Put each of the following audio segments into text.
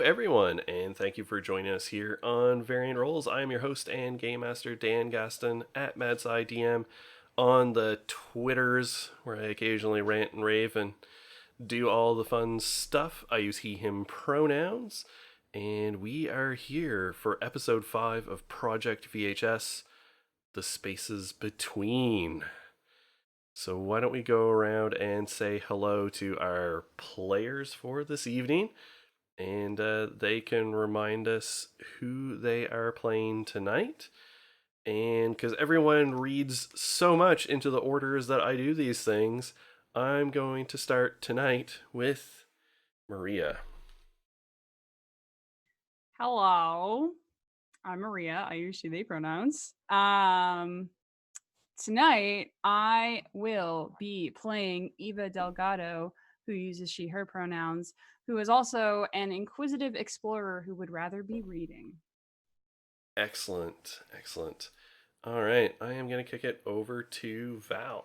everyone, and thank you for joining us here on Variant Roles. I am your host and game master, Dan Gaston, at MadSciDM on the Twitters, where I occasionally rant and rave and do all the fun stuff. I use he, him pronouns, and we are here for episode 5 of Project VHS, The Spaces Between. So why don't we go around and say hello to our players for this evening, and they can remind us who they are playing tonight. And because everyone reads so much into the orders that I do these things, I'm going to start tonight with Maria. Hello, I'm Maria. I use she, they pronouns. Tonight I will be playing Eva Delgado, who uses she, her pronouns, who is also an inquisitive explorer who would rather be reading. Excellent, excellent. All right, I am going to kick it over to Val.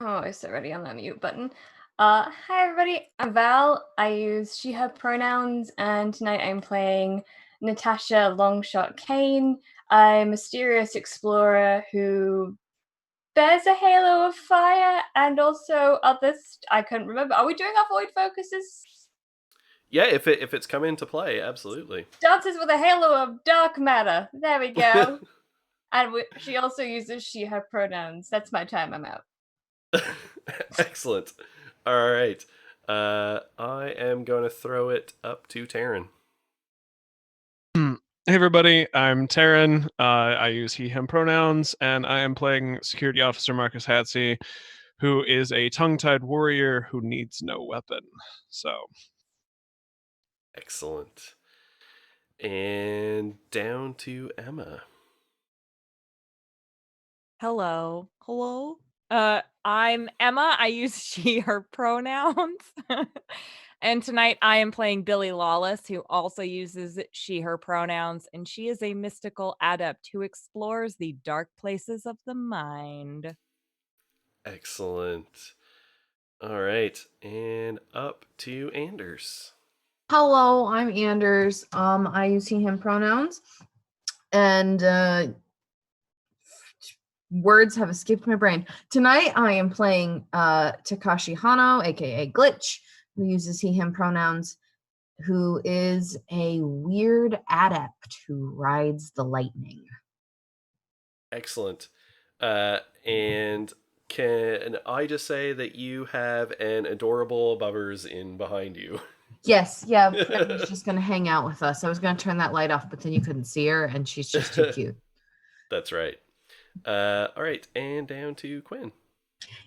Oh, I was already on that mute button. Hi everybody, I'm Val. I use she, her pronouns, and tonight I'm playing Natasha Longshot Kane, a mysterious explorer who bears a halo of fire and also others. I couldn't remember. Are we doing our void focuses? Yeah, if it's come into play, absolutely. Dances with a halo of dark matter. There we go. And she also uses she, her pronouns. That's my time. I'm out. Excellent. All right. I am going to throw it up to Taryn. Hey everybody, I'm Taryn. I use he, him pronouns, and I am playing Security Officer Marcus Hatsey, who is a tongue-tied warrior who needs no weapon. So, Excellent. And down to Emma. Hello. I'm Emma. I use she, her pronouns. And tonight I am playing Billy Lawless, who also uses she, her pronouns, and she is a mystical adept who explores the dark places of the mind. Excellent. All right. And up to Anders. Hello, I'm Anders. I use he, him pronouns. And words have escaped my brain. Tonight I am playing Takashi Hano, aka Glitch, who uses he, him pronouns, who is a weird adept who rides the lightning. Excellent. And can I just say that you have an adorable Bubbers in behind you? Yes, yeah, Brittany's just gonna hang out with us. I was gonna turn that light off, but then you couldn't see her, and she's just too cute. That's right. All right, and down to Quinn.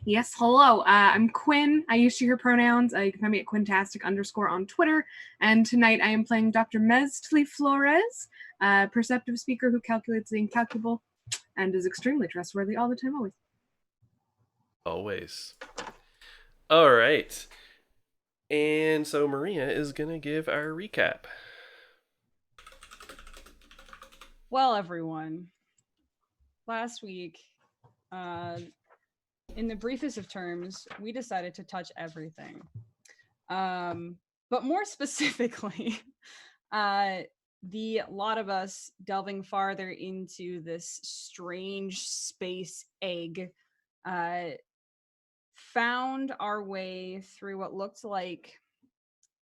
Yes, hello. I'm Quinn. I use she, her pronouns. You can find me at Quintastic_ on Twitter. And tonight I am playing Dr. Meztli Flores, a perceptive speaker who calculates the incalculable and is extremely trustworthy all the time, always. Always. All right. And so Maria is going to give our recap. Well, everyone, last week, in the briefest of terms, we decided to touch everything. But more specifically, the lot of us delving farther into this strange space egg found our way through what looked like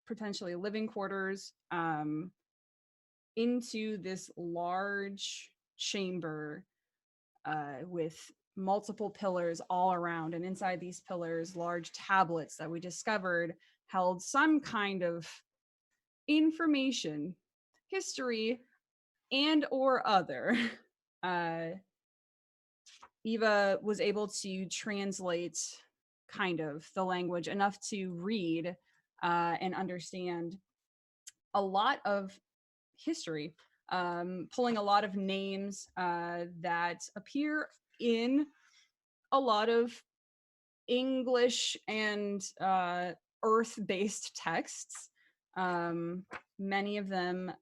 potentially living quarters into this large chamber with multiple pillars all around, and inside these pillars large tablets that we discovered held some kind of information, history, and or other. Eva was able to translate kind of the language enough to read and understand a lot of history, pulling a lot of names that appear in a lot of English and Earth-based texts, many of them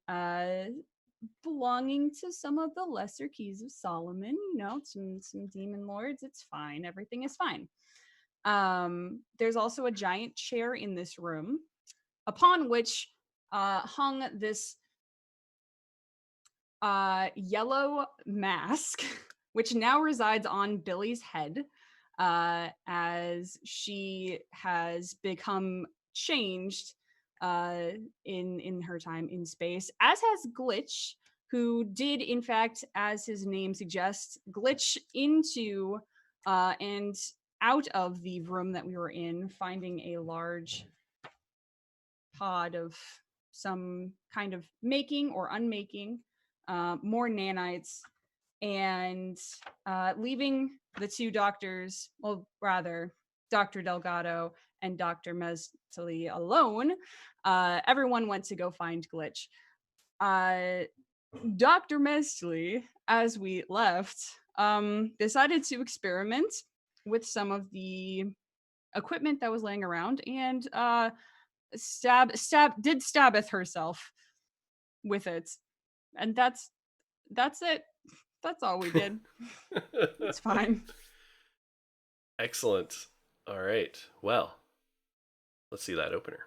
belonging to some of the lesser keys of Solomon, some demon lords. It's fine. Everything is fine. There's also a giant chair in this room upon which hung this yellow mask, which now resides on Billy's head, as she has become changed in her time in space, as has Glitch, who did, in fact, as his name suggests, glitch into and out of the room that we were in, finding a large pod of some kind of making or unmaking, more nanites, and leaving the two doctors, well, rather, Dr. Delgado and Dr. Mestley alone. Everyone went to go find Glitch. Dr. Mestley, as we left, decided to experiment with some of the equipment that was laying around and stabbeth herself with it. And that's it. That's all we did. It's fine. Excellent. All right. Well, let's see that opener.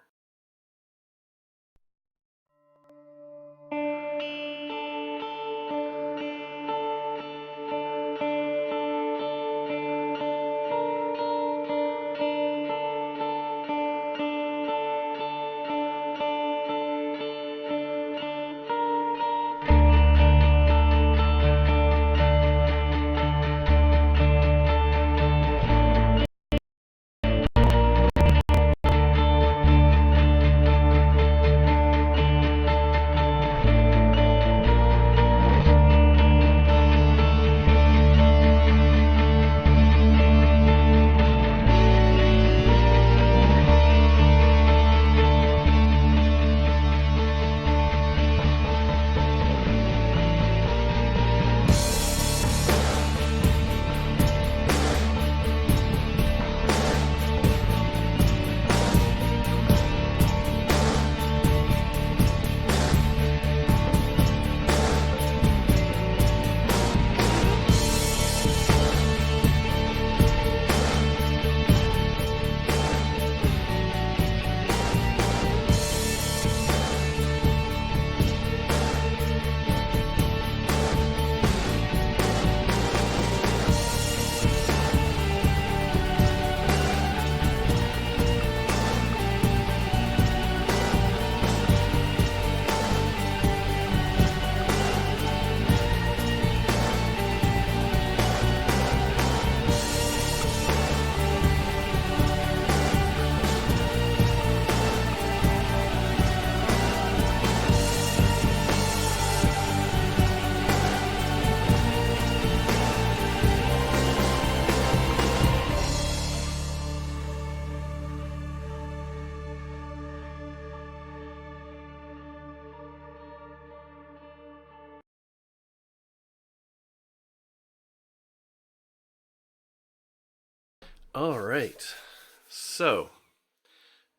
All right. So,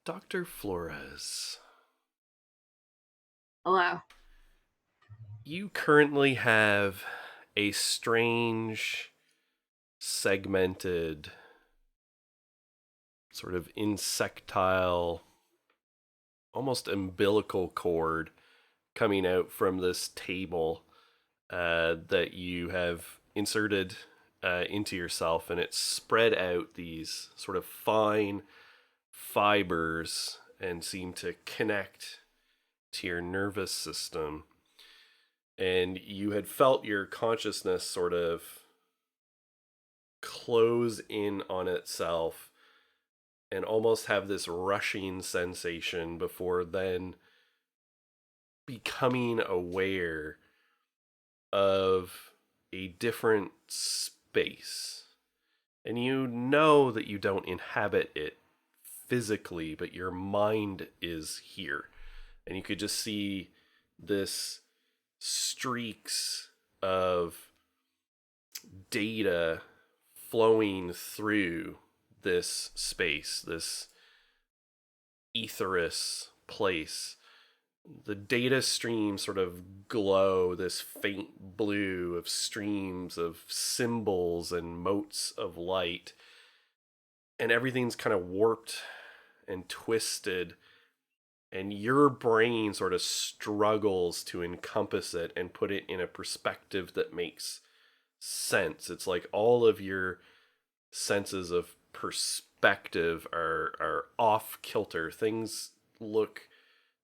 Dr. Flores, Hello. you currently have a strange, segmented, sort of insectile, almost umbilical cord coming out from this table that you have inserted into yourself, and it's spread out these sort of fine fibers and seem to connect to your nervous system. And you had felt your consciousness sort of close in on itself and almost have this rushing sensation before then becoming aware of a different space. And you know that you don't inhabit it physically, but your mind is here. And you could just see this streaks of data flowing through this space, this etherous place. The data streams sort of glow this faint blue of streams of symbols and motes of light. And everything's kind of warped and twisted and your brain sort of struggles to encompass it and put it in a perspective that makes sense. It's like all of your senses of perspective are off kilter. Things look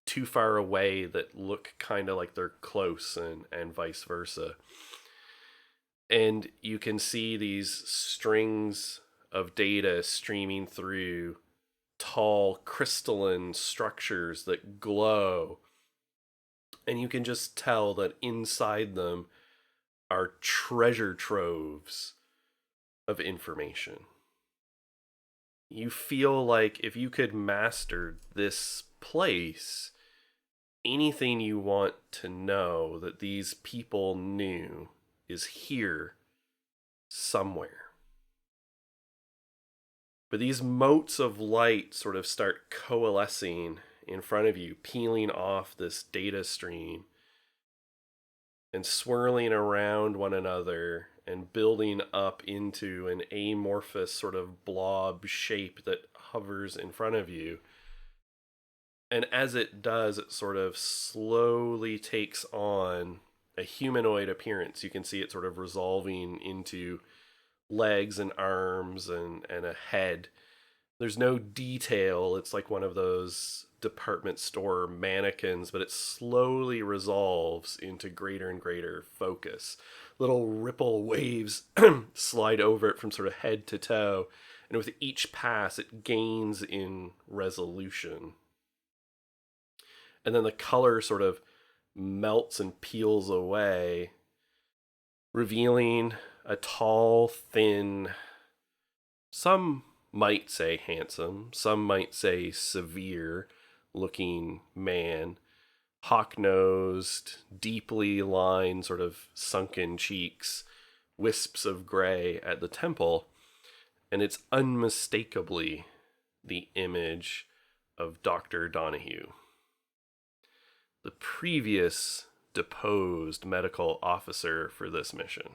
too far away that look kind of like they're close, and vice versa. And you can see these strings of data streaming through tall crystalline structures that glow, and you can just tell that inside them are treasure troves of information. You feel like if you could master this place, anything you want to know that these people knew is here somewhere. But these motes of light sort of start coalescing in front of you, peeling off this data stream and swirling around one another and building up into an amorphous sort of blob shape that hovers in front of you. And as it does, it sort of slowly takes on a humanoid appearance. You can see it sort of resolving into legs and arms and a head. There's no detail. It's like one of those department store mannequins, but it slowly resolves into greater and greater focus. Little ripple waves slide over it from sort of head to toe, and with each pass it gains in resolution. And then the color sort of melts and peels away, revealing a tall, thin, some might say handsome, some might say severe looking man, hawk-nosed, deeply lined, sort of sunken cheeks, wisps of gray at the temple, and it's unmistakably the image of Dr. Donahue, the previous deposed medical officer for this mission.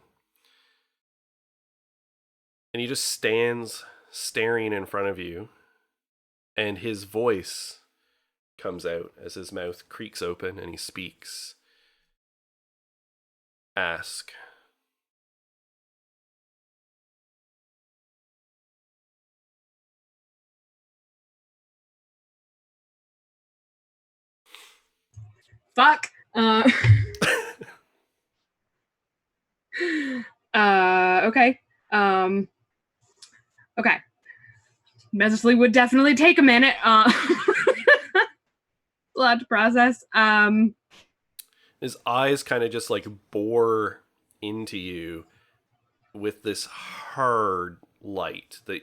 And he just stands staring in front of you, and his voice comes out as his mouth creaks open and he speaks. Ask. Fuck. Okay. Okay. Messagely would definitely take a minute. A lot to process. His eyes kind of just like bore into you with this hard light that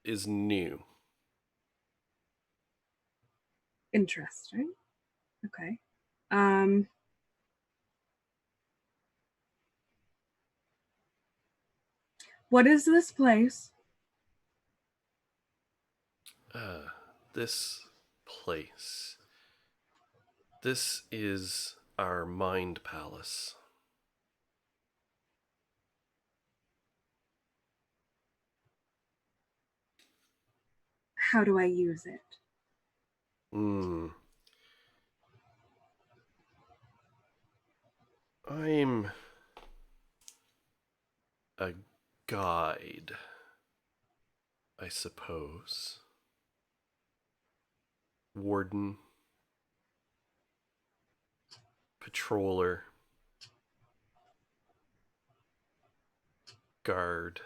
is new. Interesting. Okay. What is this place? This place. This is our mind palace. How do I use it? I'm a guide, I suppose. Warden. Patroller. Guard.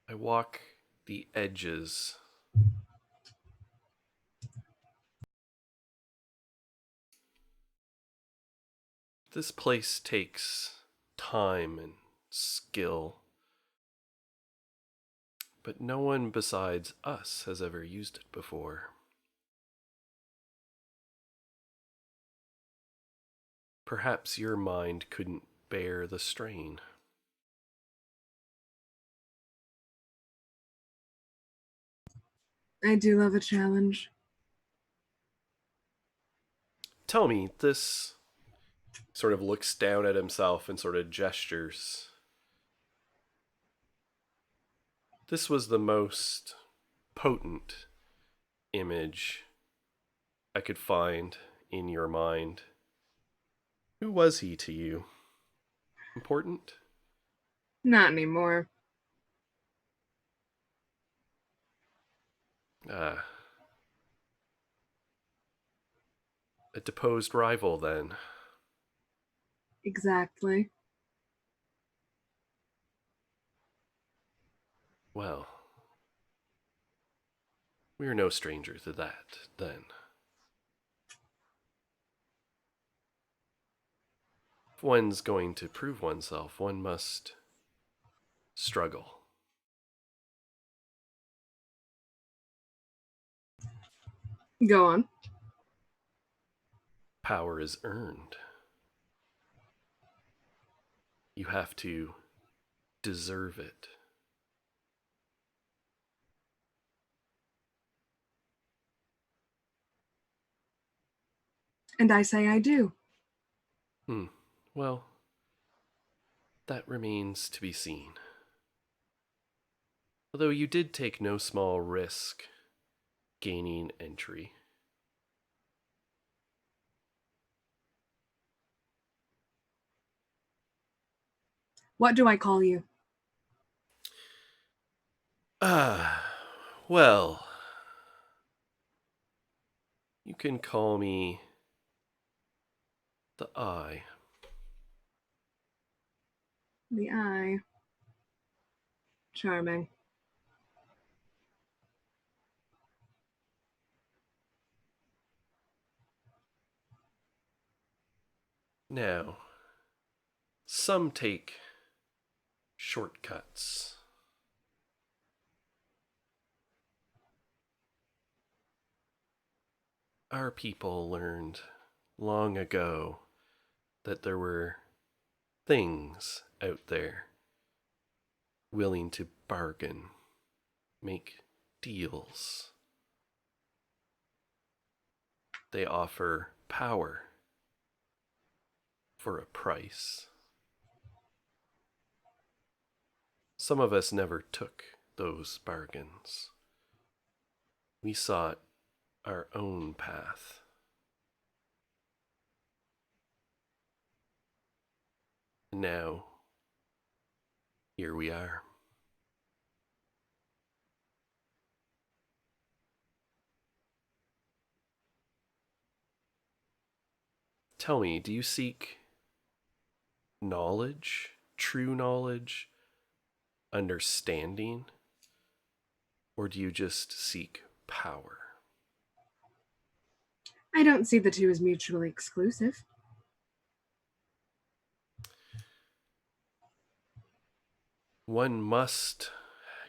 I walk the edges. This place takes time and skill, but no one besides us has ever used it before. Perhaps your mind couldn't bear the strain. I do love a challenge. Tell me, this sort of looks down at himself and sort of gestures. This was the most potent image I could find in your mind. Who was he to you? Important? Not anymore. Ah. A deposed rival, then. Exactly. Well, we're no stranger to that, then. If one's going to prove oneself, one must struggle. Go on. Power is earned. You have to deserve it. And I say I do. Well, that remains to be seen. Although you did take no small risk gaining entry. What do I call you? Well, you can call me the Eye. The Eye. Charming. Now, some take shortcuts. Our people learned long ago that there were things out there willing to bargain, make deals. They offer power for a price. Some of us never took those bargains. We sought our own path. And now, here we are. Tell me, do you seek knowledge, true knowledge, understanding, or do you just seek power? I don't see the two as mutually exclusive. One must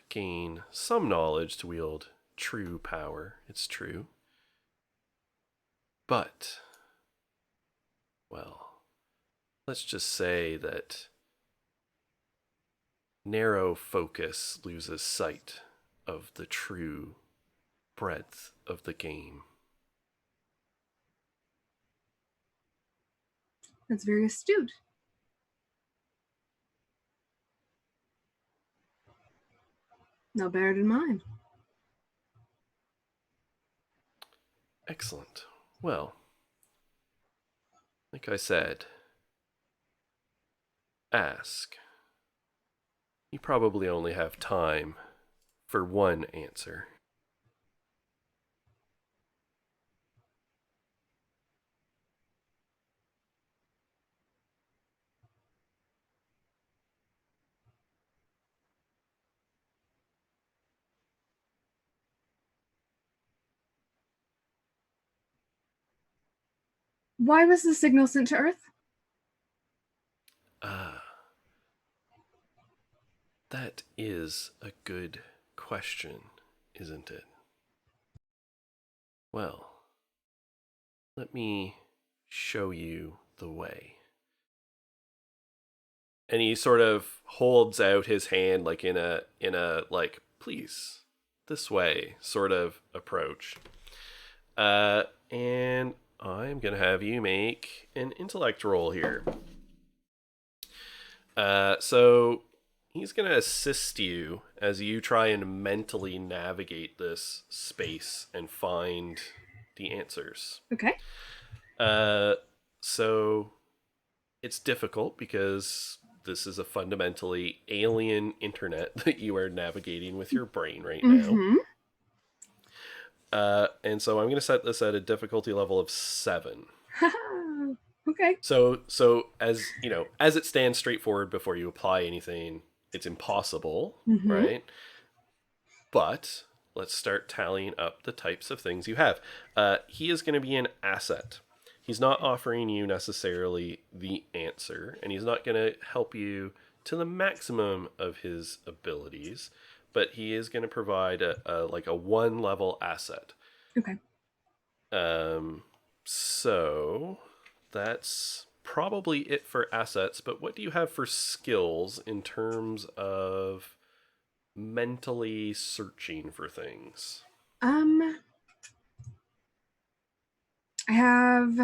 gain some knowledge to wield true power, it's true. But, well, let's just say that narrow focus loses sight of the true breadth of the game. That's very astute. Now bear it in mind. Excellent. Well, like I said, ask. You probably only have time for one answer. Why was the signal sent to Earth? That is a good question, isn't it? Well, let me show you the way. And he sort of holds out his hand like in a like, please, this way sort of approach. And I'm gonna have you make an intellect roll here. So he's going to assist you as you try and mentally navigate this space and find the answers. Okay. So it's difficult because this is a fundamentally alien internet that you are navigating with your brain right now. Mm-hmm. And so I'm going to set this at a difficulty level of 7. Okay. So as you know, as it stands straightforward before you apply anything, it's impossible, Mhm. right? But let's start tallying up the types of things you have. He is going to be an asset. He's not offering you necessarily the answer, and he's not going to help you to the maximum of his abilities, but he is going to provide a 1-level asset. Okay. So that's probably it for assets, but what do you have for skills in terms of mentally searching for things? I have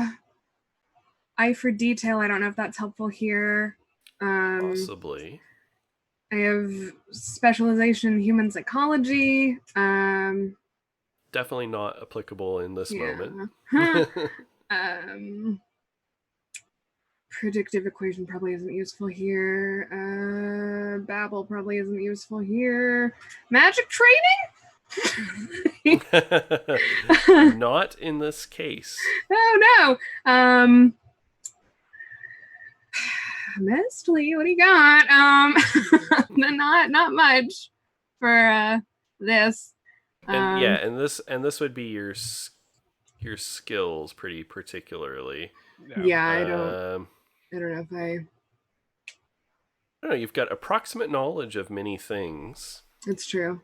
eye for detail. I don't know if that's helpful here. Possibly. I have specialization in human psychology. Definitely not applicable in this moment. Predictive equation probably isn't useful here. Babel probably isn't useful here. Magic training? Not in this case. Oh no. Mestly, what do you got? Not much for this. And this would be your skills pretty particularly. Yeah, I don't know if I don't know, you've got approximate knowledge of many things. It's true.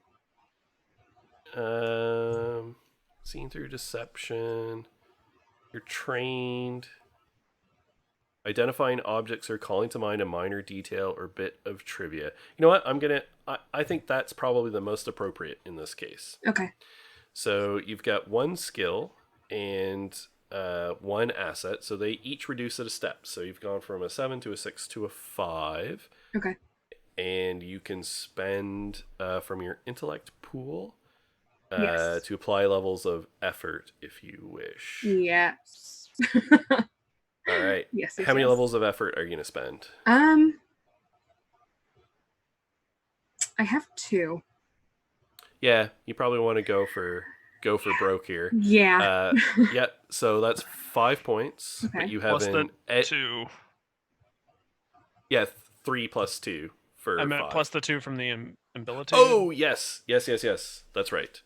Seen through deception. You're trained. Identifying objects or calling to mind a minor detail or bit of trivia. You know what? I think that's probably the most appropriate in this case. Okay. So you've got 1 skill and 1 asset. So they each reduce at a step. So you've gone from a 7 to a 6 to a 5. Okay. And you can spend from your intellect pool yes. to apply levels of effort if you wish. Yes. All right. Yes. How many levels of effort are you going to spend? I have 2. Yeah, you probably want to go for broke here. Yeah. Yeah. So that's 5 points. Okay. But you have Plus the 2. Yeah, 3 plus 2 for. I meant 5. plus the 2 from the ability. Oh yes. That's right.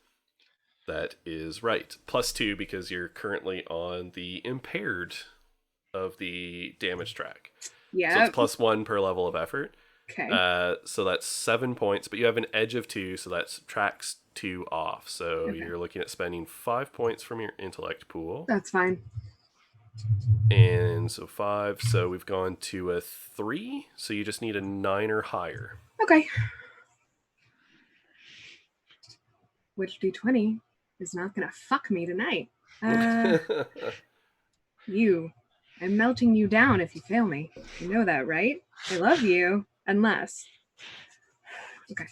That is right. Plus 2 because you're currently on the impaired of the damage track. Yeah. So it's plus 1 per level of effort. Okay. So that's 7 points, but you have an edge of 2, so that subtracts 2 off. So Okay. you're looking at spending 5 points from your intellect pool. That's fine. And so 5, so we've gone to a 3, so you just need a 9 or higher. Okay. Which D20 is not gonna fuck me tonight. I'm melting you down if you fail me. You know that, right? I love you. Unless. Okay.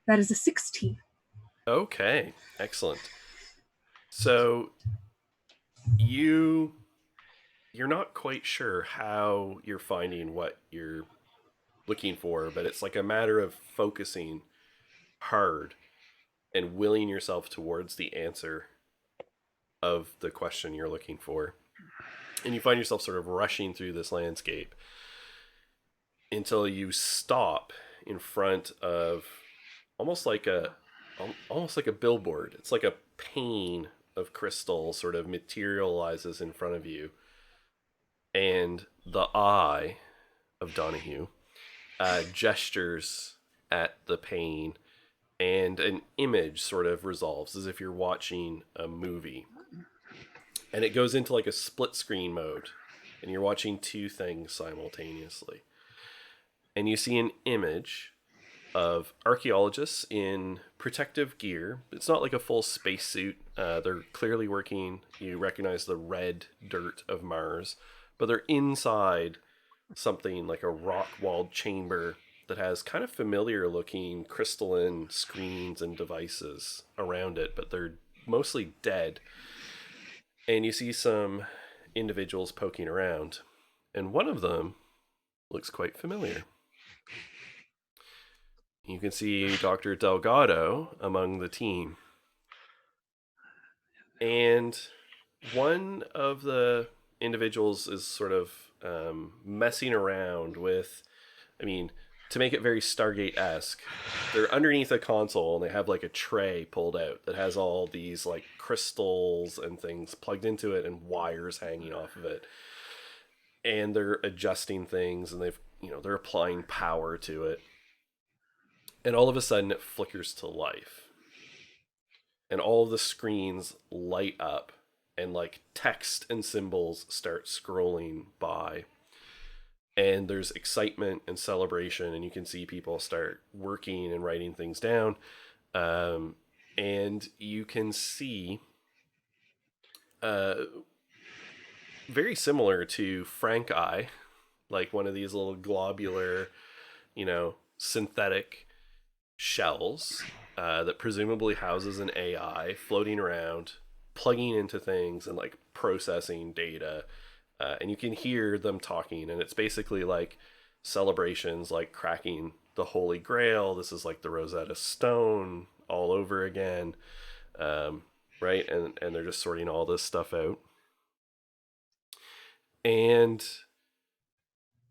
That is a 16. Okay, excellent. So you're not quite sure how you're finding what you're looking for, but it's like a matter of focusing hard and willing yourself towards the answer of the question you're looking for. And you find yourself sort of rushing through this landscape until you stop in front of almost like a billboard. It's like a pane of crystal sort of materializes in front of you. And the eye of Donahue gestures at the pane, and an image sort of resolves as if you're watching a movie. And it goes into like a split screen mode, and you're watching 2 things simultaneously. And you see an image of archaeologists in protective gear. It's not like a full spacesuit. They're clearly working. You recognize the red dirt of Mars, but they're inside something like a rock-walled chamber that has kind of familiar looking crystalline screens and devices around it, but they're mostly dead. And you see some individuals poking around, and one of them looks quite familiar. You can see Dr. Delgado among the team. And one of the individuals is sort of messing around with, I mean, to make it very Stargate-esque, they're underneath a console and they have like a tray pulled out that has all these like crystals and things plugged into it and wires hanging off of it. And they're adjusting things, and they're applying power to it. And all of a sudden it flickers to life. And all of the screens light up, and like text and symbols start scrolling by. And there's excitement and celebration, and you can see people start working and writing things down. And you can see, very similar to Frank Eye, like one of these little globular, synthetic shells that presumably houses an AI floating around, plugging into things and like processing data. And you can hear them talking, and it's basically like celebrations, like cracking the Holy Grail. This is like the Rosetta Stone all over again, right? And they're just sorting all this stuff out. And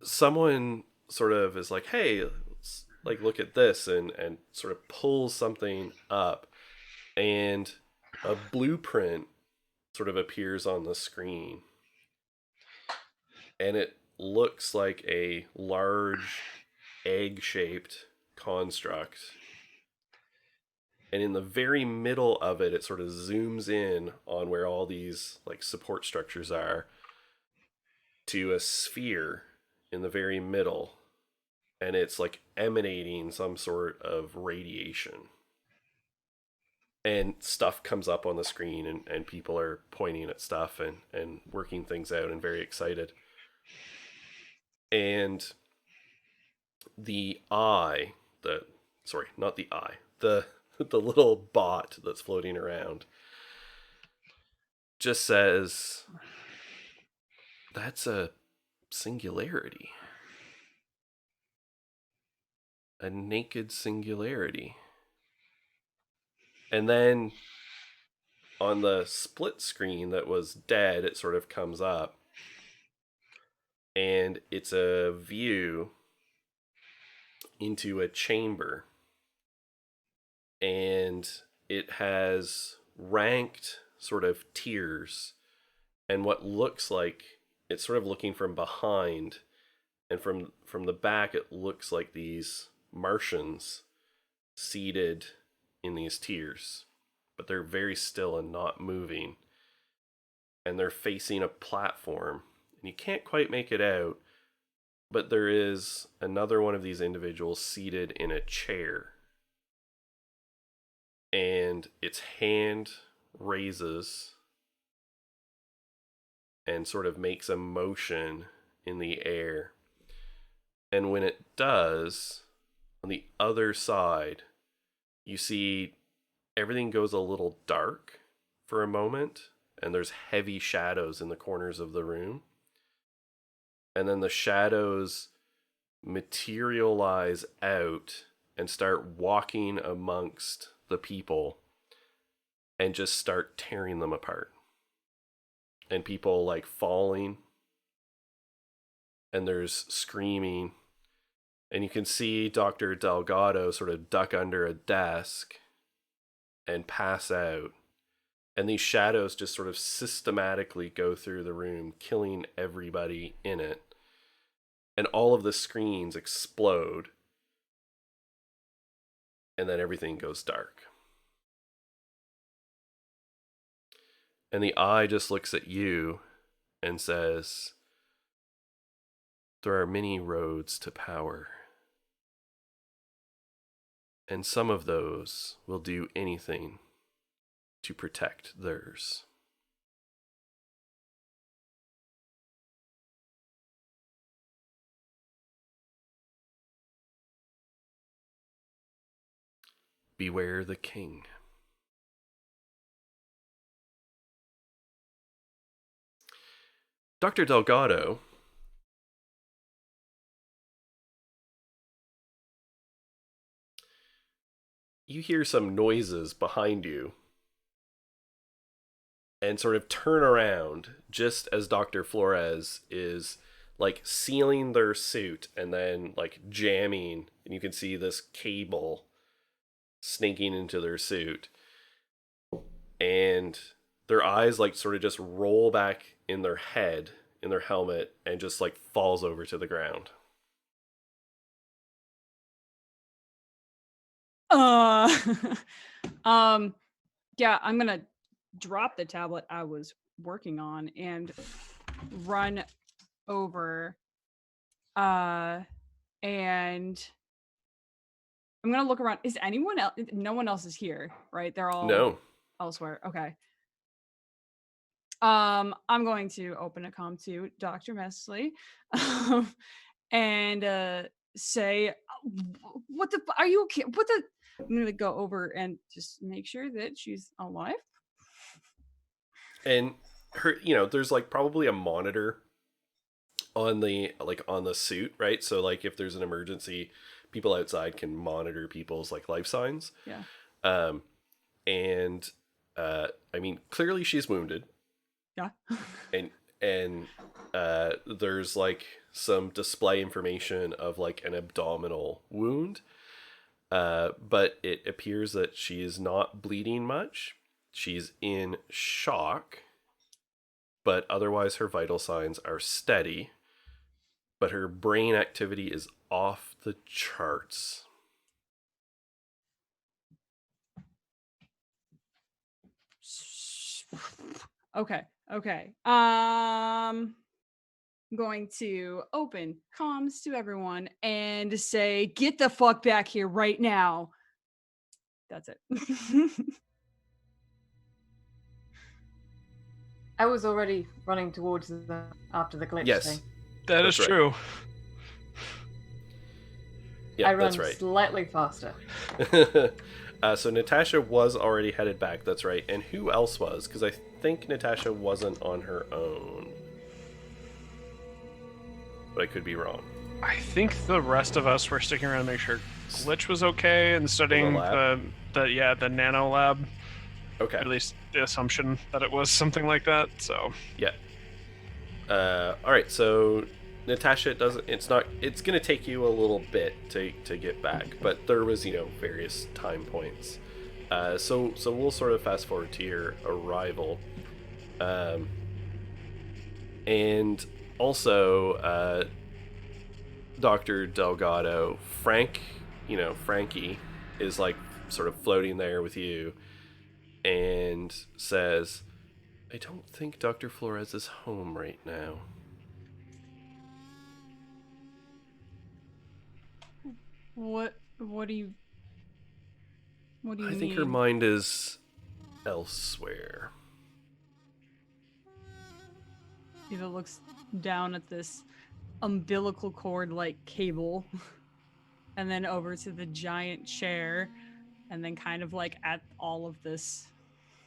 someone sort of is like, hey, let's like look at this, and sort of pulls something up, and a blueprint sort of appears on the screen. And it looks like a large egg-shaped construct. And in the very middle of it, it sort of zooms in on where all these like support structures are, to a sphere in the very middle. And it's like emanating some sort of radiation. And stuff comes up on the screen, and people are pointing at stuff and working things out and very excited. And the the little bot that's floating around just says, that's a singularity. A naked singularity. And then on the split screen that was dead, it sort of comes up. And it's a view into a chamber. And it has ranked sort of tiers. And what looks like it's sort of looking from behind. And from the back, it looks like these Martians seated in these tiers. But they're very still and not moving. And they're facing a platform. And you can't quite make it out, but there is another one of these individuals seated in a chair. And its hand raises and sort of makes a motion in the air. And when it does, on the other side, you see everything goes a little dark for a moment, and there's heavy shadows in the corners of the room. And then the shadows materialize out and start walking amongst the people and just start tearing them apart. And people like falling, and there's screaming. And you can see Dr. Delgado sort of duck under a desk and pass out. And these shadows just sort of systematically go through the room, killing everybody in it. And all of the screens explode. And then everything goes dark. And the eye just looks at you and says, there are many roads to power. And some of those will do anything to protect theirs. beware the king. Dr. Delgado, you hear some noises behind you and sort of turn around just as Dr. Flores is like sealing their suit and then like jamming, and you can see this cable snaking into their suit, and their eyes like sort of just roll back in their head, in their helmet, and just like falls over to the ground. Yeah, I'm gonna drop the tablet I was working on and run over and I'm gonna look around. Is anyone else? No one else is here, right? They're all No. elsewhere. Okay. I'm going to open a comm to Dr. Mesley and say, what the, are you okay? What the, I'm gonna go over and just make sure that she's alive. And her, you know, there's like probably a monitor on the suit, right? So like if there's an emergency, people outside can monitor people's like life signs. Yeah. And I mean, clearly she's wounded. Yeah. and there's like some display information of like an abdominal wound. But it appears that she is not bleeding much. She's in shock, but otherwise her vital signs are steady. But her brain activity is off the charts. Okay. Going to open comms to everyone and say, get the fuck back here right now. That's it. I was already running towards them after the glitch Yes. thing. That is That's right. true. Yeah, I run that's right. slightly faster. So Natasha was already headed back, that's right. And who else was? Because I think Natasha wasn't on her own. But I could be wrong. I think the rest of us were sticking around to make sure Glitch was okay and studying lab? the nano lab. Okay. At least the assumption that it was something like that. So Yeah. All right. So Natasha, it's going to take you a little bit to get back, but there was, various time points. So we'll sort of fast forward to your arrival. And also, Dr. Delgado, Frankie is like sort of floating there with you and says, I don't think Dr. Flores is home right now. What do you I mean? think her mind is elsewhere. Eva looks down at this umbilical cord like cable and then over to the giant chair and then kind of like at all of this.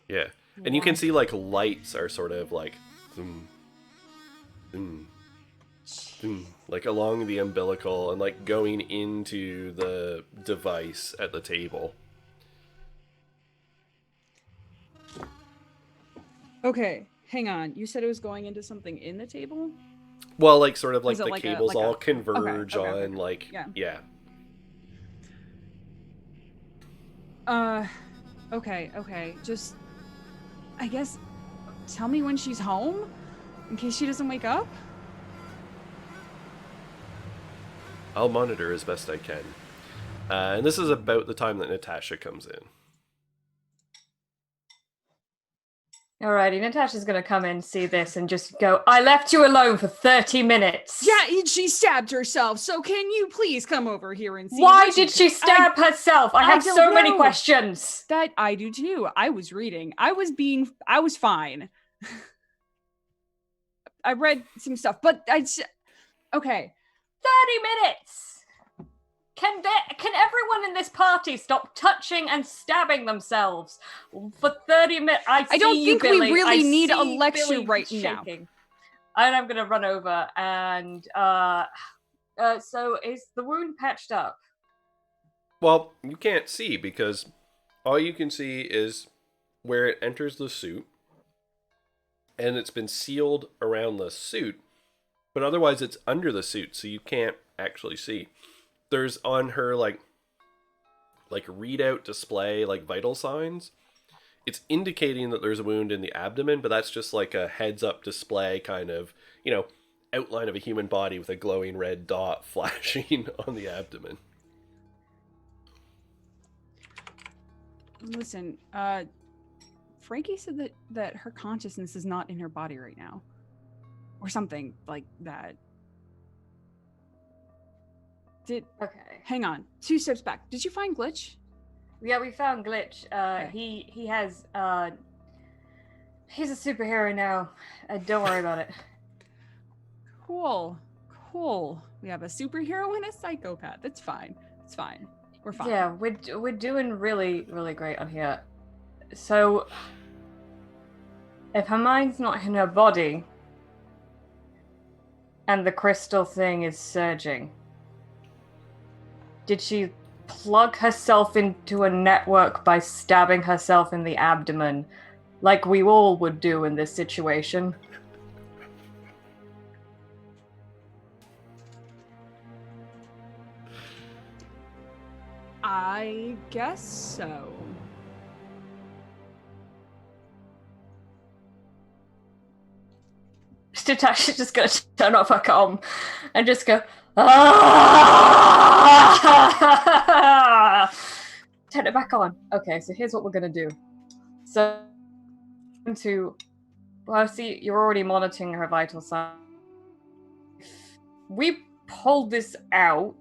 Yeah. And you can see like lights are sort of like zoom, zoom, zoom, like along the umbilical and like going into the device at the table. Okay, hang on. You said it was going into something in the table? Well, like sort of like Is it the like cables all converge okay. on like yeah. Okay. Just I guess tell me when she's home in case she doesn't wake up. I'll monitor as best I can. And this is about the time that Natasha comes in. Alrighty, Natasha's gonna come in, see this, and just go, I left you alone for 30 minutes. Yeah, she stabbed herself, so can you please come over here and see? Why did she stab herself? I have so many questions. That I do too. I was reading. I was fine. I read some stuff, but okay. 30 minutes! Can everyone in this party stop touching and stabbing themselves for 30 minutes? I don't think we Billy. really need a see lecture Billy right now. shaking. And I'm gonna run over and so is the wound patched up? Well, you can't see because all you can see is where it enters the suit, and it's been sealed around the suit, but otherwise it's under the suit, so you can't actually see. There's on her like readout display, like vital signs. It's indicating that there's a wound in the abdomen, but that's just like a heads up display kind of, outline of a human body with a glowing red dot flashing on the abdomen. Listen, Frankie said that her consciousness is not in her body right now. Or something like that. Okay. Hang on. 2 steps back. Did you find Glitch? Yeah, we found Glitch. Okay. He has he's a superhero now. Don't worry about it. Cool. We have a superhero and a psychopath. It's fine. We're fine. Yeah, we're doing really, really great on here. So if her mind's not in her body and the crystal thing is surging, did she plug herself into a network by stabbing herself in the abdomen like we all would do in this situation? I guess so. Natasha's just gonna turn off her comm and just go, turn it back on. Okay, so here's what we're gonna do. So, see, you're already monitoring her vital signs. We pull this out.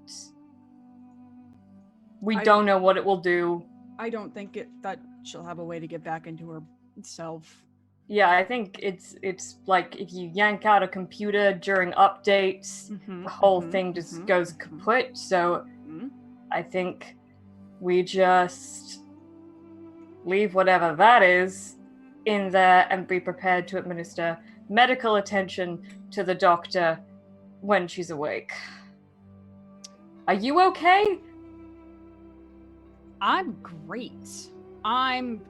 We don't know what it will do. I don't think that she'll have a way to get back into herself. Yeah, I think it's like if you yank out a computer during updates, the whole thing just goes kaput. So I think we just leave whatever that is in there and be prepared to administer medical attention to the doctor when she's awake. Are you okay? I'm great. I'm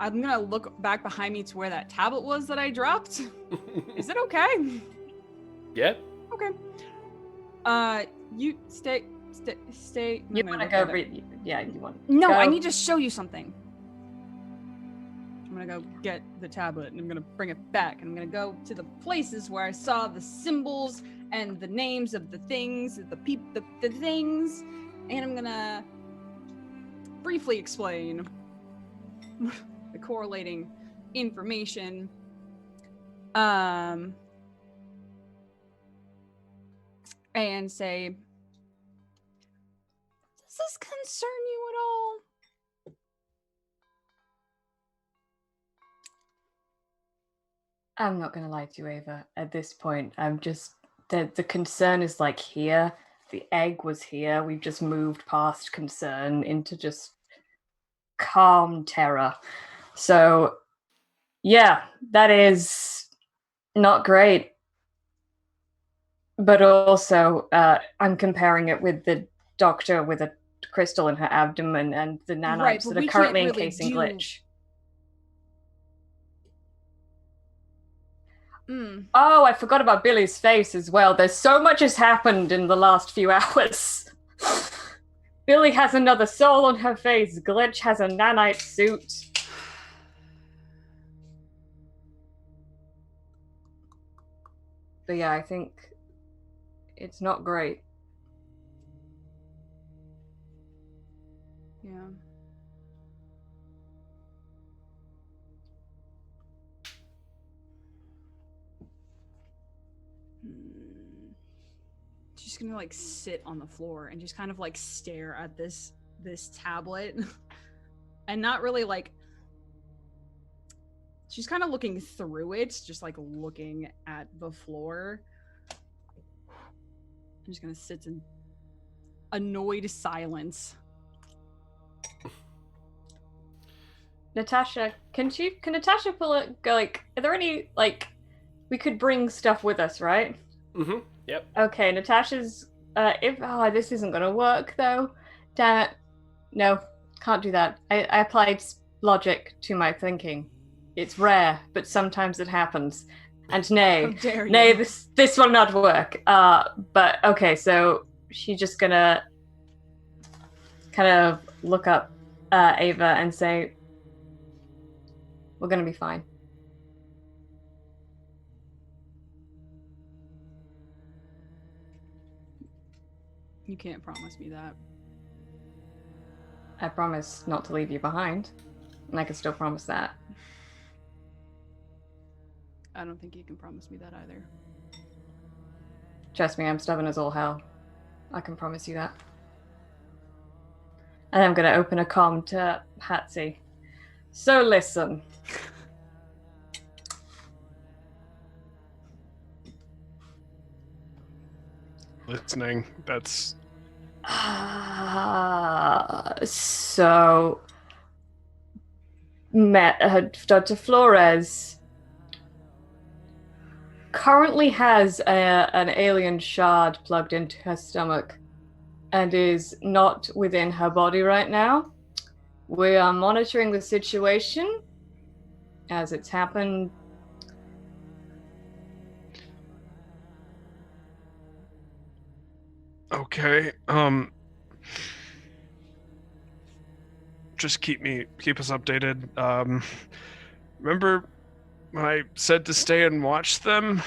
gonna look back behind me to where that tablet was that I dropped. Is it okay? Yeah. Okay. You stay. You want to go read? Yeah, you want. No, go. I need to show you something. I'm gonna go get the tablet and I'm gonna bring it back. And I'm gonna go to the places where I saw the symbols and the names of the things, the things, and I'm gonna briefly explain the correlating information. And say, does this concern you at all? I'm not gonna lie to you, Ava. At this point, I'm just the concern is like here. The egg was here. We've just moved past concern into just calm terror. So, yeah, that is not great. But also, I'm comparing it with the doctor with a crystal in her abdomen and the nanites that are currently encasing Glitch. Oh, I forgot about Billy's face as well. There's so much has happened in the last few hours. Billy has another soul on her face. Glitch has a nanite suit. But yeah, I think it's not great. Yeah. She's gonna like sit on the floor and just kind of like stare at this tablet and not really like, she's kind of looking through it, just like looking at the floor. I'm just gonna sit and annoyed silence. Natasha, can Natasha pull it? Go like, are there any like, we could bring stuff with us, right? Mm-hmm. Yep. Okay, Natasha's. If this isn't gonna work though, damn it. No, can't do that. I applied logic to my thinking. It's rare, but sometimes it happens. And How nay, dare nay, you? this will not work. But okay, so she's just gonna kind of look up Ava and say, "We're gonna be fine." You can't promise me that. I promise not to leave you behind, and I can still promise that. I don't think you can promise me that either. Trust me, I'm stubborn as all hell. I can promise you that. And I'm gonna open a comm to Patsy. So listen. Listening. That's So Dr. Flores currently has an alien shard plugged into her stomach and is not within her body right now. We are monitoring the situation as it's happened. okay. Just keep us updated. Remember when I said to stay and watch them?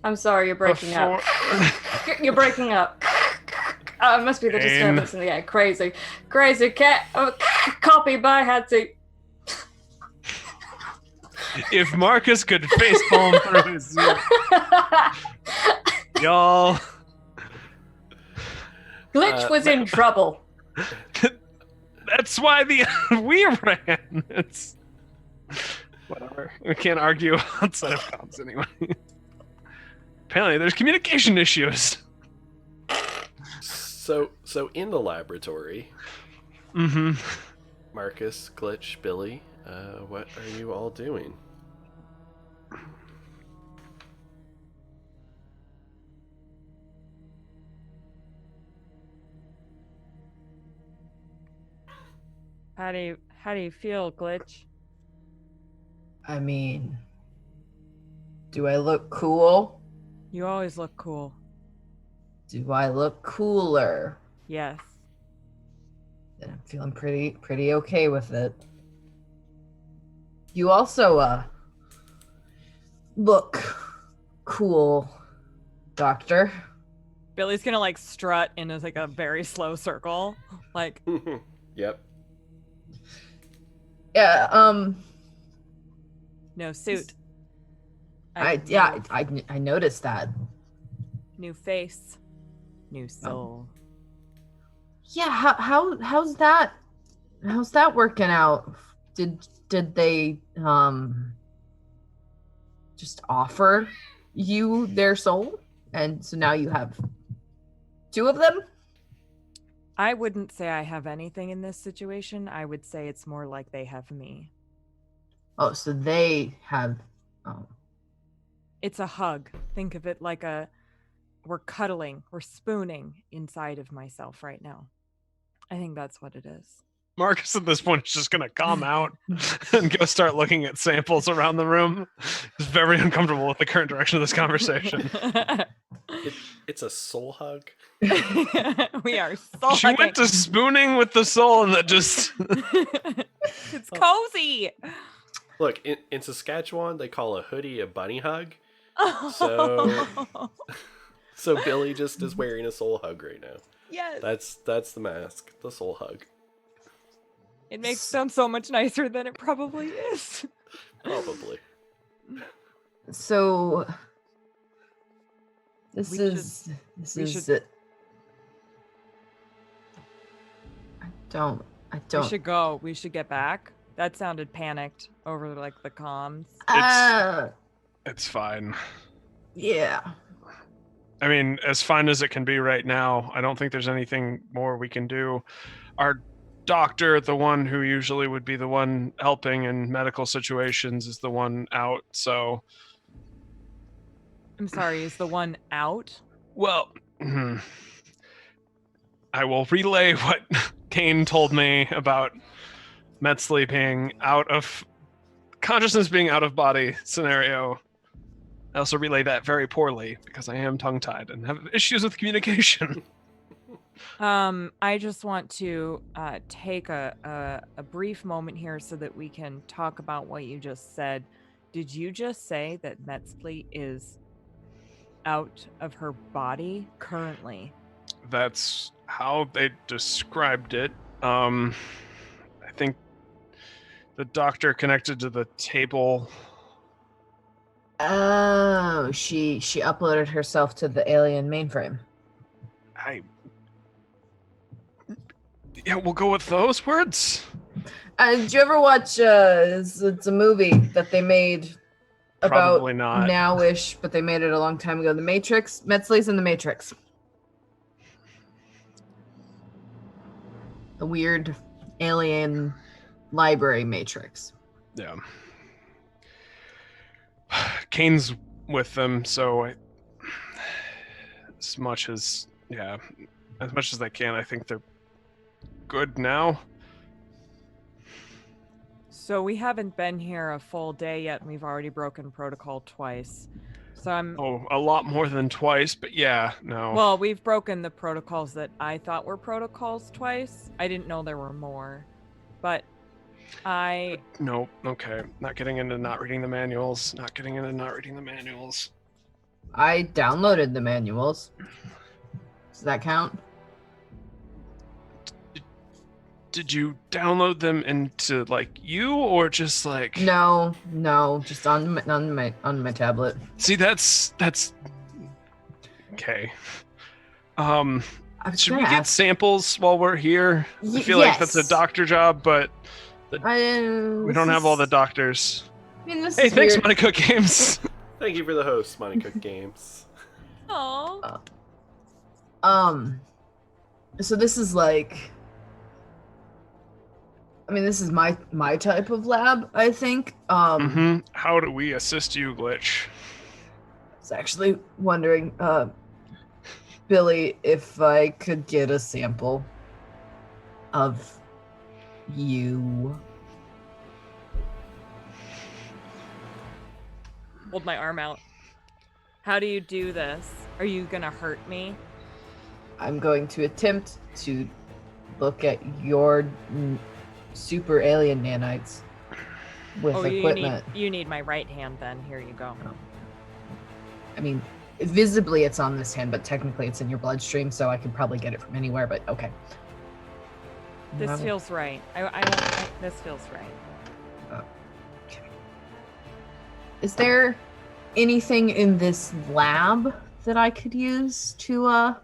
I'm sorry, you're breaking up. Before- You're breaking up. It must be the Pain. disturbance in the air. Crazy. Cat. Copy by Hatsie. If Marcus could facepalm through his y'all. Glitch was in trouble. That's why we ran. It's whatever. We can't argue outside of comms anyway. Apparently, there's communication issues. So in the laboratory, Mm-hmm. Marcus, Glitch, Billy, what are you all doing? How do you feel, Glitch? I mean, do I look cool? You always look cool. Do I look cooler? Yes. Then I'm feeling pretty okay with it. You also look cool, Doctor. Billy's gonna like strut in like a very slow circle. Like Yep. Yeah, no suit. I noticed that. New face. New soul. Yeah, how's that working out? Did they just offer you their soul, and so now you have two of them? I wouldn't say I have anything in this situation. I would say it's more like they have me. Oh, so they have. It's a hug. Think of it like we're cuddling, we're spooning inside of myself right now. I think that's what it is. Marcus at this point is just gonna calm out and go start looking at samples around the room. He's very uncomfortable with the current direction of this conversation. It's a soul hug. We are so She went to spooning with the soul, and that just it's cozy. Look, in Saskatchewan, they call a hoodie a bunny hug. So Billy just is wearing a soul hug right now. Yes. That's the mask, the soul hug. It makes it sound so much nicer than it probably is. Probably. So this We is it. I don't. We should go. We should get back. That sounded panicked over like the comms. it's fine. Yeah. I mean, as fine as it can be right now, I don't think there's anything more we can do. Our doctor, the one who usually would be the one helping in medical situations, is the one out, so... I'm sorry, is the one out? Well, I will relay what Kane told me about Metzley being out of... consciousness being out of body scenario. I also relay that very poorly because I am tongue-tied and have issues with communication. I just want to take a brief moment here so that we can talk about what you just said. Did you just say that Metzley is out of her body currently? That's how they described it. I think the doctor connected to the table. Oh, she uploaded herself to the alien mainframe. Yeah, we'll go with those words. Did you ever watch? It's a movie that they made about Probably not. now-ish, but they made it a long time ago. The Matrix. Metzley's in the Matrix. The weird alien library Matrix. Yeah. Kane's with them, so as much as they can, I think they're good now. So we haven't been here a full day yet, and we've already broken protocol twice. So a lot more than twice, but yeah, no. Well, we've broken the protocols that I thought were protocols twice. I didn't know there were more, but Nope, okay. Not getting into not reading the manuals. I downloaded the manuals. Does that count? Did you download them into, like, you, or just, like... No, just on my tablet. See, that's... Okay. Should we get samples while we're here? I feel like that's a doctor job, but... we don't have all the doctors. I mean, this hey, is thanks, weird. Money Cook Games. Thank you for the host, Money Cook Games. oh, So this is like, I mean, this is my type of lab, I think. How do we assist you, Glitch? I was actually wondering, Billy, if I could get a sample of you. hold my arm out. How do you do this? Are you gonna hurt me? I'm going to attempt to look at your super alien nanites with equipment. You need my right hand then. Here you go. I mean, visibly it's on this hand, but technically it's in your bloodstream, so I could probably get it from anywhere, but okay. This feels right. This feels right. Okay. Is there anything in this lab that I could use to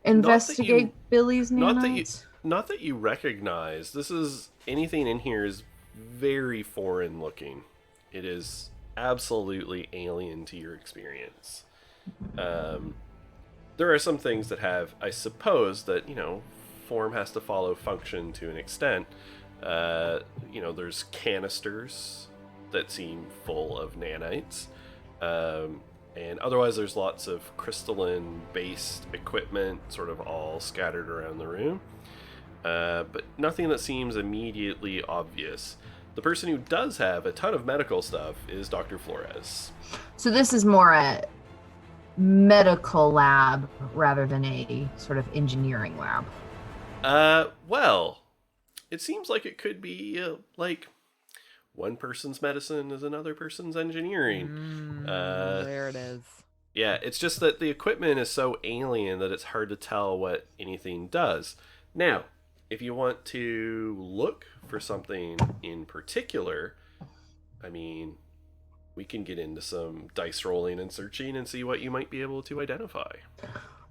investigate Billy's nanites? Not that you recognize. Anything in here is very foreign looking. It is absolutely alien to your experience. There are some things that have, I suppose, that, form has to follow function to an extent. There's canisters that seem full of nanites. And otherwise there's lots of crystalline-based equipment sort of all scattered around the room. But nothing that seems immediately obvious. The person who does have a ton of medical stuff is Dr. Flores. So this is more a medical lab rather than a sort of engineering lab. Well, it seems like it could be like one person's medicine is another person's engineering. There it is. Yeah, it's just that the equipment is so alien that it's hard to tell what anything does. Now, if you want to look for something in particular, I mean, we can get into some dice rolling and searching and see what you might be able to identify.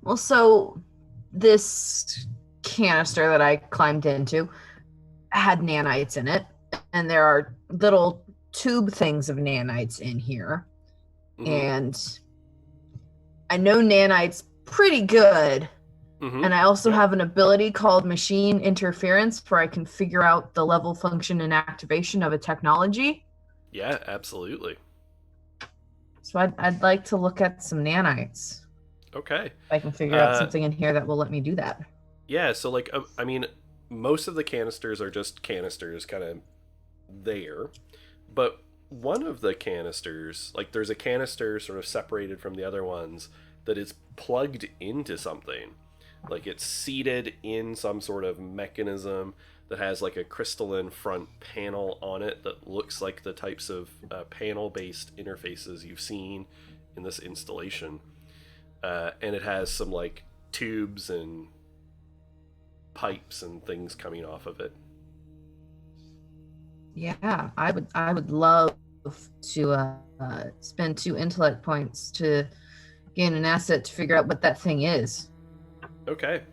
Well, so this canister that I climbed into had nanites in it, and there are little tube things of nanites in here. Mm-hmm. And I know nanites pretty good. Mm-hmm. And I also Yep. have an ability called machine interference where I can figure out the level, function, and activation of a technology. Yeah, absolutely. So I'd like to look at some nanites. Okay. If I can figure out something in here that will let me do that. Yeah, so like, I mean, most of the canisters are just canisters kind of there. But one of the canisters, like there's a canister sort of separated from the other ones that is plugged into something. Like it's seated in some sort of mechanism that has like a crystalline front panel on it that looks like the types of panel-based interfaces you've seen in this installation. And it has some like tubes and pipes and things coming off of it. Yeah, I would love to spend 2 intellect points to gain an asset to figure out what that thing is. Okay.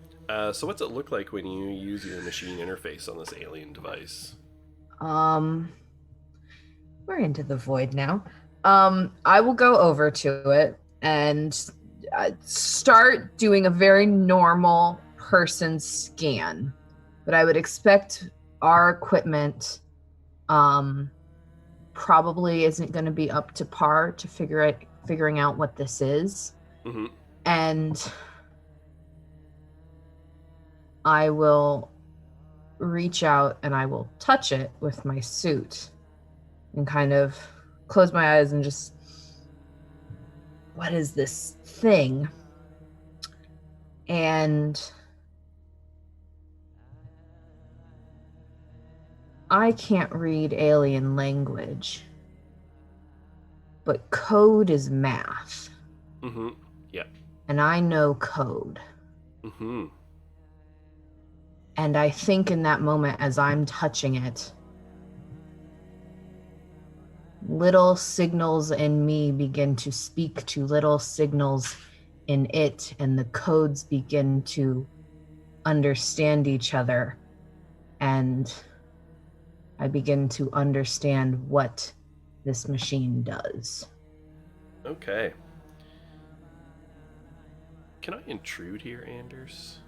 So what's it look like when you use your machine interface on this alien device? We're into the void now. I will go over to it and start doing a very normal person scan, but I would expect our equipment probably isn't going to be up to par to figuring out what this is. Mm-hmm. And I will reach out and I will touch it with my suit and kind of close my eyes and just, what is this thing? And I can't read alien language, but code is math. Mm-hmm. Yeah. And I know code. Mm-hmm. And I think in that moment, as I'm touching it, little signals in me begin to speak to little signals in it, and the codes begin to understand each other. And I begin to understand what this machine does. Okay. Can I intrude here, Anders?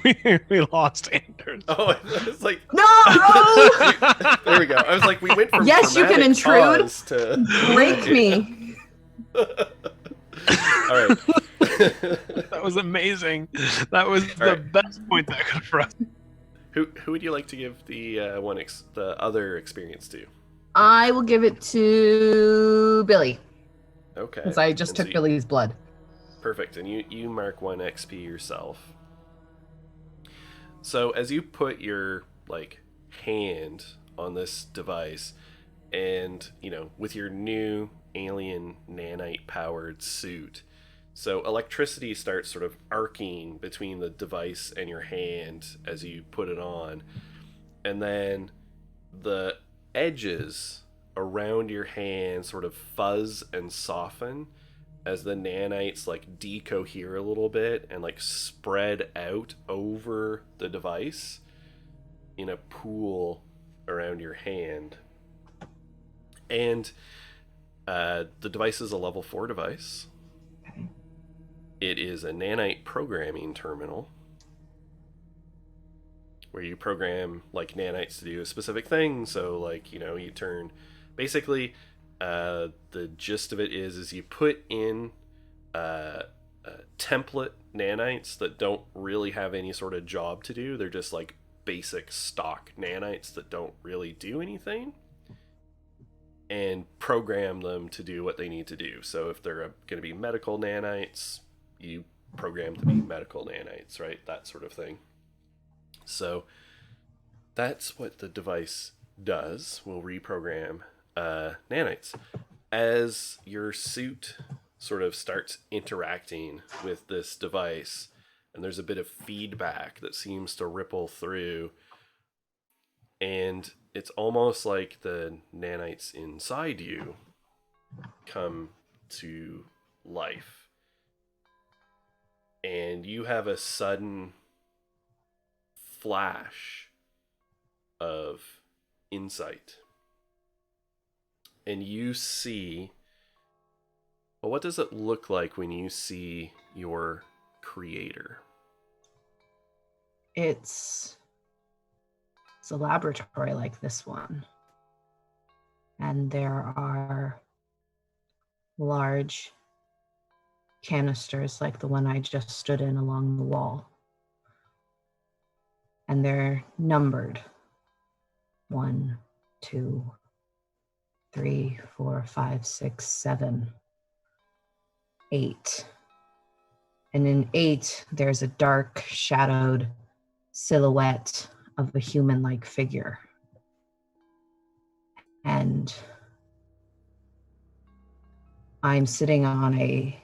we lost Anders. Oh, it's like No! there we go. I was like, we went from Yes, you can dramatic intrude. pause to Break me. All right. That was amazing. That was the right. best point that I could have pressed. Who would you like to give the the other experience to? I will give it to Billy, Okay. because I just And took so Billy's blood. Perfect. And you mark 1 XP yourself. So as you put your like hand on this device, and with your new alien nanite powered suit, so electricity starts sort of arcing between the device and your hand as you put it on, and then the edges around your hand sort of fuzz and soften as the nanites like decohere a little bit and like spread out over the device in a pool around your hand. And the device is a level 4 device. Okay. It is a nanite programming terminal where you program like nanites to do a specific thing. So like, you turn basically the gist of it is you put in template nanites that don't really have any sort of job to do. They're just like basic stock nanites that don't really do anything, and program them to do what they need to do. So if they're going to be medical nanites, you program to be medical nanites, right? That sort of thing. So that's what the device does. We'll reprogram nanites. As your suit sort of starts interacting with this device, and there's a bit of feedback that seems to ripple through, and it's almost like the nanites inside you come to life, and you have a sudden flash of insight. and you see. Well, what does it look like when you see your creator? It's a laboratory like this one. And there are large canisters like the one I just stood in along the wall. And they're numbered. 1, 2, 3, 4, 5, 6, 7, 8. And in 8, there's a dark, shadowed silhouette of a human-like figure. And I'm sitting on a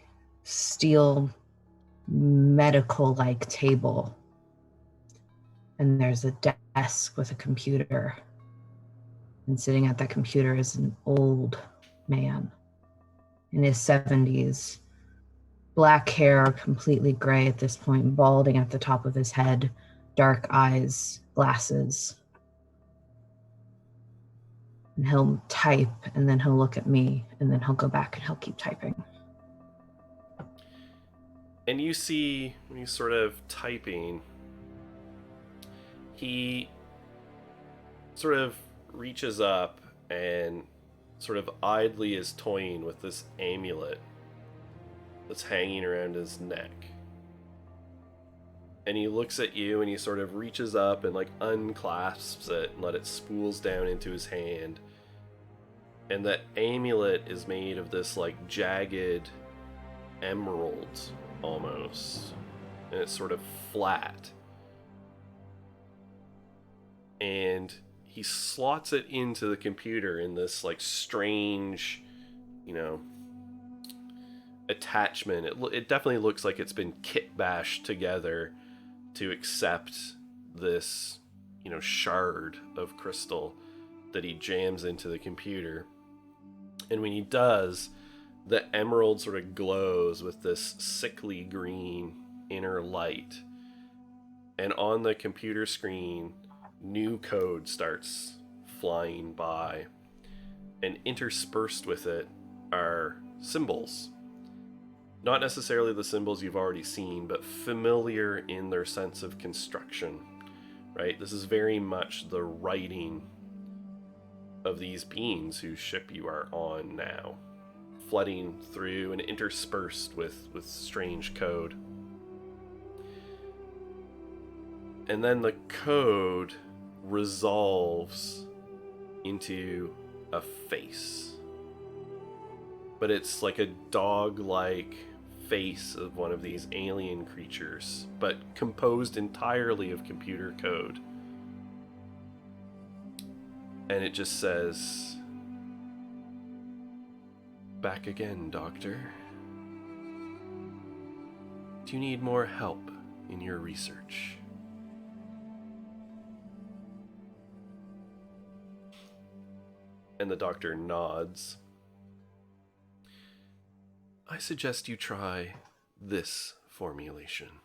steel medical-like table. And there's a desk with a computer. And sitting at that computer is an old man in his 70s. Black hair, completely gray at this point, balding at the top of his head, dark eyes, glasses. And he'll type, and then he'll look at me, and then he'll go back and he'll keep typing. And you see, when he's sort of typing, he sort of reaches up and sort of idly is toying with this amulet that's hanging around his neck. And he looks at you and he sort of reaches up and like unclasps it and let it spools down into his hand. And that amulet is made of this like jagged emerald almost. And it's sort of flat. And he slots it into the computer in this like strange, attachment. It definitely looks like it's been kit bashed together to accept this, shard of crystal that he jams into the computer. And when he does, the emerald sort of glows with this sickly green inner light. And on the computer screen, new code starts flying by, and interspersed with it are symbols. Not necessarily the symbols you've already seen, but familiar in their sense of construction, right? This is very much the writing of these beings whose ship you are on now, flooding through and interspersed with strange code. And then the code resolves into a face. But it's like a dog-like face of one of these alien creatures, but composed entirely of computer code. And it just says, "Back again, Doctor. Do you need more help in your research?" And the doctor nods. "I suggest you try this formulation."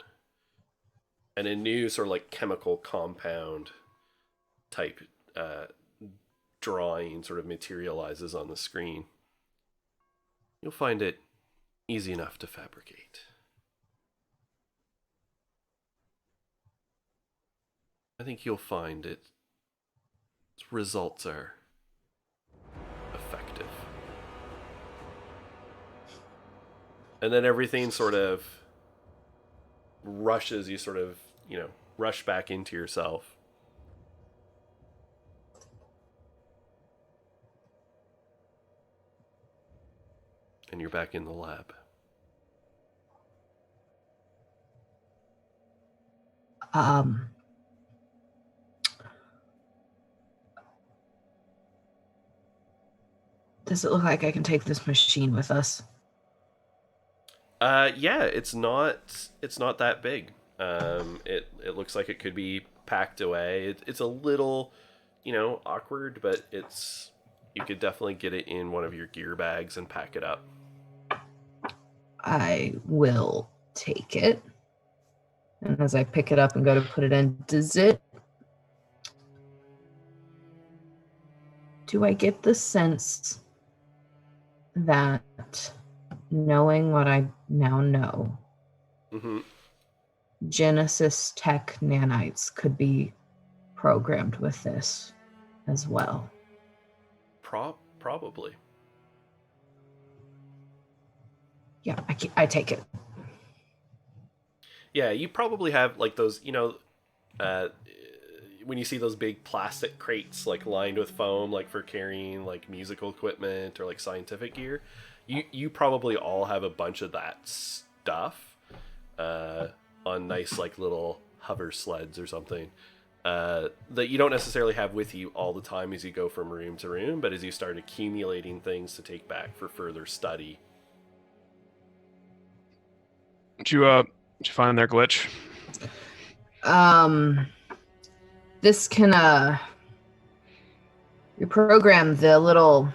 And a new sort of like chemical compound type drawing sort of materializes on the screen. You'll find it easy enough to fabricate. I think you'll find its results are effective. And then everything sort of rushes, you sort of, rush back into yourself. And you're back in the lab. Does it look like I can take this machine with us? Yeah, it's not that big. It looks like it could be packed away. It's a little, awkward, but you could definitely get it in one of your gear bags and pack it up. I will take it. And as I pick it up and go to put it in, do I get the sense that knowing what I now know, Mm-hmm. Genesis Tech nanites could be programmed with this as well. Probably. Yeah, I take it. Yeah, you probably have like those, when you see those big plastic crates like lined with foam, like for carrying like musical equipment or like scientific gear, you probably all have a bunch of that stuff on nice like little hover sleds or something that you don't necessarily have with you all the time as you go from room to room, but as you start accumulating things to take back for further study. Did you find their glitch? This can reprogram the little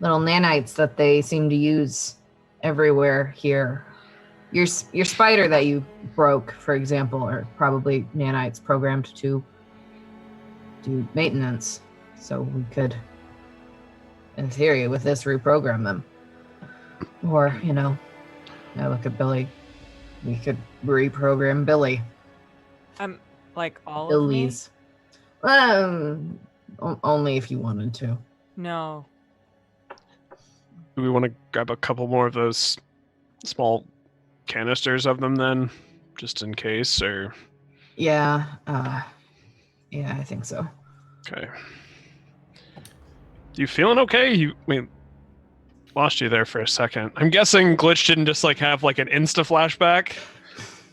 nanites that they seem to use everywhere here. Your spider that you broke, for example, are probably nanites programmed to do maintenance. So we could, in theory, with this, reprogram them. Or, I look at Billy. We could reprogram Billy. Like all Billy's. Only if you wanted to. of me? No. Do we want to grab a couple more of those small canisters of them then, just in case, or? Yeah, I think so. Okay. You feeling okay? Lost you there for a second. I'm guessing Glitch didn't just like have like an insta flashback.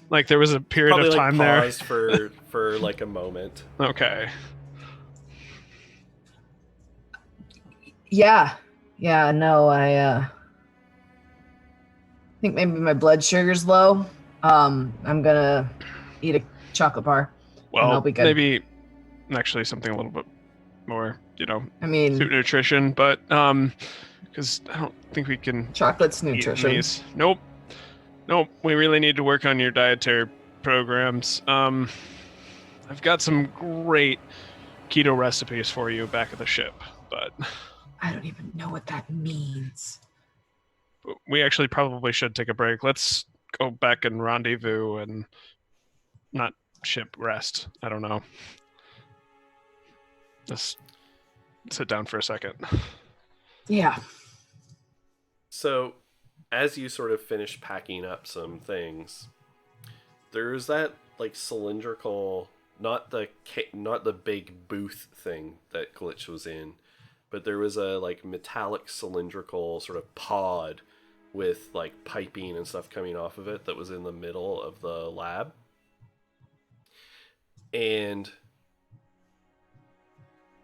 Like there was a period Probably of like time there. paused for like a moment. Okay. Yeah, no, I think maybe my blood sugar's low. I'm gonna eat a chocolate bar. Well, I'll be good. maybe actually something a little bit more, I mean, suit nutrition, but because I don't think we can chocolate's eat nutrition. these. Nope. We really need to work on your dietary programs. I've got some great keto recipes for you back at the ship, but I don't even know what that means. we actually probably should take a break. Let's go back and rendezvous and not ship rest. I don't know. Just sit down for a second. Yeah. So, as you sort of finish packing up some things, there's that like cylindrical, not the big booth thing that Glitch was in, but there was a like metallic cylindrical sort of pod with like piping and stuff coming off of it that was in the middle of the lab. And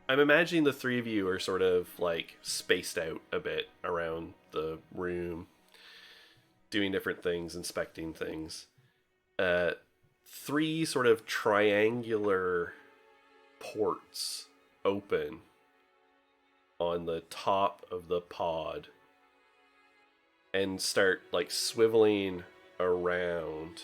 I'm imagining the three of you are sort of like spaced out a bit around the room, doing different things, inspecting things. Three sort of triangular ports open on the top of the pod and start like swiveling around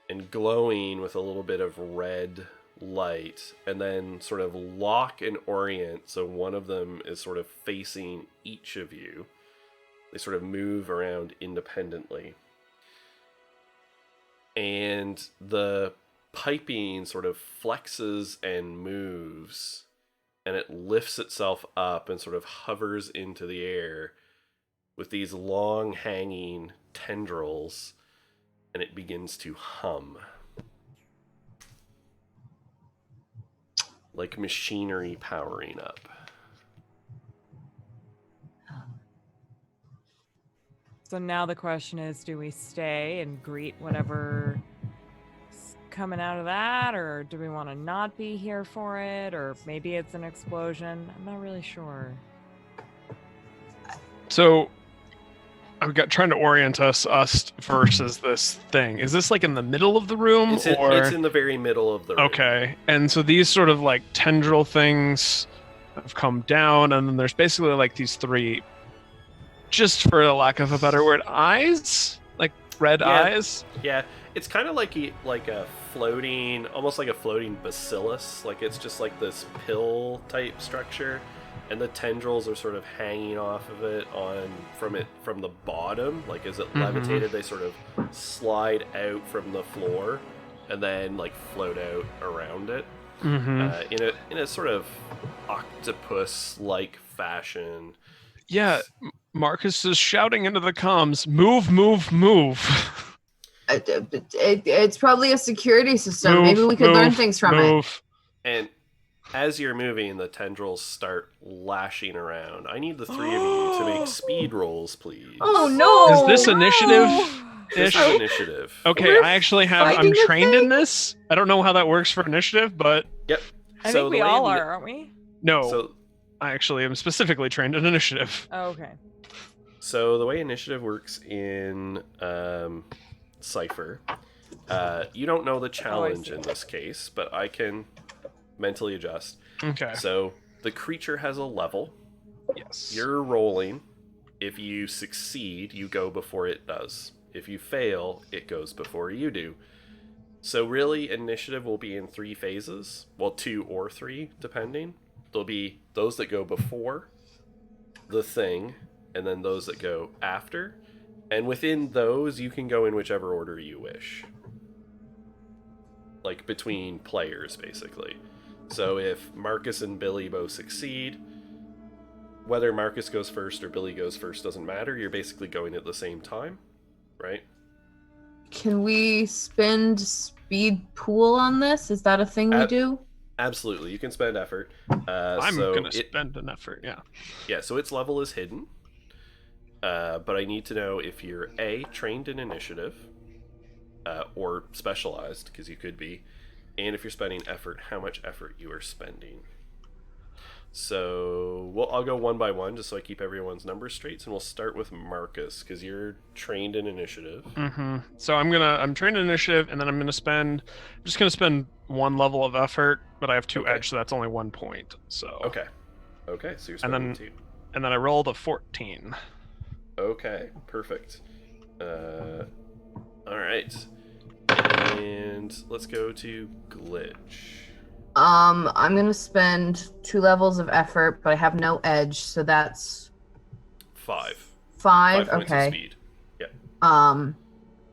and glowing with a little bit of red light, and then sort of lock and orient so one of them is sort of facing each of you. They sort of move around independently. And the piping sort of flexes and moves, and it lifts itself up and sort of hovers into the air with these long hanging tendrils, and it begins to hum. Like machinery powering up. So now the question is, do we stay and greet whatever's coming out of that, or do we want to not be here for it, or maybe it's an explosion? I'm not really sure. So I've got trying to orient us versus this thing. Is this like in the middle of the room? It's in the very middle of the room. Okay. And so these sort of like tendril things have come down, and then there's basically like these three, just for the lack of a better word, eyes? Like red eyes? Yeah. It's kind of like a floating, almost like a floating bacillus. Like it's just like this pill type structure. and the tendrils are sort of hanging off of it from the bottom. Like as it levitated, they sort of slide out from the floor and then like float out around it in a sort of octopus-like fashion. Yeah, Marcus is shouting into the comms, "Move, move, move." It's probably a security system. Move, Maybe we could learn move, things from move. And as you're moving, the tendrils start lashing around. I need the three of you to make speed rolls, please. Oh no! Is this initiative? This is initiative. Okay, We're I actually have. I'm fighting a trained in thing? this. I don't know how that works for initiative, but Yep. I So think we the way all the- are, aren't we? no, So I actually am specifically trained in initiative. Oh, okay. So the way initiative works in Cypher, you don't know the challenge see. in this case, but I can mentally adjust. Okay. So the creature has a level. Yes. You're rolling. If you succeed, you go before it does. If you fail, it goes before you do. So really, initiative will be in 3 phases. Well, 2 or 3, depending. There'll be those that go before the thing, and then those that go after. And within those, you can go in whichever order you wish. Like, between players, basically. So if Marcus and Billy both succeed, whether Marcus goes first or Billy goes first doesn't matter. You're basically going at the same time, right? Can we spend speed pool on this? Is that a thing we do? Absolutely, you can spend effort. I'm so gonna spend an effort. Yeah. Yeah, so its level is hidden. But I need to know if you're A, trained in initiative, or specialized, because you could be, and if you're spending effort, how much effort you are spending. So, well, I'll go one by one just so I keep everyone's numbers straight, and we'll start with Marcus, because you're trained in initiative. So I'm trained in initiative, and then I'm just gonna spend 1 level of effort, but I have 2 Okay. edge, so that's only 1 point. So Okay, so you're And spending then- 2. And then I rolled a 14. Okay, perfect. Alright. And let's go to Glitch. I'm gonna spend 2 levels of effort, but I have no edge, so that's 5. 5. 5 points of Okay. speed. Yeah.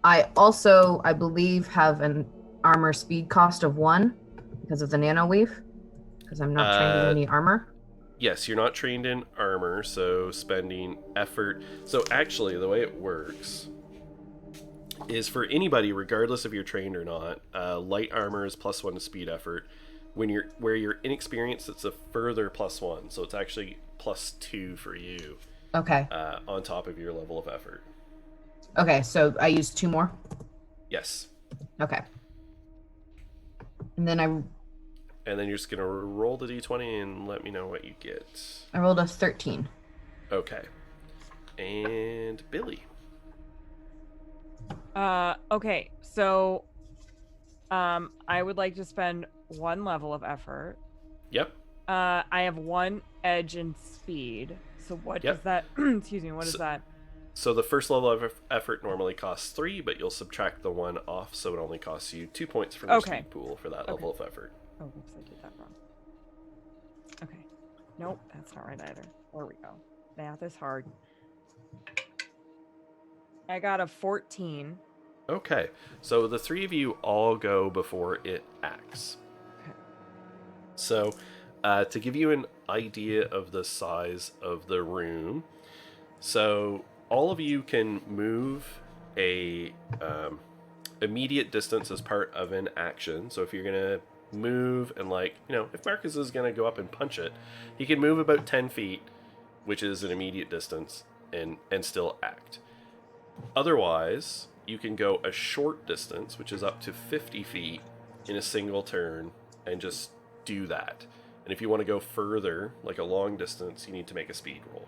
I also, I believe, have an armor speed cost of 1 because of the nano weave, because I'm not trained in any armor. Yes, you're not trained in armor, so spending effort. So actually, the way it works is for anybody, regardless if you're trained or not, light armor is +1 to speed effort. Where you're inexperienced, it's a further +1, so it's actually +2 for you Okay. on top of your level of effort. Okay, so I use 2 more. Yes, Okay. And then and then you're just gonna roll the d20 and let me know what you get. I rolled a 13. Okay, and Billy. Okay, so I would like to spend 1 level of effort. Yep. I have 1 edge and speed. So what Yep. does that excuse me, what is that? So the first level of effort normally costs 3, but you'll subtract the 1 off, so it only costs you 2 points from your Okay. speed pool for that level of effort. Oh, oops, I did that wrong. Okay. Nope, that's not right either. There we go. Math is hard. I got a 14. Okay, so the 3 of you all go before it acts. Okay. So, to give you an idea of the size of the room, so all of you can move a immediate distance as part of an action. So if you're gonna move and if Marcus is gonna go up and punch it, he can move about 10 feet, which is an immediate distance, and still act. Otherwise, you can go a short distance, which is up to 50 feet in a single turn, and just do that. And if you want to go further, like a long distance, you need to make a speed roll.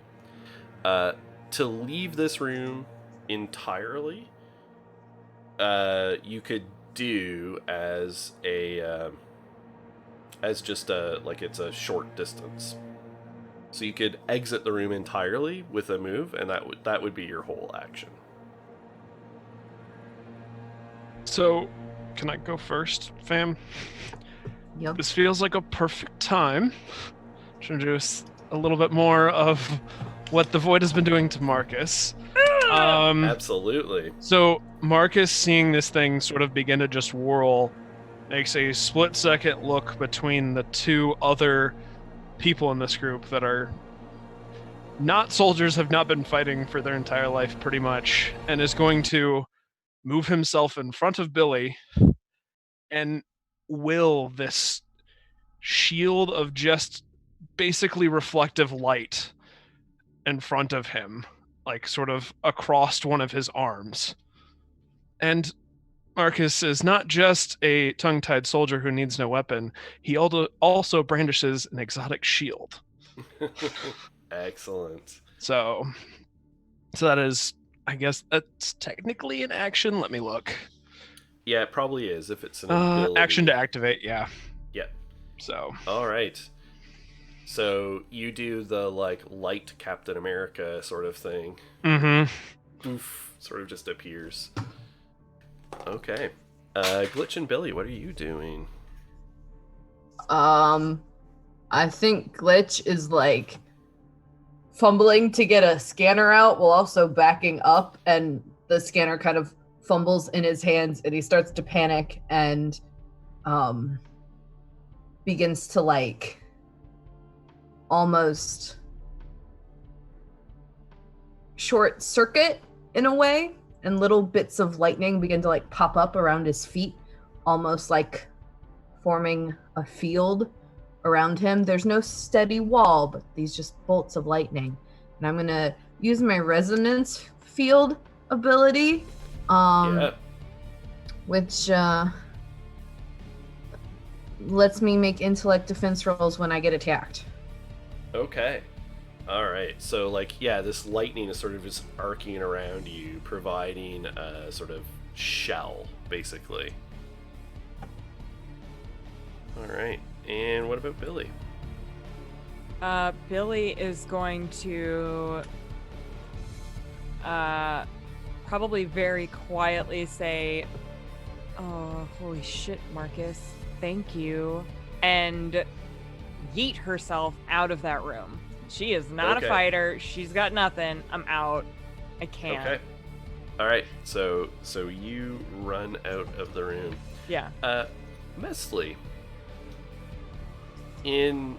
To leave this room entirely, you could do as just it's a short distance. So you could exit the room entirely with a move, and that would be your whole action. So, can I go first, fam? Yep. This feels like a perfect time to introduce a little bit more of what the void has been doing to Marcus. Absolutely. So Marcus, seeing this thing sort of begin to just whirl, makes a split-second look between the two other people in this group that are not soldiers, have not been fighting for their entire life pretty much, and is going to move himself in front of Billy and will this shield of just basically reflective light in front of him, like sort of across one of his arms. And Marcus is not just a tongue-tied soldier who needs no weapon, he also brandishes an exotic shield. Excellent. So that is, I guess that's technically an action. Let me look. Yeah, it probably is if it's an ability. Action to activate, yeah. Yep. So. All right. So you do the like light Captain America sort of thing. Mm-hmm. Oof, sort of just appears. Okay. Glitch and Billy, what are you doing? I think Glitch is like fumbling to get a scanner out while also backing up, and the scanner kind of fumbles in his hands and he starts to panic and begins to like almost short circuit in a way, and little bits of lightning begin to like pop up around his feet, almost like forming a field around him. There's no steady wall, but these just bolts of lightning. And I'm gonna use my resonance field ability, which lets me make intellect defense rolls when I get attacked. Okay. All right. So, like, yeah, this lightning is sort of just arcing around you, providing a sort of shell, basically. All right. And what about Billy? Billy is going to probably very quietly say, "Oh, holy shit, Marcus, thank you," and yeet herself out of that room. She is not a fighter. She's got nothing. I'm out. I can't. Okay. All right. So you run out of the room. Yeah. Mesley, in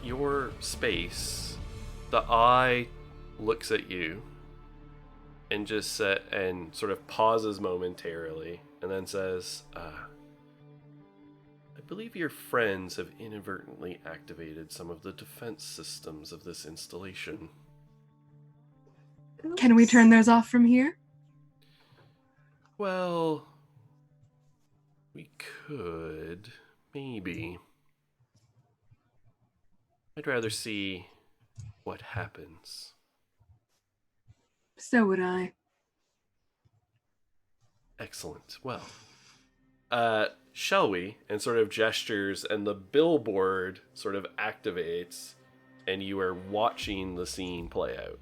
your space, the eye looks at you and just and sort of pauses momentarily and then says, I believe your friends have inadvertently activated some of the defense systems of this installation. Can we turn those off from here? Well, we could, maybe. I'd rather see what happens. So would I. Excellent. Well, shall we? And sort of gestures, and the billboard sort of activates, and you are watching the scene play out.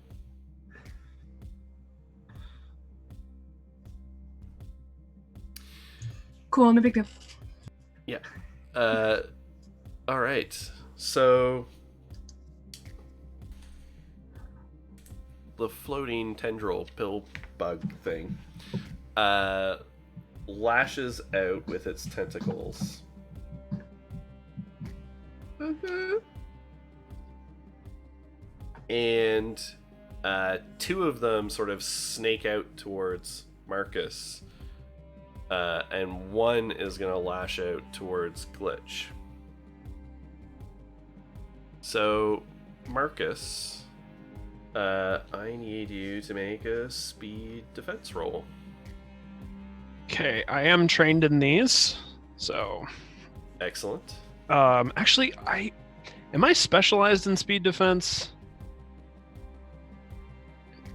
Cool, no big deal. Yeah. All right. So the floating tendril pill bug thing lashes out with its tentacles. Mm-hmm. And two of them sort of snake out towards Marcus. And one is going to lash out towards Glitch. So, Marcus, I need you to make a speed defense roll. Okay, I am trained in these, so... Excellent. Actually, am I specialized in speed defense?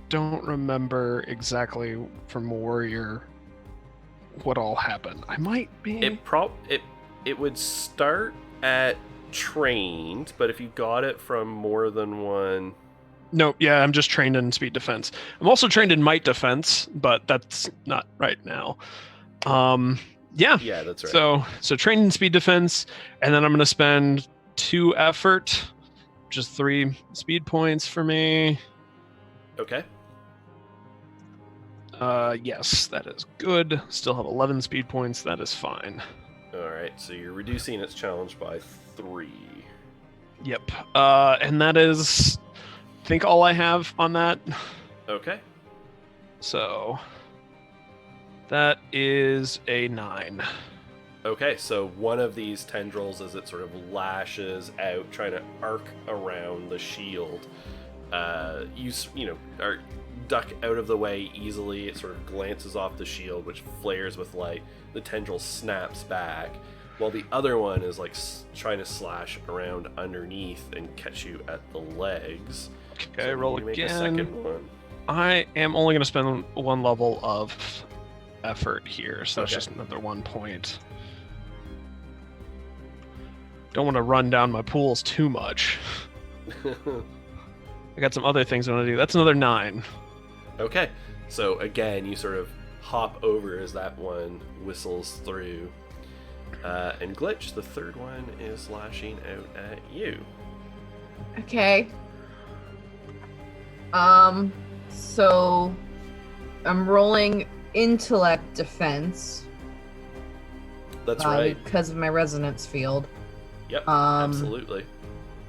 Don't remember exactly from Warrior what all happened. I might be. It would start at trained, but if you got it from more than one. Nope. Yeah, I'm just trained in speed defense. I'm also trained in might defense, but that's not right now. Yeah. Yeah, that's right. So trained in speed defense, and then I'm going to spend 2 effort just 3 speed points for me. Okay. Yes, that is good. Still have 11 speed points. That is fine. All right. So you're reducing its challenge by 3. Yep. And that is, I think, all I have on that. Okay. So that is a 9. Okay, so one of these tendrils, as it sort of lashes out, trying to arc around the shield, are duck out of the way easily. It sort of glances off the shield, which flares with light. The tendril snaps back, while the other one is like trying to slash around underneath and catch you at the legs. Okay, So roll you make again. a second one. I am only going to spend 1 level of effort here, so that's Okay. just another 1 point. Don't want to run down my pools too much. I got some other things I want to do. That's another 9. Okay, so again, you sort of hop over as that one whistles through. And Glitch, the third one, is lashing out at you. Okay. So I'm rolling intellect defense That's right. because of my resonance field. Yep, Um, absolutely.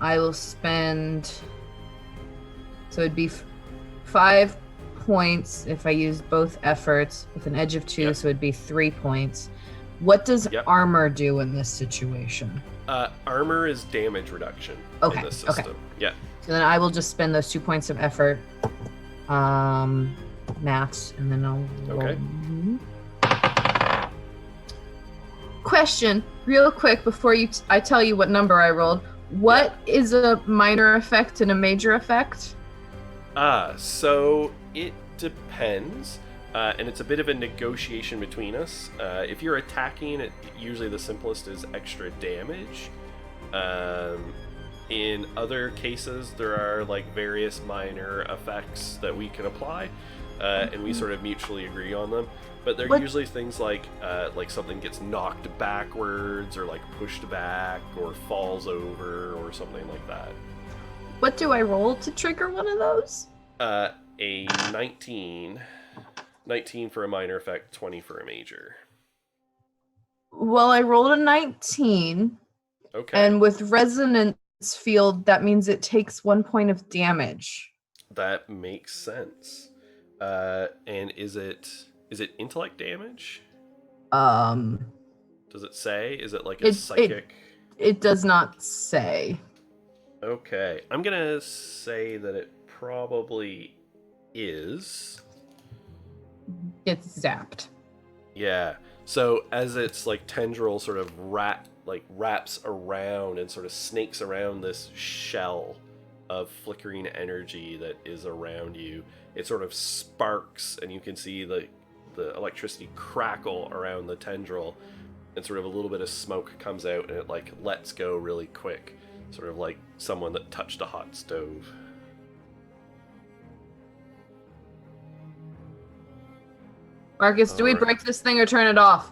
I will spend. So it'd be 5 points if I use both efforts with an edge of 2, Yep. so it'd be 3 points. What does Yep. armor do in this situation? Armor is damage reduction Okay, in this okay. system. Yeah. So then I will just spend those 2 points of effort. Maths, and then I'll roll. Okay. Question, real quick, before I tell you what number I rolled. What is a minor effect and a major effect? So it depends, and it's a bit of a negotiation between us. If you're attacking, usually the simplest is extra damage. In other cases, there are like various minor effects that we can apply, and we sort of mutually agree on them. But they're What- usually things like something gets knocked backwards, or like pushed back, or falls over, or something like that. What do I roll to trigger one of those? A 19 for a minor effect, 20 for a major. Well, I rolled a 19, Okay, and with resonance field, that means it takes 1 point of damage. that makes sense. And is it intellect damage? Does it say? Is it like a psychic? It does not say. Okay, I'm gonna say that it probably is. It's zapped. Yeah. So as its like tendril sort of wraps around and sort of snakes around this shell of flickering energy that is around you, it sort of sparks, and you can see the electricity crackle around the tendril, and sort of a little bit of smoke comes out, and it like lets go really quick, sort of like someone that touched a hot stove. Marcus, do we Alright. break this thing or turn it off?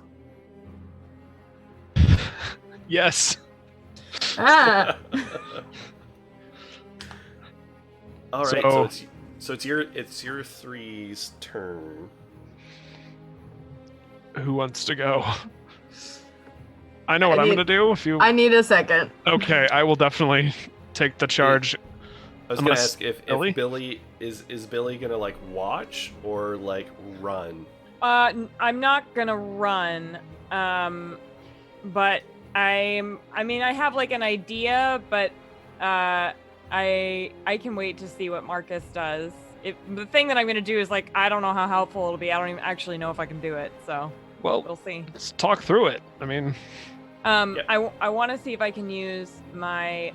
Yes. Ah! All right, So- so it's your three's turn. Who wants to go? I know what I I'm need- going to do. If you I need a second. Okay, I will definitely take the charge. I was gonna Unless- ask if Billy? Billy is Billy gonna like watch or like run? I'm not gonna run. But I have like an idea, but I can wait to see what Marcus does. The thing that I'm gonna do is like, I don't know how helpful it'll be. I don't even actually know if I can do it, so Well, we'll see. let's talk through it. I mean, I want to see if I can use my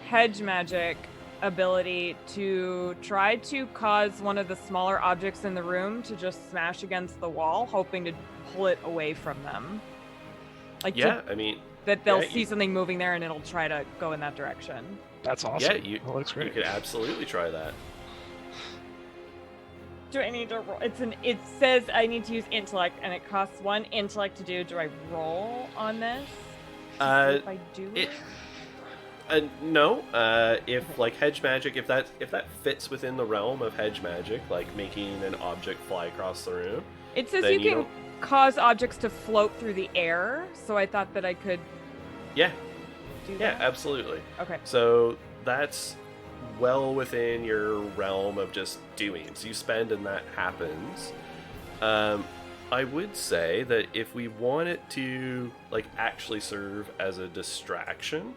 hedge magic ability to try to cause one of the smaller objects in the room to just smash against the wall, hoping to pull it away from them. Like Yeah, I mean, that they'll yeah, see something moving there and it'll try to go in that direction. that's awesome. yeah, That looks you great. could absolutely try that. Do I need to roll? It says I need to use intellect, and it costs 1 intellect to do. Do I roll on this? To see if I do it- No. If like hedge magic, if that fits within the realm of hedge magic, like making an object fly across the room, It says then you can don't- cause objects to float through the air, so I thought that I could Yeah, do yeah, that. absolutely. Okay. So that's well within your realm of just doing. So you spend and that happens. I would say that if we want it to like actually serve as a distraction,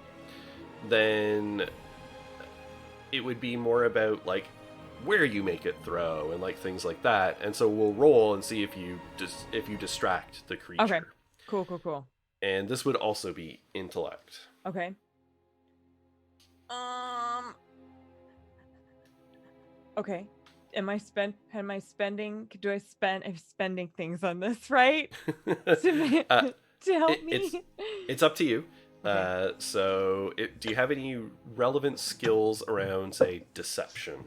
then it would be more about like where you make it throw and like things like that. And so we'll roll and see if you distract the creature. Okay. Cool. And this would also be intellect. Okay. Okay. I'm spending things on this, right? To help me? It's up to you. Okay. Do you have any relevant skills around, say, deception?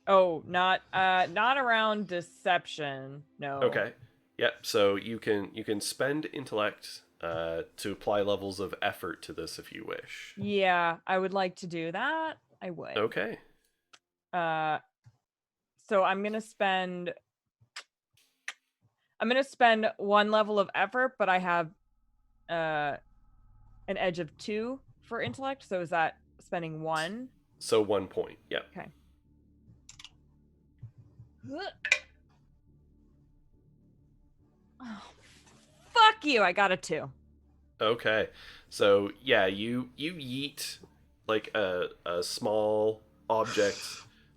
Oh, not around deception. No. Okay. Yep. So you can spend intellect to apply levels of effort to this if you wish. Yeah, I would like to do that. I would. Okay. So I'm gonna spend one level of effort, but I have an edge of 2 for intellect. So is that spending 1? So 1 point. Yep. Okay. Oh, fuck you! I got a 2. Okay. So yeah, you yeet like a small object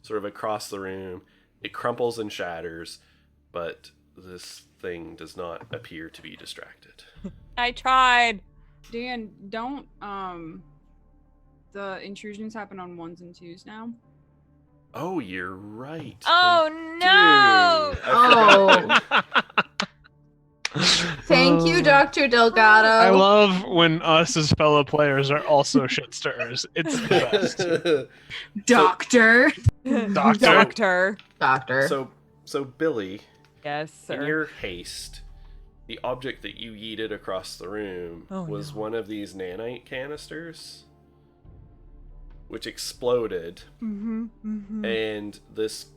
sort of across the room. It crumples and shatters, but this thing does not appear to be distracted. I tried. Dan, don't the intrusions happen on 1s and 2s now? Oh, you're right. Oh They no! do. I forgot. Thank you, Dr. Delgado. I love when us as fellow players are also shit stirrers. It's the best. Doctor. Doctor. Doctor. So Billy, Yes, in sir. your haste, the object that you yeeted across the room Oh, was no. one of these nanite canisters, which exploded, and this,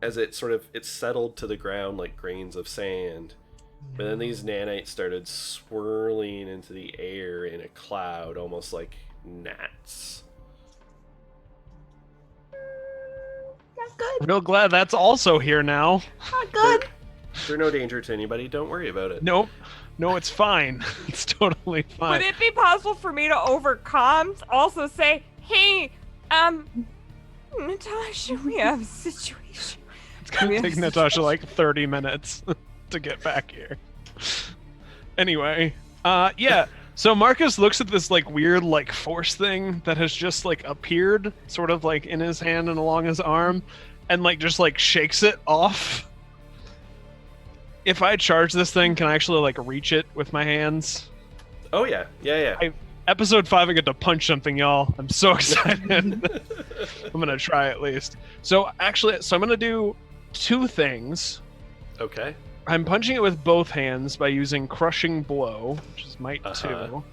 as it settled to the ground like grains of sand, but then these nanites started swirling into the air in a cloud, almost like gnats. Not good. Real glad that's also here now. Not good. They're no danger to anybody. Don't worry about it. Nope. No, it's fine. It's totally fine. Would it be possible for me to over comms also say, hey, Natasha, we have a situation. It's gonna we have take a Natasha like 30 minutes to get back here. Anyway, yeah. So Marcus looks at this like weird like force thing that has just like appeared sort of like in his hand and along his arm, and like just like shakes it off. If I charge this thing, can I actually like reach it with my hands? Oh yeah. Episode 5, I get to punch something, y'all. I'm so excited. I'm gonna try at least. So actually, I'm gonna do 2 things. Okay. I'm punching it with both hands by using Crushing Blow, which is Might 2,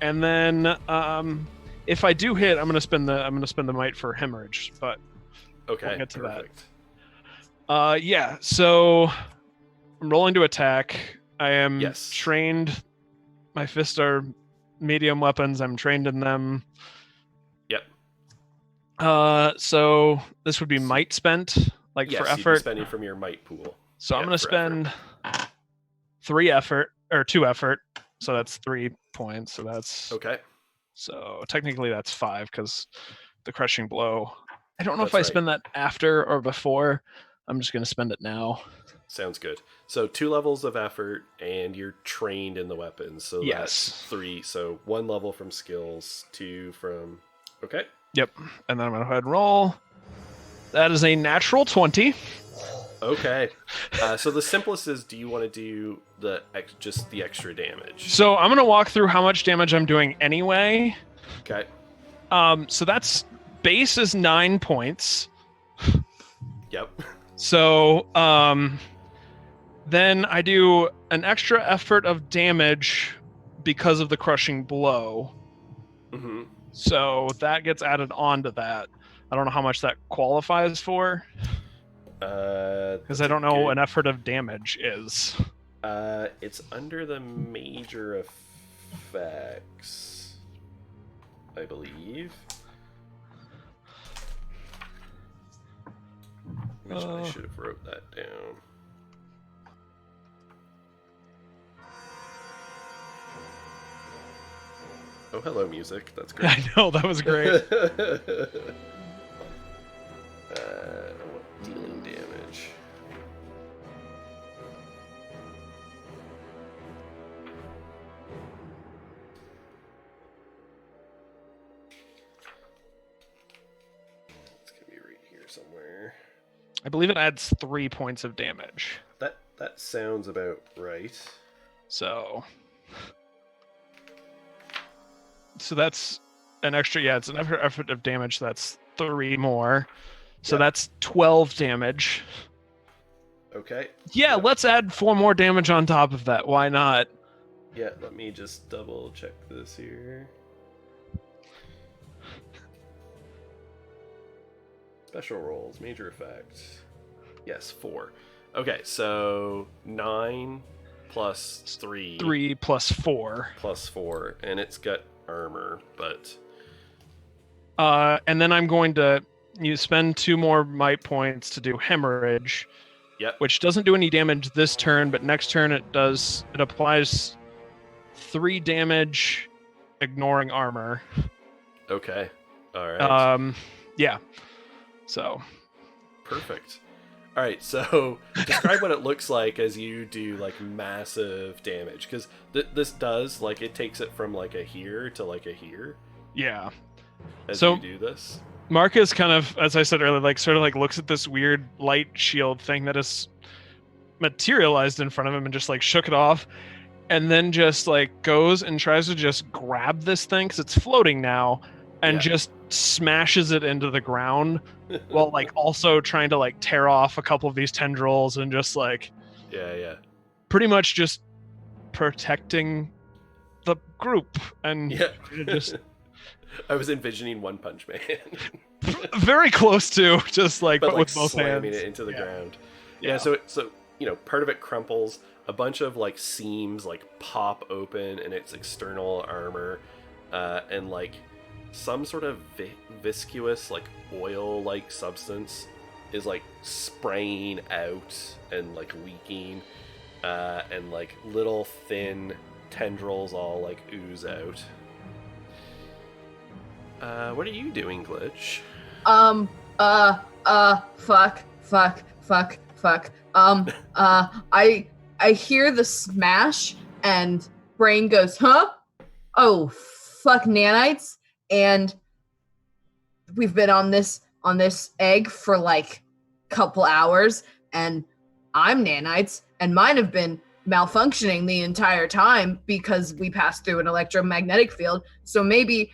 and then if I do hit, I'm gonna spend the Might for Hemorrhage. But Okay. we'll get to Perfect. that. Yeah. So I'm rolling to attack. I am Yes. trained. My fists are medium weapons. I'm trained in them. Yep. So this would be Might spent, like Yes, for you'd be effort. spending from your might pool. So I'm Yeah, gonna for spend 3 effort or 2 effort. So that's 3 points. So that's Okay. so technically that's 5 because the Crushing Blow. I don't know if That's I right. spend that after or before. I'm just gonna spend it now. Sounds good. So 2 levels of effort, and you're trained in the weapons. So Yes. that's 3. So 1 level from skills, 2 from. Okay. Yep. And then I'm gonna go ahead and roll. That is a natural 20. Okay. So the simplest is, do you want to do just the extra damage? So I'm gonna walk through how much damage I'm doing anyway. Okay. So that's base is 9 points. Yep. So then I do an extra effort of damage because of the Crushing Blow. Mm-hmm. So that gets added on to that. I don't know how much that qualifies for, because I don't know what an effort of damage is. It's under the major effects, I believe. Which I should have wrote that down. Oh, hello, music. That's great. I know, that was great. Dealing damage. It's gonna be right here somewhere. I believe it adds 3 points of damage. That sounds about right. So that's an extra, it's an effort of damage, that's 3 more. So that's 12 damage. Okay. Yeah, let's add 4 more damage on top of that. Why not? Yeah, let me just double check this here. Special rolls, major effects. Yes, 4. Okay, so 9 plus 3. 3 plus 4. Plus 4, and it's got armor, but... And then I'm going to spend 2 more might points to do hemorrhage. Yep. Which doesn't do any damage this turn, but next turn it does. It applies 3 damage, ignoring armor. Okay. All right. Yeah. So. Perfect. All right. So describe what it looks like as you do like massive damage, because this does like it takes it from like a here to like a here. Yeah. As so you do this. Marcus kind of, as I said earlier, like sort of like looks at this weird light shield thing that is materialized in front of him and just like shook it off, and then just like goes and tries to just grab this thing because it's floating now, and just smashes it into the ground while like also trying to like tear off a couple of these tendrils and just like pretty much just protecting the group and just I was envisioning One Punch Man. Very close to, just like, but like with both slamming hands. it into the ground. Yeah, so you know, part of it crumples, a bunch of like seams like pop open in its external armor, and like some sort of viscous like oil like substance is like spraying out and like leaking, and like little thin tendrils all like ooze out. What are you doing, Glitch? Fuck. I hear the smash and brain goes, huh? Oh, fuck nanites. And we've been on this egg for like a couple hours, and I'm nanites, and mine have been malfunctioning the entire time because we passed through an electromagnetic field. So maybe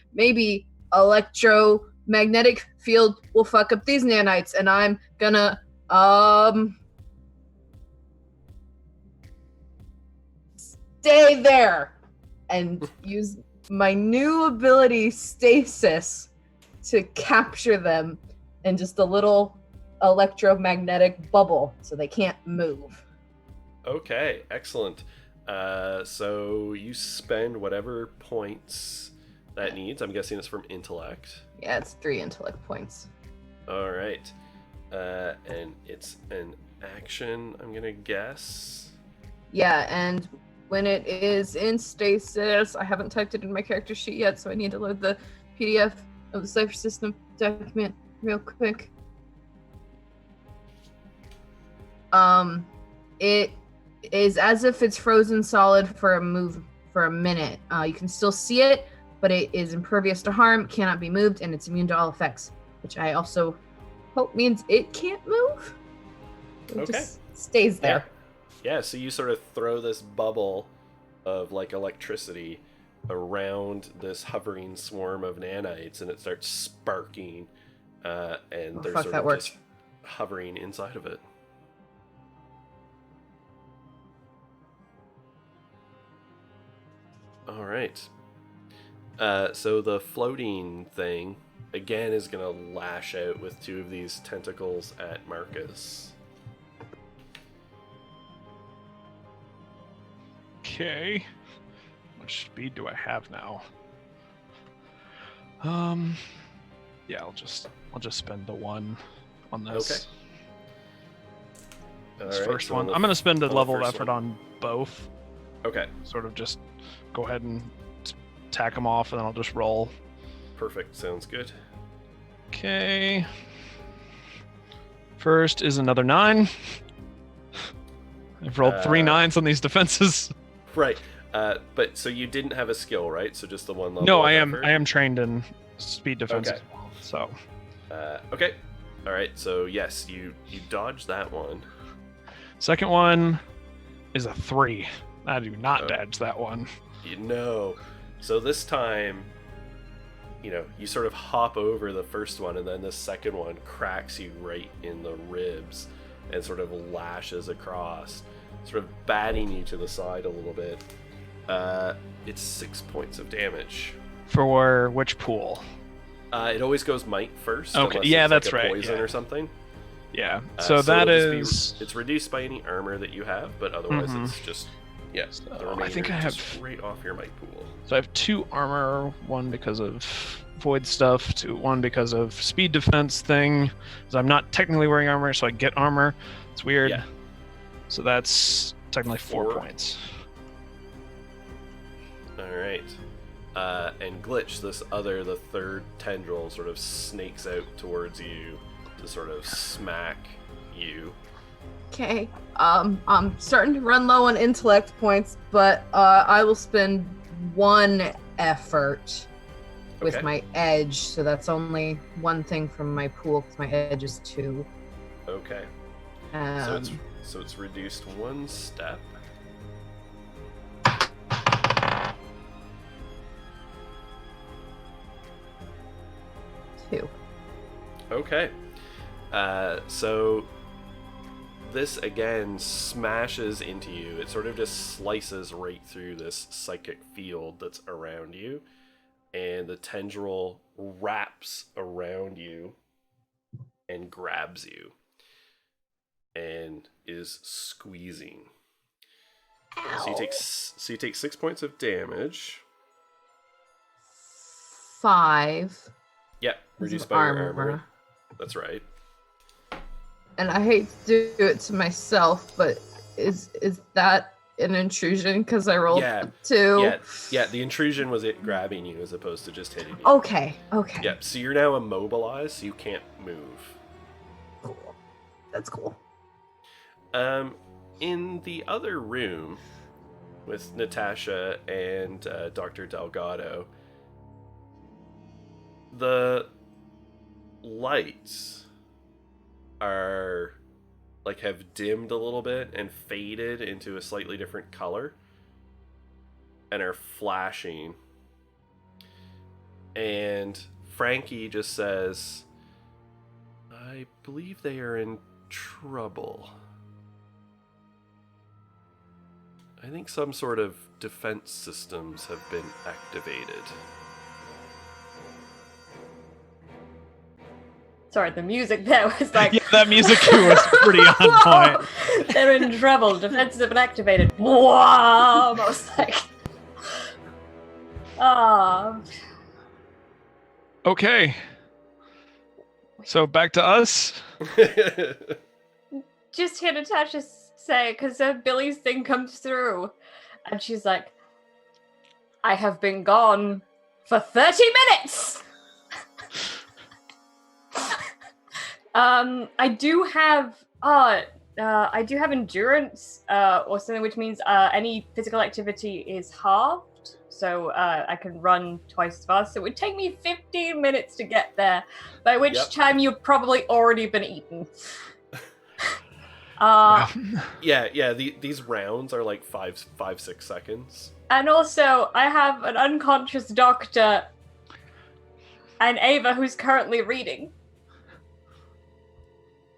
electromagnetic field will fuck up these nanites, and I'm gonna stay there and use my new ability stasis to capture them in just a little electromagnetic bubble so they can't move. Okay, excellent. So you spend whatever points that needs. I'm guessing it's from intellect. Yeah, it's 3 intellect points. All right. And it's an action, I'm gonna guess. Yeah, and when it is in stasis, I haven't typed it in my character sheet yet, so I need to load the PDF of the Cypher System document real quick. It is as if it's frozen solid for a minute. You can still see it, but it is impervious to harm, cannot be moved, and it's immune to all effects, which I also hope means it can't move. It just stays there. Yeah, so you sort of throw this bubble of like electricity around this hovering swarm of nanites, and it starts sparking, and they're sort of just hovering inside of it. All right. So the floating thing, again, is going to lash out with 2 of these tentacles at Marcus. Okay. How much speed do I have now? Yeah, I'll just spend the 1 on this. Okay. This All right, first so one. on I'm going to spend a the level of first effort one. on both. Okay, Sort of just go ahead and tack them off, and then I'll just roll. perfect. Sounds good. Okay. First is another 9. I've rolled 3 9s on these defenses. Right. But so you didn't have a skill, right? So just the 1 level. No, of I am. effort? I am trained in speed defense Okay. as well. So Okay. All right. So yes, you dodged that one. second one is a 3. I do not Oh. dodge that one. You know. So this time, you sort of hop over the first one, and then the second one cracks you right in the ribs and sort of lashes across, sort of batting you to the side a little bit. It's 6 points of damage. For which pool? It always goes might first. Okay, unless yeah, it's that's like a right, poison yeah. or something. Yeah. So that it'll just is. it's reduced by any armor that you have, but otherwise Mhm. it's just yes. So the I remainder think I is have- just right off your might pool. So I have 2 armor, 1 because of void stuff, 1 because of speed defense thing. So I'm not technically wearing armor, so I get armor. It's weird. Yeah. So that's technically 4 4. points. All right. And Glitch, the third tendril, sort of snakes out towards you to sort of smack you. Okay. I'm starting to run low on intellect points, but I will spend 1 effort with Okay. my edge, so that's only 1 thing from my pool because my edge is 2. Okay. So it's reduced 1 step. Two. Okay. So this again smashes into you. It sort of just slices right through this psychic field that's around you, and the tendril wraps around you and grabs you and is squeezing. So you take 6 points of damage. 5. Yeah, reduced by your armor. That's right. And I hate to do it to myself, but is that an intrusion because I rolled Yeah. 2? Yeah, the intrusion was it grabbing you as opposed to just hitting you. Okay. Yeah, so you're now immobilized, so you can't move. Cool. That's cool. In the other room with Natasha and Dr. Delgado, the lights are have dimmed a little bit and faded into a slightly different color and are flashing. And Frankie just says, I believe they are in trouble. I think some sort of defense systems have been activated. Sorry, the music there was like. Yeah, that music cue was pretty on point. They're in trouble. Defenses have been activated. Wow! I was like. Ah. Okay. So back to us. Just hear Natasha say, because Billy's thing comes through, and she's like, I have been gone for 30 minutes! I do have endurance, or something, which means any physical activity is halved. So I can run twice as fast. So it would take me 15 minutes to get there, by which time you've probably already been eaten. These rounds are like 5-6 seconds. And also, I have an unconscious doctor and Ava who's currently reading.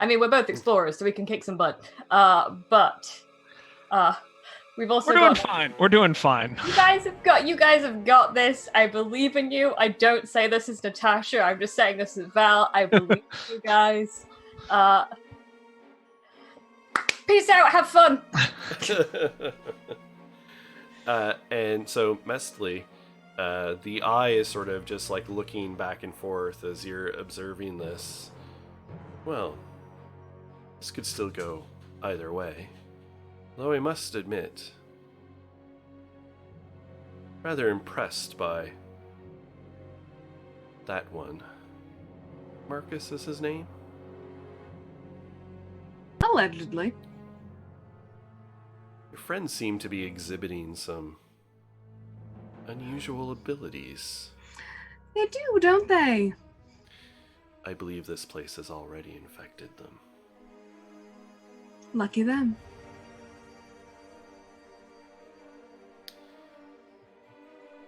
I mean, we're both explorers, so we can kick some butt. But We've also We're doing got fine. We're doing fine. You guys have got this. I believe in you. I don't say this as Natasha. I'm just saying this as Val. I believe in you guys. Peace out. Have fun. And so, Mestly, the eye is sort of just like looking back and forth as you're observing this. Well, this could still go either way. Though I must admit, rather impressed by that one. Marcus is his name? Allegedly. Your friends seem to be exhibiting some unusual abilities. They do, don't they? I believe this place has already infected them. Lucky them.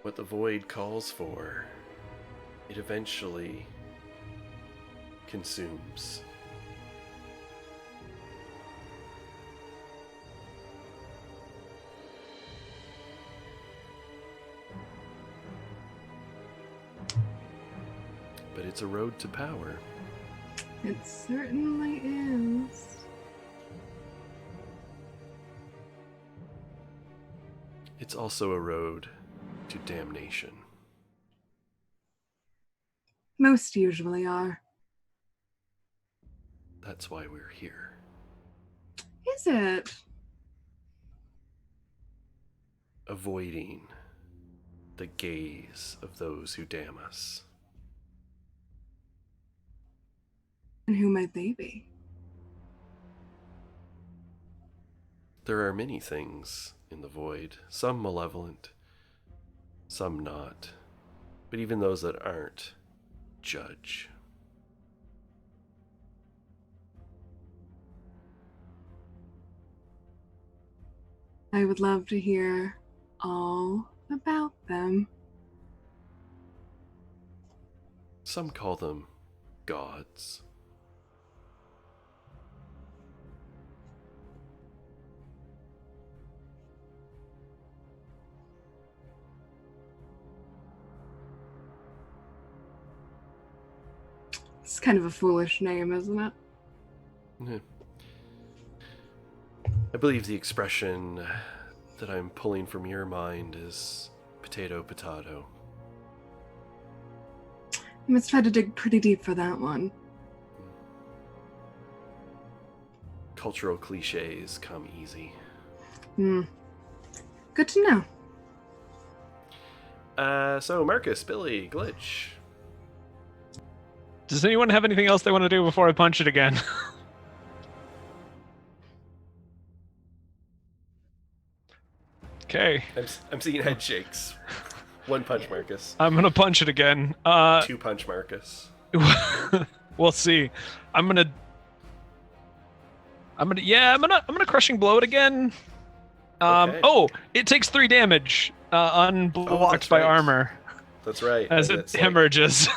What the void calls for, it eventually consumes. But it's a road to power. It certainly is. It's also a road to damnation. Most usually are. That's why we're here. Is it? Avoiding the gaze of those who damn us. And who might they be? There are many things in the void, some malevolent, some not. But even those that aren't, judge. I would love to hear all about them. Some call them gods. It's kind of a foolish name, isn't it? Yeah. I believe the expression that I'm pulling from your mind is potato, potato. You must have had to dig pretty deep for that one. Cultural cliches come easy. Good to know. So Marcus, Billy, Glitch. Does anyone have anything else they want to do before I punch it again? Okay. I'm seeing head shakes. One punch, Marcus. I'm gonna punch it again. Two punch, Marcus. We'll see. I'm gonna crushing blow it again. Okay. Oh, it takes 3 damage. Unblocked that's by right. armor That's right. as and it it's like- hemorrhages.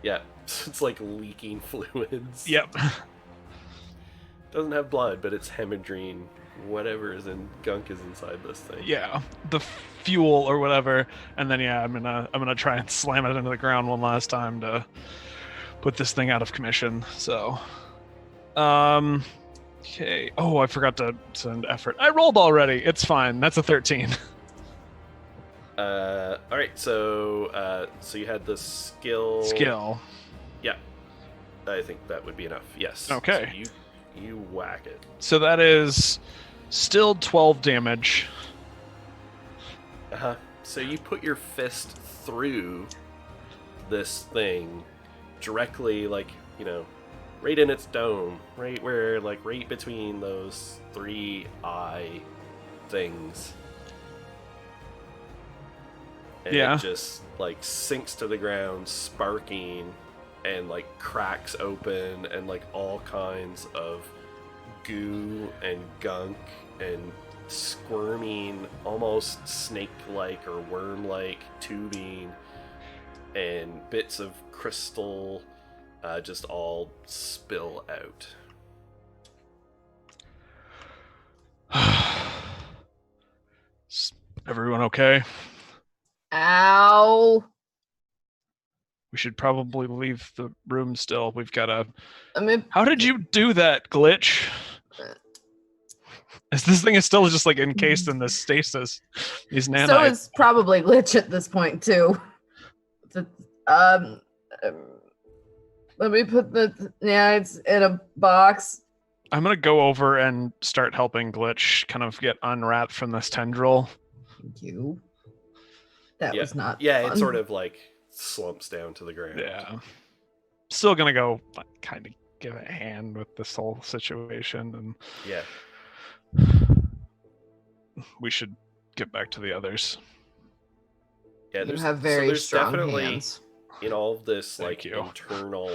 yeah, it's like leaking fluids. Yep. Doesn't have blood, but it's hemorrhaging whatever is in gunk is inside this thing. Yeah, the fuel or whatever, and then I'm gonna try and slam it into the ground one last time to put this thing out of commission. So, okay. Oh, I forgot to send effort. I rolled already. It's fine. That's a 13. All right. So you had the skill. Skill. Yeah, I think that would be enough. Yes. Okay. So you whack it. So that is still 12 damage. So you put your fist through this thing directly, like, right in its dome, right where, like, right between those 3 eye things. And Yeah. it just, like, sinks to the ground, sparking, and, like, cracks open, and, like, all kinds of goo and gunk and squirming, almost snake-like or worm-like tubing and bits of crystal just all spill out. Everyone okay? Ow. We should probably leave the room still. We've got a... I mean, How did you do that, Glitch? This thing is still just like encased in this stasis. These nanites. so is probably Glitch at this point too. Let me put the nanites in a box. I'm gonna go over and start helping Glitch kind of get unwrapped from this tendril. Thank you. That Yeah. was not Yeah, fun. it sort of like slumps down to the ground. Yeah. Still gonna go like, kind of give a hand with this whole situation, and Yeah. we should get back to the others. Yeah, You have very there's strong definitely hands. in all of this Thank like you. internal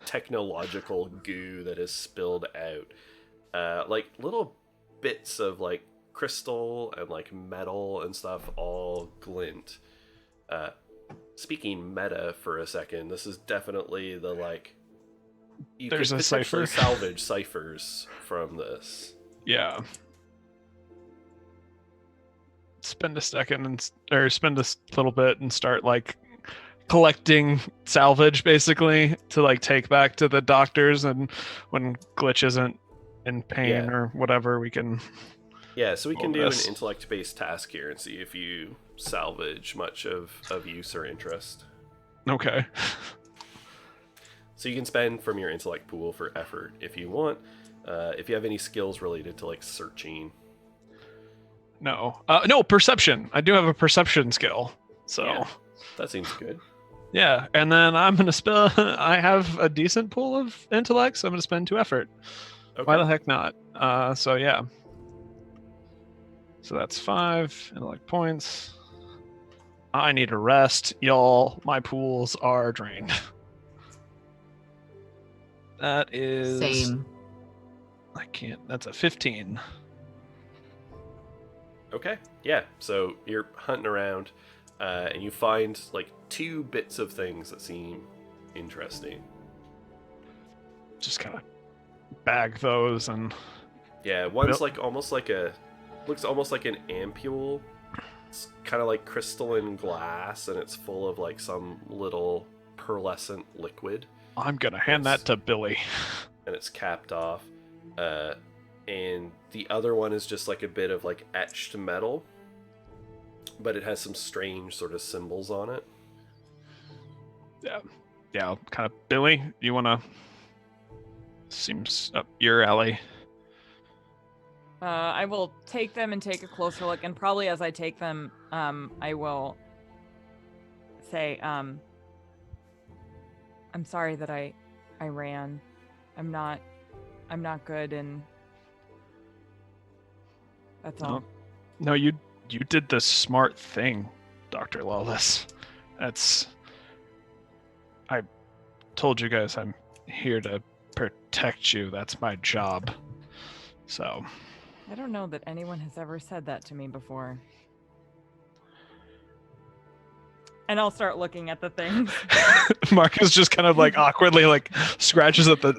technological goo that is spilled out, like little bits of like crystal and like metal and stuff all glint. Speaking meta for a second, this is definitely the like you There's could a potentially cipher. salvage ciphers from this. Yeah. Spend a second or spend a little bit and start like collecting salvage basically to like take back to the doctors, and when Glitch isn't in pain Yeah. or whatever, we can. Yeah, so we can All do an this. intellect-based task here and see if you salvage much of use or interest. Okay. So you can spend from your intellect pool for effort if you want. If you have any skills related to like searching. No. No, perception. I do have a perception skill. So Yeah, that seems good. yeah, and then I'm gonna spell. I have a decent pool of intellect, so I'm gonna spend 2 effort. Okay. Why the heck not? So yeah. So that's 5 intellect points. I need a rest, y'all. My pools are drained. That is Same. I can't. That's a 15. Okay. Yeah. So you're hunting around, and you find like 2 bits of things that seem interesting. Just kind of bag those and Yeah, one's Nope. like almost like looks almost like an ampule. It's kind of like crystalline glass, and it's full of like some little pearlescent liquid, I'm gonna hand that to Billy. and it's capped off. And the other one is just like a bit of like etched metal, but it has some strange sort of symbols on it. Yeah, kind of. Billy, you wanna? Seems up your alley. I will take them and take a closer look, and probably as I take them, I will say, I'm sorry that I ran. I'm not good, and that's all. No, you did the smart thing, Dr. Lawless. I told you guys I'm here to protect you. That's my job. So I don't know that anyone has ever said that to me before. And I'll start looking at the things. Marcus just kind of like awkwardly like scratches at the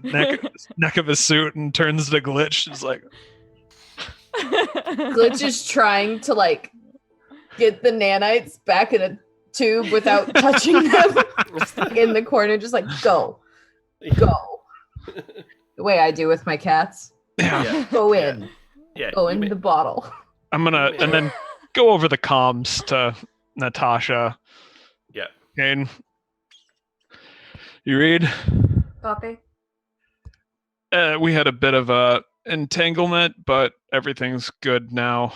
neck of his suit and turns to Glitch. He's like, Glitch is trying to like get the nanites back in a tube without touching them. Stuck in the corner, just like go. The way I do with my cats. yeah. Go in. Yeah. Go you in may- the bottle. I'm gonna and then go over the comms to Natasha. Yeah. Kane, you read? Copy. We had a bit of a entanglement, but everything's good now.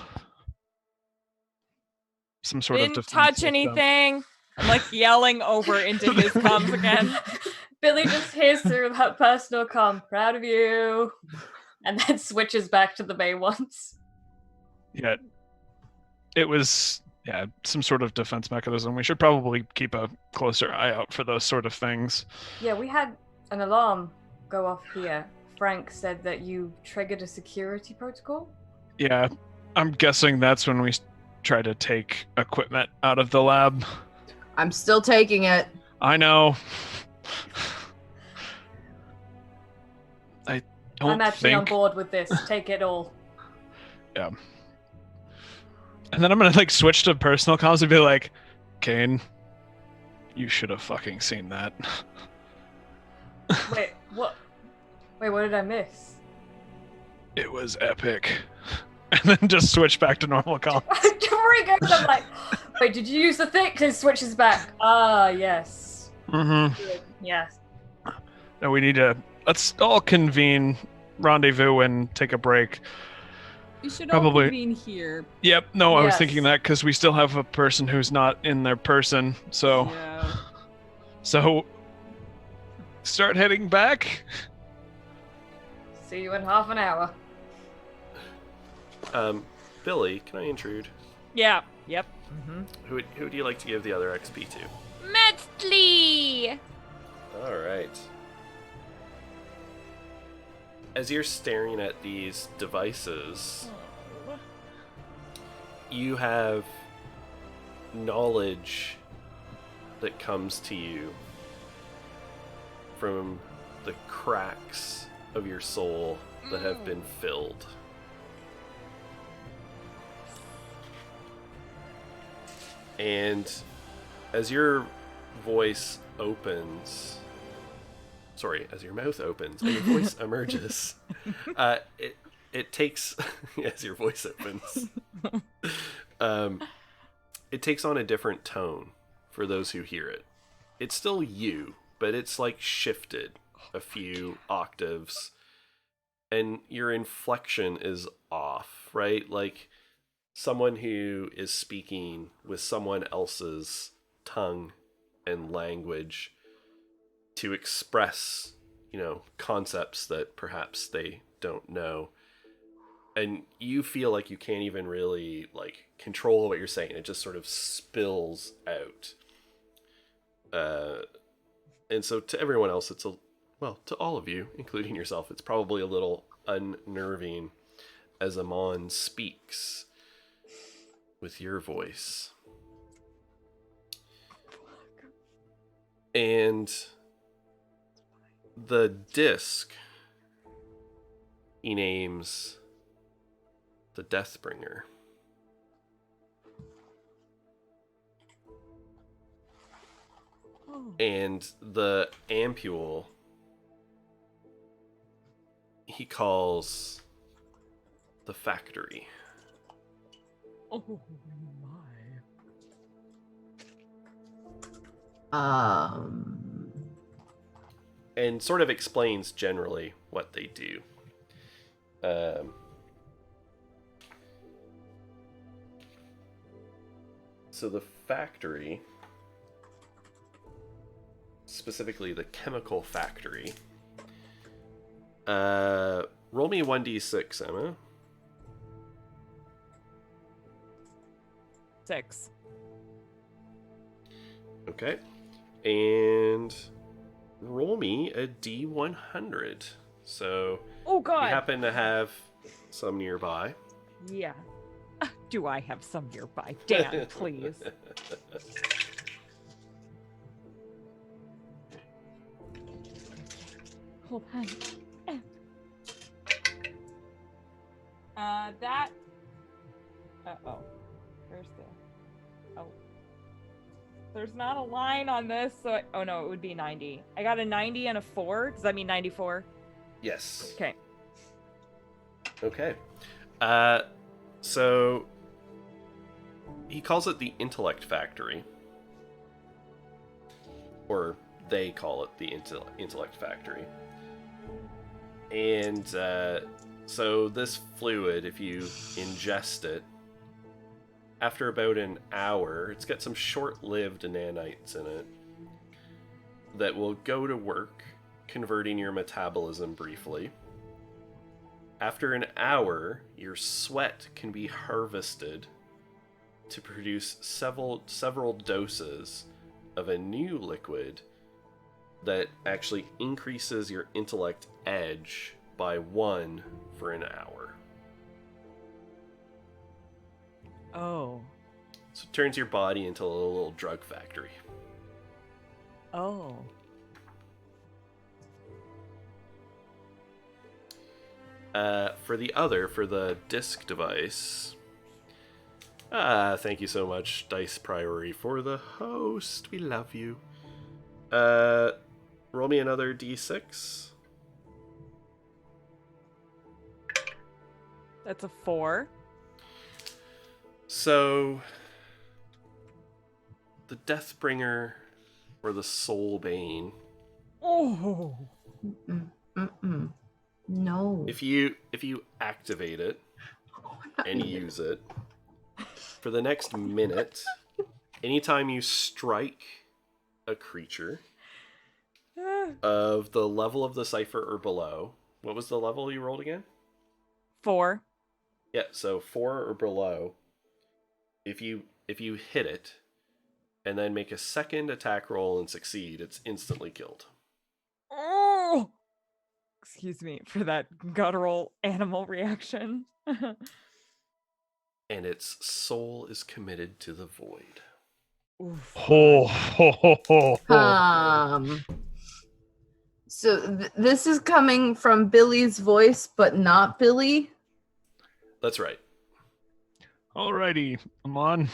Some sort of Didn't defense touch system. anything. I'm like yelling over into his comms again. Billy just hears through that personal comm. Proud of you. And then switches back to the main ones. Yeah, it was some sort of defense mechanism. We should probably keep a closer eye out for those sort of things. Yeah, we had an alarm go off here. Frank said that you triggered a security protocol. Yeah, I'm guessing that's when we try to take equipment out of the lab. I'm still taking it. I know. I don't I'm actually on think. board with this. Take it all. And then I'm gonna like switch to personal comms and be like, Kane, you should have fucking seen that. Wait, what? Wait, what did I miss? It was epic. And then just switch back to normal comms. Before he goes, I'm like, wait, did you use the thing? Because switches back. Ah, yes. Mm-hmm. Good. Yes. Now we need to, let's all convene, rendezvous, and take a break. We should Probably. all convene here. Yep, no, I was Yes. thinking that because we still have a person who's not in their person, so... Yeah. So, start heading back. See you in half an hour. Billy, can I intrude? Yeah. Yep. Mm-hmm. Who do you like to give the other XP to? Metzli! All right. As you're staring at these devices, you have knowledge that comes to you from the cracks of your soul that have been filled. And as your voice opens, as your mouth opens and your voice emerges, it takes as your voice opens, it takes on a different tone for those who hear it. It's still you, but it's like shifted a few octaves, and your inflection is off, right? Like someone who is speaking with someone else's tongue and language to express, concepts that perhaps they don't know. And you feel like you can't even really control what you're saying. It just sort of spills out. And so to everyone else, to all of you, including yourself, it's probably a little unnerving as Amon speaks with your voice. And the disc he names the Deathbringer. And the ampule he calls the Factory. Oh my. And sort of explains generally what they do. So the Factory, specifically the chemical factory, roll me 1d6, Emma. 6. Okay. And roll me a d100. So Oh you god. happen to have some nearby. Yeah. Do I have some nearby? Dan, please. Hold on. That. Uh-oh. Where's the... Oh. There's not a line on this, so oh no, it would be 90. I got a 90 and a 4. Does that mean 94? Yes. Okay. Okay. So he calls it the Intellect Factory. Or they call it the Intellect Factory. And so this fluid, if you ingest it, after about an hour, it's got some short-lived nanites in it that will go to work, converting your metabolism briefly. After an hour, your sweat can be harvested to produce several doses of a new liquid that actually increases your intellect edge by 1 for an hour. Oh. So it turns your body into a little drug factory. Oh. For the disc device, Thank you so much, Dice Priority, for the host. We love you. Roll me another d6. That's a 4. So, the Deathbringer, or the Soulbane, Oh. Mm-mm. No. if you activate it and use it, for the next minute, anytime you strike a creature of the level of the cipher or below, what was the level you rolled again? 4. Yeah, so 4 or below, if you hit it and then make a second attack roll and succeed, it's instantly killed. Oh. Excuse me for that guttural animal reaction. And its soul is committed to the void. Oof. Ho, ho, ho, ho, ho. So this is coming from Billy's voice, but not Billy. That's right. Alrighty, I'm on.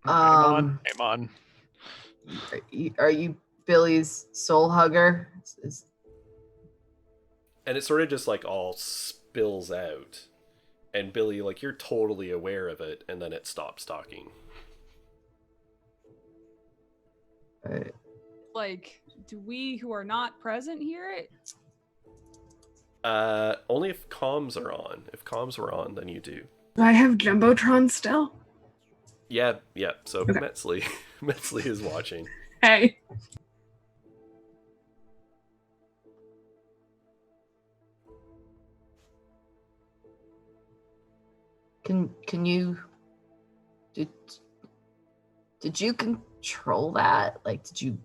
Um, I'm on. Are you Billy's soul hugger? And it sort of just like all spills out. And Billy, like, you're totally aware of it, and then it stops talking. Like, do we who are not present hear it? Only if comms are on. If comms were on, then you do. Do I have Jumbotron still? Yeah. So Okay. Metzley is watching. Hey. Can you did you control that? Like, did you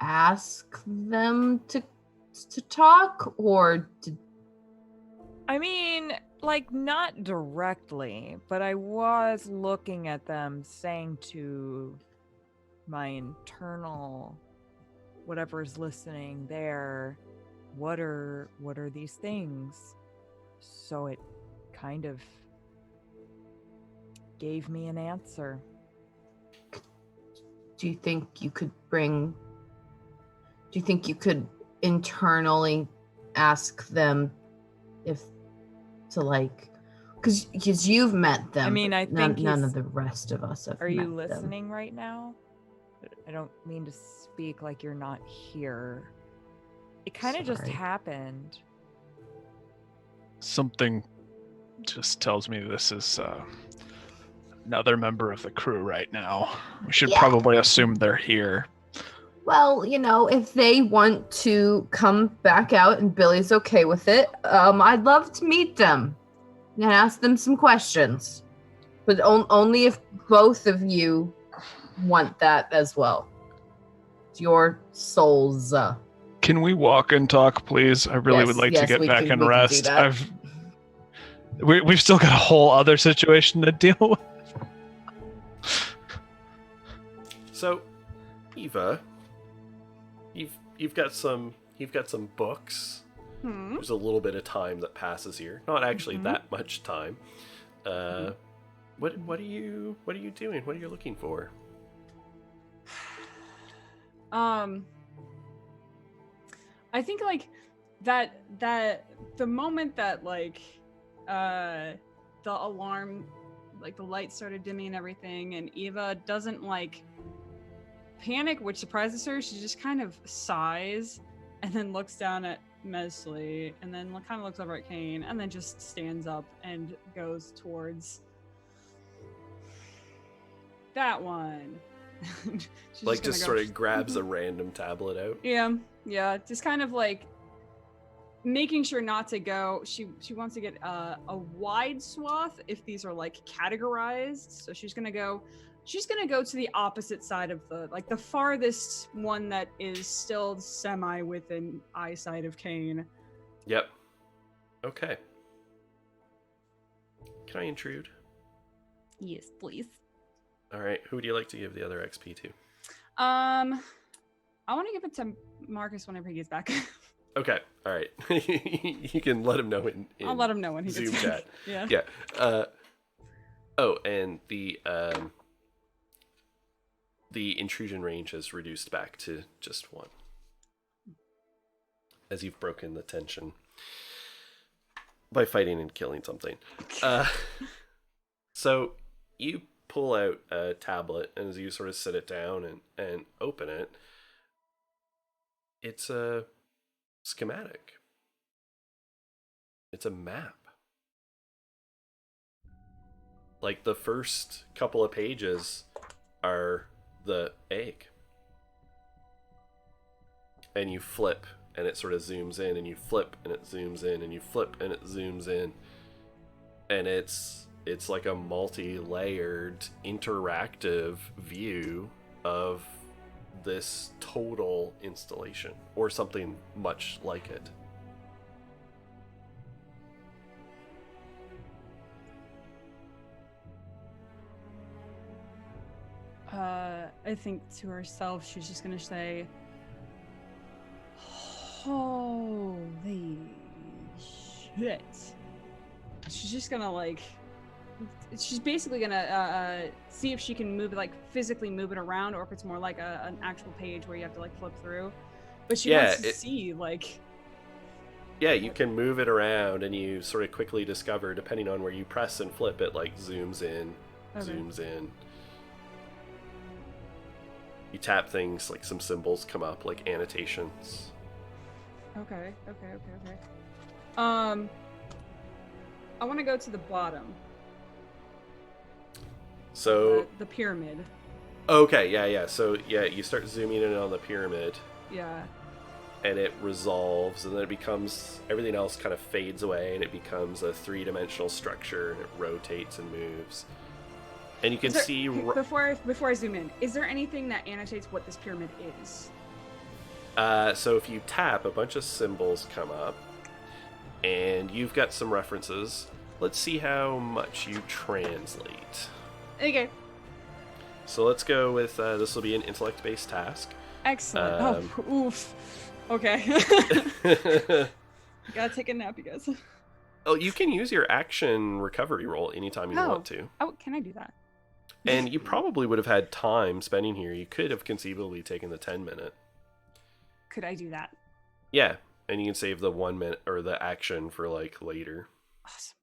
ask them to talk, or did? I mean, like, not directly, but I was looking at them saying to my internal whatever's listening there, what are these things? So it kind of gave me an answer. Do you think you could internally ask them if to, like, because you've met them? I mean, but I think none he's- of the rest of us have. Are you met them. listening right now? I don't mean to speak like you're not here. It kind of just Sorry. happened. Something just tells me this is another member of the crew right now. We should Yeah. probably assume they're here. Well, if they want to come back out and Billy's okay with it, I'd love to meet them and ask them some questions. But only if both of you want that as well. It's your souls. Can we walk and talk, please? I really would like to get back and rest. We've still got a whole other situation to deal with. So, Eva, you've got some books. There's a little bit of time that passes here. Not actually that much time. What are you doing? What are you looking for? I think like that the moment that like the alarm, like the lights started dimming and everything, and Eva doesn't like panic, which surprises her. She just kind of sighs and then looks down at Mesley and then kind of looks over at Kane and then just stands up and goes towards that one. She's Like, gonna just go- sort of grabs a random tablet out. Yeah, just kind of like making sure not to go. She wants to get a wide swath if these are like categorized. So she's gonna go to the opposite side of the farthest one that is still semi within eyesight of Kane. Yep. Okay. Can I intrude? Yes, please. All right. Who would you like to give the other XP to? I want to give it to Marcus whenever he gets back. Okay. All right. You can let him know in I'll let him know when he Zoom gets chat. back. Yeah. Yeah. Oh, and the intrusion range has reduced back to just 1. As you've broken the tension by fighting and killing something. So you pull out a tablet, and as you sort of sit it down and open it, it's a schematic. It's a map. Like, the first couple of pages are the egg. And you flip, and it sort of zooms in, and you flip, and it zooms in, and you flip, and it zooms in. And it's like a multi-layered, interactive view of this total installation, or something much like it. I think to herself, she's just gonna say, "Holy shit!" She's just gonna like, she's basically gonna see if she can move it, like physically move it around, or if it's more like an actual page where you have to like flip through. But she wants to see like. Yeah, you can move it around, and you sort of quickly discover, depending on where you press and flip, it like zooms in, zooms in. You tap things, like some symbols come up, like annotations. Okay. I want to go to the bottom. So The pyramid. Okay, yeah. So yeah, you start zooming in on the pyramid. Yeah. And it resolves, and then it becomes, everything else kind of fades away, and it becomes a 3-dimensional structure, and it rotates and moves. And you can see... Before I zoom in, is there anything that annotates what this pyramid is? So if you tap, a bunch of symbols come up, and you've got some references. Let's see how much you translate. Okay. So let's go with, this will be an intellect-based task. Excellent. Oof. Okay. Gotta take a nap, you guys. Oh, you can use your action recovery roll anytime you want to. Oh, can I do that? And you probably would have had time spending here. You could have conceivably taken the 10-minute. Could I do that? Yeah, and you can save the 1 minute or the action for like later. Awesome.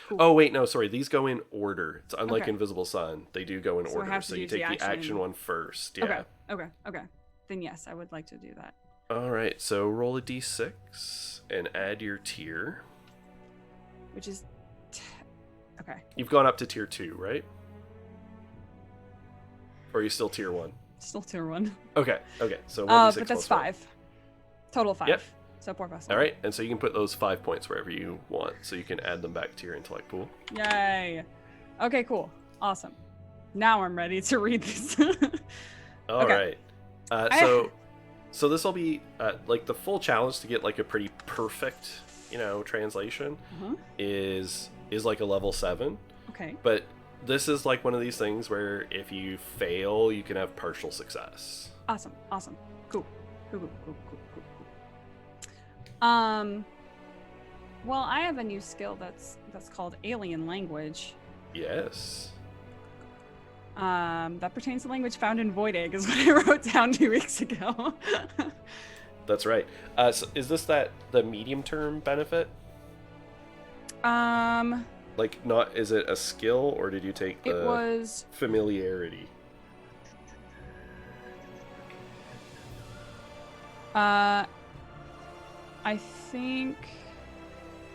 Cool. Oh wait, no, sorry. These go in order. It's unlike Okay. Invisible Sun. They do go in So I order. have to So you use take the the action one first. Yeah. Okay. Then yes, I would like to do that. All right. So roll a d6 and add your tier. Which is okay. You've gone up to tier 2, right? Or are you still tier 1? Still tier 1. Okay. So 1d6 but that's plus 1. 5. Total 5. Yep. So 4 plus 1. All right, and so you can put those 5 points wherever you want, so you can add them back to your intellect pool. Yay. Okay, cool. Awesome. Now I'm ready to read this. All right. So this will be like the full challenge to get like a pretty perfect, translation is like a level 7. Okay. But this is like one of these things where if you fail, you can have partial success. Awesome. Cool. Well, I have a new skill that's called Alien Language. Yes. That pertains to language found in Void Egg, is what I wrote down 2 weeks ago. That's right. So is this the medium term benefit? Like, is it a skill, or did you take the it was familiarity? I think.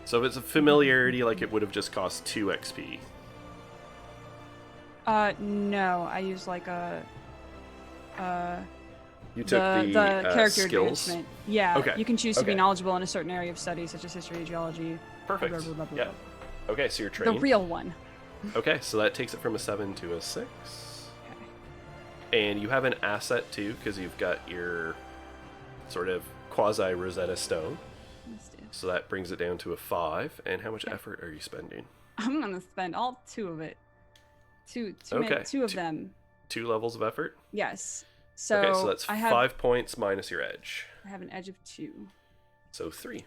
So if it's a familiarity, like it would have just cost 2 XP. No, I used like a. You took the character skills? advancement. Yeah. Okay. You can choose to be knowledgeable in a certain area of study, such as history, geology. Perfect. Blah, blah, blah, blah, Yeah. blah. Okay, so you're trained. The real one. Okay, so that takes it from a 7 to a 6. Okay. And you have an asset too, because you've got your sort of quasi Rosetta Stone. Let's do. So that brings it down to a 5. And how much effort are you spending? I'm gonna spend all 2 of it. Two of them. 2 levels of effort? Yes. So, okay, so that's I have, 5 points minus your edge. I have an edge of 2. So 3.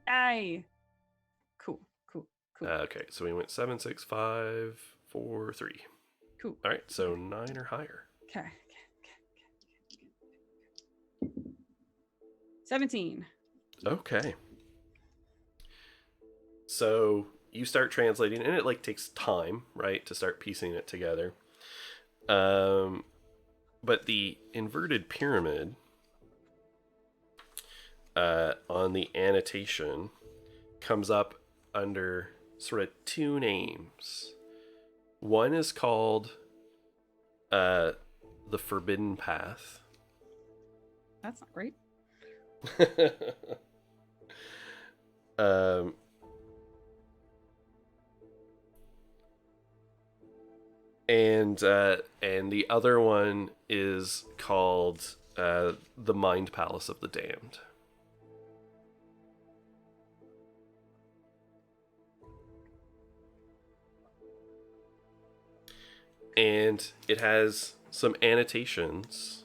Aye. Cool. Cool. Okay, so we went 7, 6, 5, 4, 3. Cool. All right, so 9 or higher. Okay. 17. Okay. So you start translating, and it like takes time, right, to start piecing it together. But the inverted pyramid on the annotation comes up under sort of two names. One is called the Forbidden Path. That's not great. And the other one is called the Mind Palace of the Damned. And it has some annotations.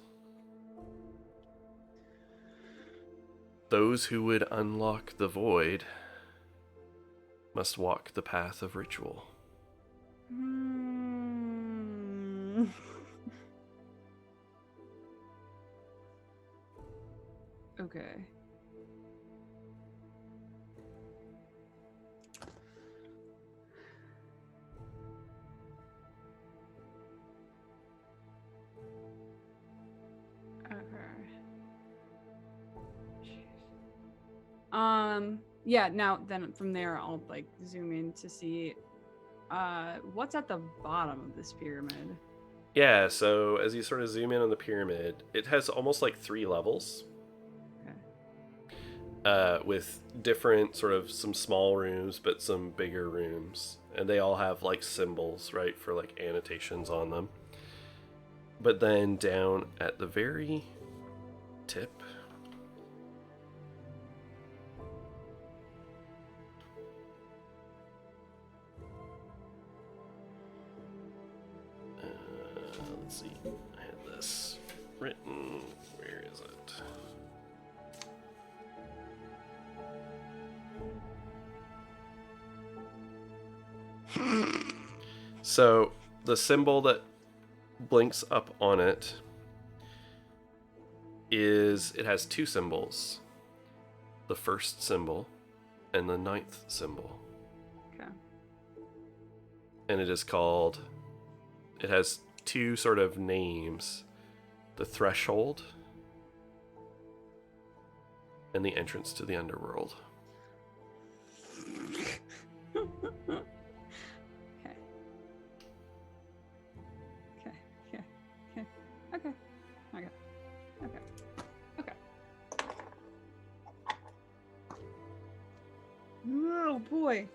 Those who would unlock the void must walk the path of ritual. Okay. Yeah, now then from there I'll like zoom in to see what's at the bottom of this pyramid. Yeah, so as you sort of zoom in on the pyramid, it has almost like 3 levels. Okay. With different sort of some small rooms, but some bigger rooms. And they all have like symbols, right, for like annotations on them. But then down at the very tip, let's see, I had this written, where is it? So the symbol that blinks up on it it has 2 symbols. The first symbol and the 9th symbol. Okay. And it has 2 sort of names. The threshold and the entrance to the underworld. Okay. Oh boy.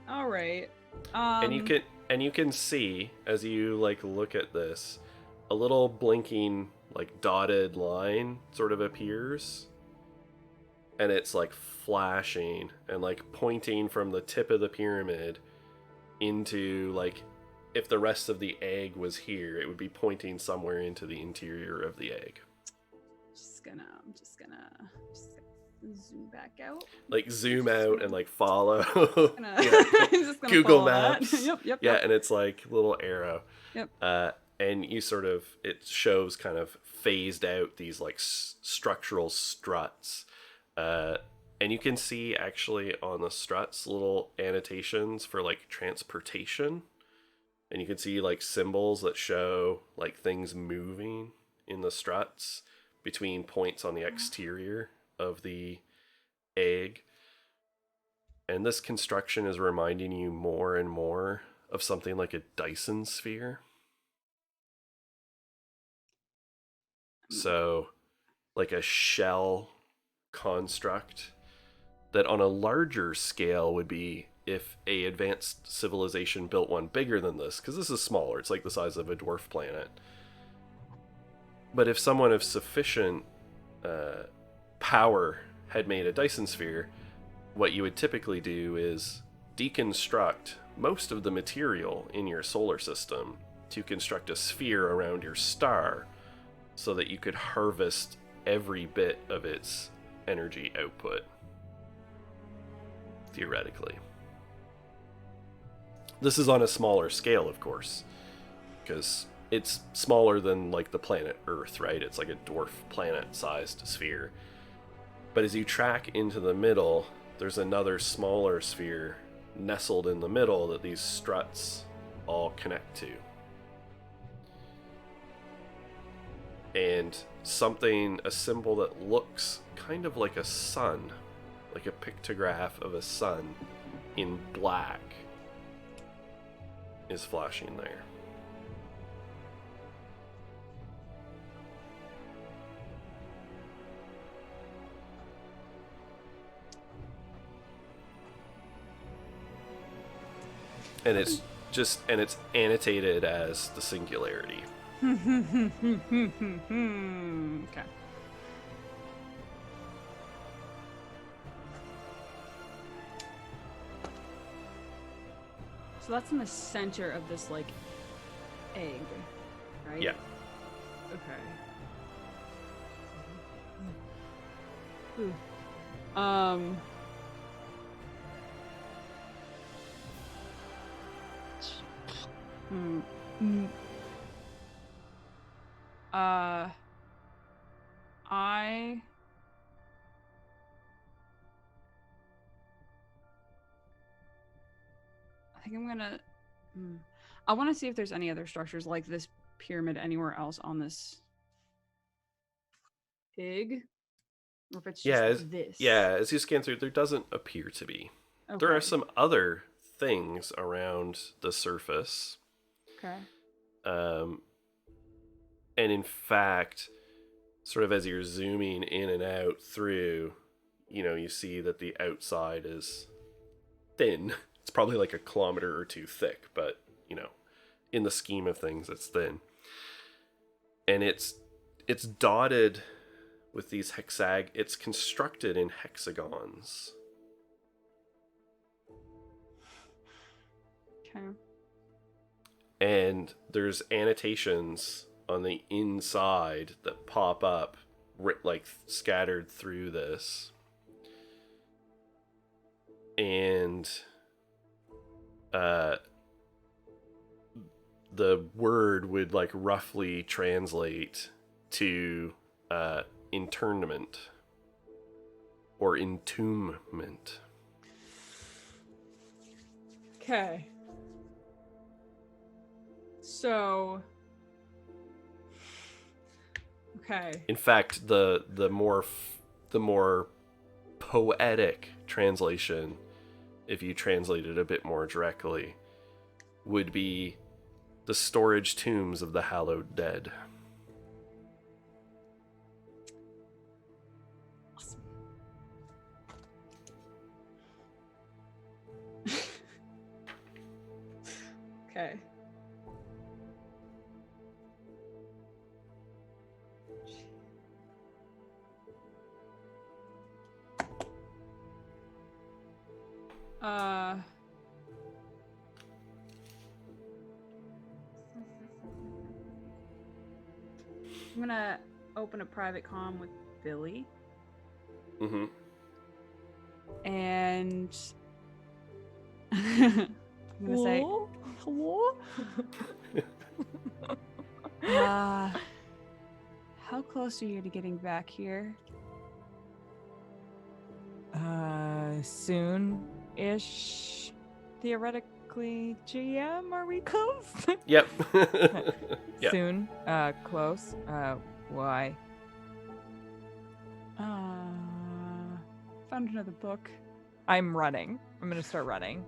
All right. And you can see as you like look at this, a little blinking like dotted line sort of appears, and it's like flashing and like pointing from the tip of the pyramid into like, if the rest of the egg was here, it would be pointing somewhere into the interior of the egg. I'm just gonna zoom back out. Like zoom out and like follow. Just gonna Google follow that. Maps. Yep. Yeah, and it's like little arrow. Yep. And you sort of, it shows kind of phased out these like structural struts. And you can see actually on the struts little annotations for like transportation. And you can see like symbols that show like things moving in the struts between points on the exterior of the egg. And this construction is reminding you more and more of something like a Dyson sphere. So, like a shell construct that on a larger scale would be if a advanced civilization built one bigger than this, because this is smaller, it's like the size of a dwarf planet. But if someone of sufficient power had made a Dyson sphere, what you would typically do is deconstruct most of the material in your solar system to construct a sphere around your star so that you could harvest every bit of its energy output, theoretically. This is on a smaller scale, of course, because it's smaller than like the planet Earth, right? It's like a dwarf planet-sized sphere. But as you track into the middle, there's another smaller sphere nestled in the middle that these struts all connect to. And a symbol that looks kind of like a sun, like a pictograph of a sun in black, is flashing there. And it's annotated as the singularity. Okay. So that's in the center of this like egg, right? Yeah. Okay. Um. Hmm. Mm. I think I'm gonna. I want to see if there's any other structures like this pyramid anywhere else on this egg, or if it's just this. Yeah, as you scan through, there doesn't appear to be. Okay. There are some other things around the surface. Okay. And in fact, sort of as you're zooming in and out through, you see that the outside is thin. It's probably like a kilometer or two thick, but, in the scheme of things, it's thin. And it's dotted with these it's constructed in hexagons. Okay. And there's annotations on the inside that pop up, like scattered through this. And the word would like roughly translate to internment or entombment. Okay. So. Okay. In fact, the more poetic translation, if you translate it a bit more directly, would be the storage tombs of the hallowed dead. Awesome. Okay. I'm gonna open a private comm with Billy. Mm-hmm. And I'm gonna say, Hello? how close are you to getting back here? Soon-ish. Theoretically, GM, are we close? Yep. Yep. Soon. Close. Why? Found another book. I'm running. I'm gonna start running.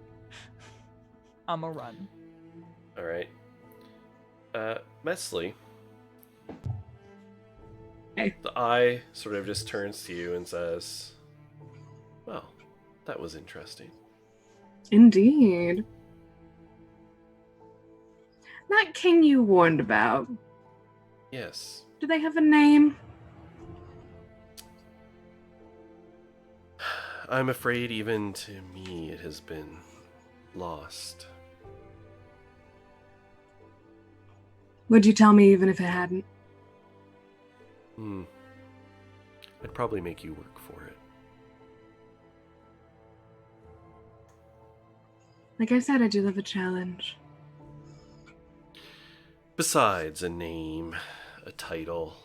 I'm a run. All right. Metzley. Hey. The eye sort of just turns to you and says, "Well, that was interesting." Indeed. That king you warned about, Yes. do they have a name? I'm afraid even to me it has been lost. Would you tell me even if it hadn't? I'd probably make you work for it. Like I said, I do love a challenge. Besides a name, a title,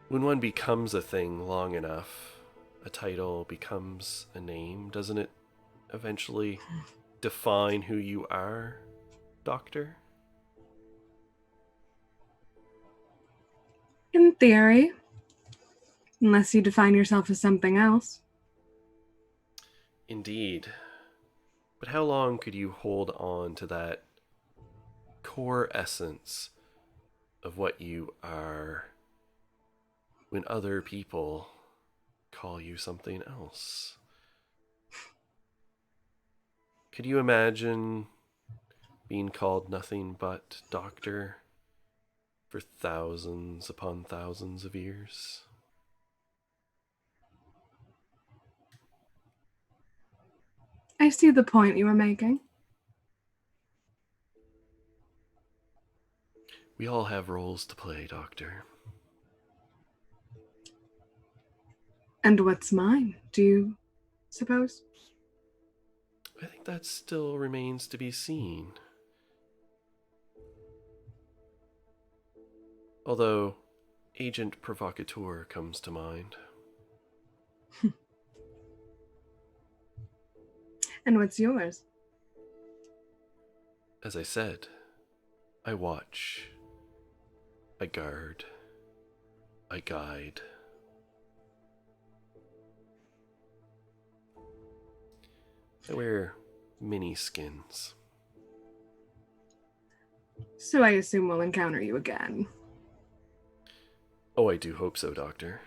when one becomes a thing long enough, a title becomes a name. Doesn't it eventually define who you are, Doctor? In theory. Unless you define yourself as something else. Indeed. But how long could you hold on to that core essence of what you are when other people call you something else? Could you imagine being called nothing but Doctor for thousands upon thousands of years? I see the point you were making. We all have roles to play, Doctor. And what's mine, do you suppose? I think that still remains to be seen. Although, Agent Provocateur comes to mind. And what's yours? As I said, I watch, I guard, I guide. I wear many skins. So I assume we'll encounter you again. Oh, I do hope so, Doctor.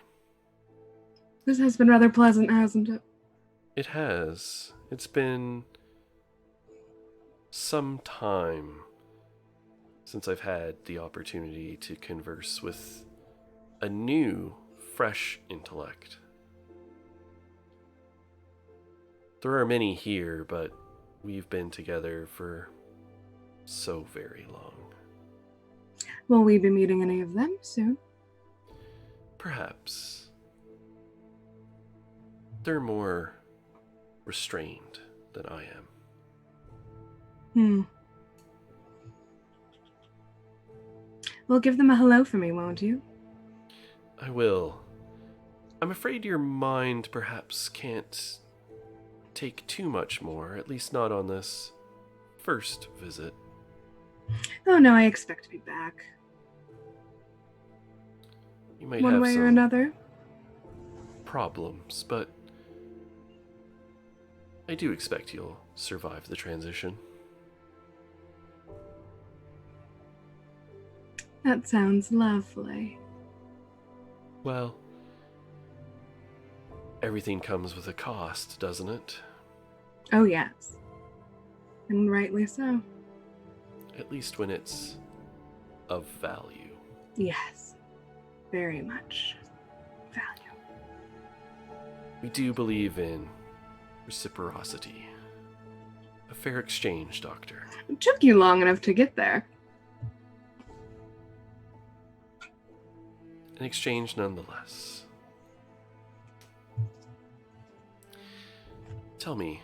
This has been rather pleasant, hasn't it? It has. It's been some time since I've had the opportunity to converse with a new, fresh intellect. There are many here, but we've been together for so very long. Will we be meeting any of them soon? Perhaps. They're more restrained than I am. Well, give them a hello for me, won't you? I will. I'm afraid your mind perhaps can't take too much more, at least not on this first visit. Oh no, I expect to be back. You might One have way some or another. problems, but I do expect you'll survive the transition. That sounds lovely. Well, everything comes with a cost, doesn't it? Oh yes. And rightly so. At least when it's of value. Yes. Very much value. We do believe in reciprocity. A fair exchange, Doctor. It took you long enough to get there. An exchange nonetheless. Tell me,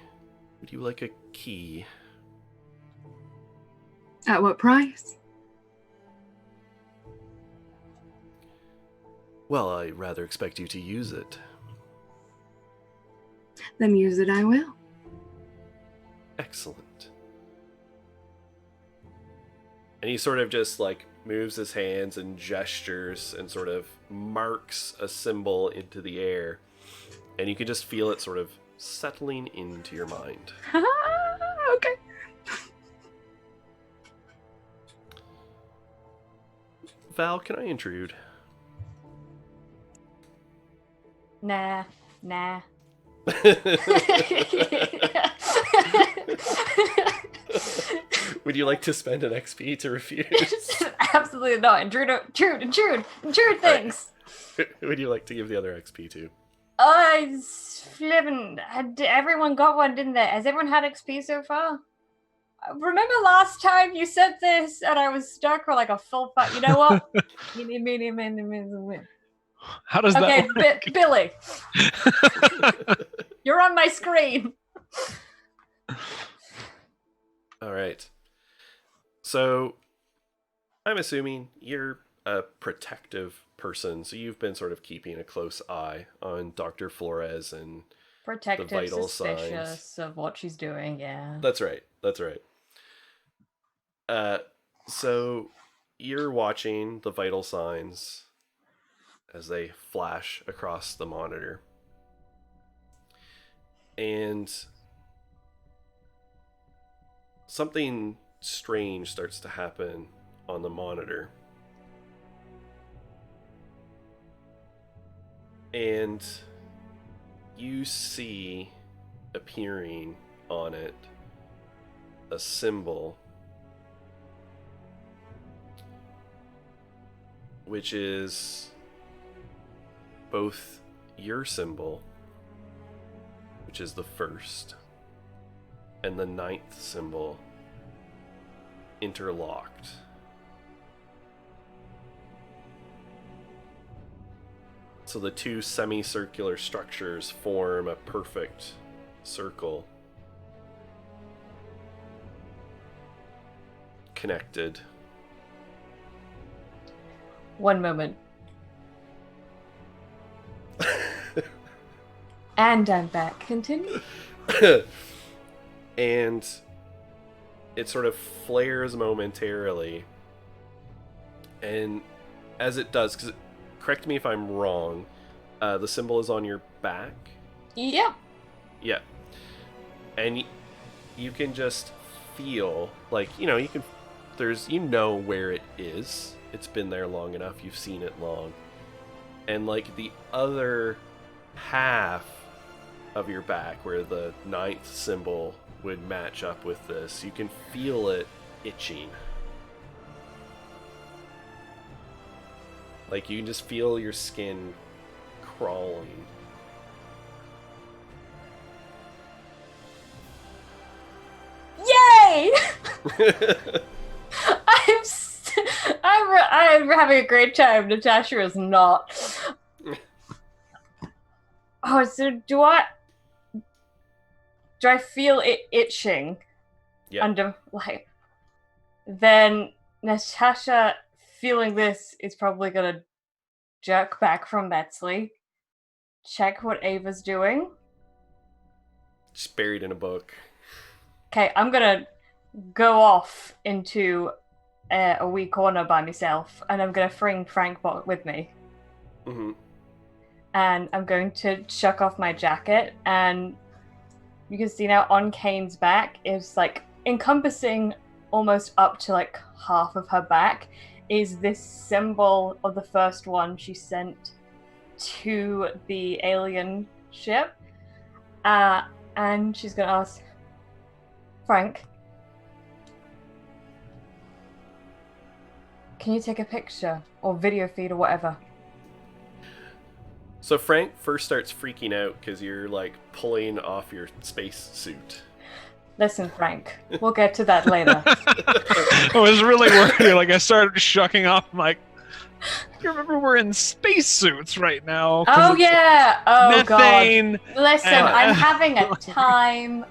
would you like a key? At what price? Well, I rather expect you to use it. Then use it I will. Excellent. And he sort of just like moves his hands and gestures and sort of marks a symbol into the air. And you can just feel it sort of settling into your mind. Okay. Val, can I intrude? Nah. Would you like to spend an XP to refuse? Absolutely not. Intrude things. Who would you like to give the other XP to? Flippin'. Everyone got one, didn't they? Has everyone had XP so far? Remember last time you said this and I was stuck for like a full fight? You know what? How does that work? Billy. You're on my screen. All right. So I'm assuming you're a protective person, so you've been sort of keeping a close eye on Dr. Flores and Protective, vital suspicious signs. of what she's doing, yeah. That's right. That's right. So you're watching the vital signs as they flash across the monitor. And something strange starts to happen on the monitor. And you see appearing on it a symbol which is both your symbol, which is the first, and the 9th symbol interlocked. So the two semicircular structures form a perfect circle, connected. One moment. And I'm back. Continue. And it sort of flares momentarily. And as it does, because correct me if I'm wrong, the symbol is on your back? Yep. Yeah. And you can just feel, like, you can, where it is. It's been there long enough. You've seen it long. And, like, the other half of your back, where the 9th symbol would match up with this, you can feel it itching. Like, you can just feel your skin crawling. Yay! I'm having a great time. Natasha is not. Oh, so do I feel it itching? Yeah. Under, like, then Natasha feeling this is probably gonna jerk back from Metzley, check what Ava's doing. Just buried in a book. Okay, I'm gonna go off into a wee corner by myself, and I'm gonna bring Frank with me. Mm-hmm. And I'm going to chuck off my jacket, and you can see now on Kane's back is, like, encompassing almost up to, like, half of her back is this symbol of the first one she sent to the alien ship. And she's gonna ask, Frank, can you take a picture or video feed or whatever? So Frank first starts freaking out because you're, like, pulling off your space suit. Listen, Frank, we'll get to that later. I was really worried. Like, I started shucking off. I'm like, you remember we're in spacesuits right now? Oh, yeah. Oh, methane. God. Listen, and- I'm having a time.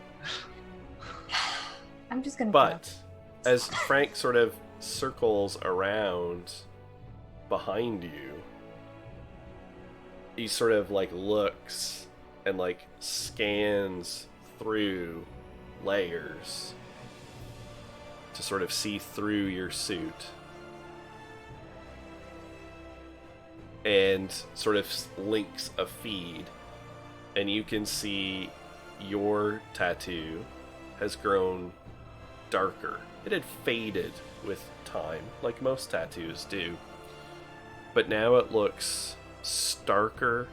I'm just gonna But as Frank sort of circles around behind you, he sort of, like, looks and, like, scans through layers to sort of see through your suit and sort of links a feed, and you can see your tattoo has grown darker. It had faded with time, like most tattoos do, but now it looks starker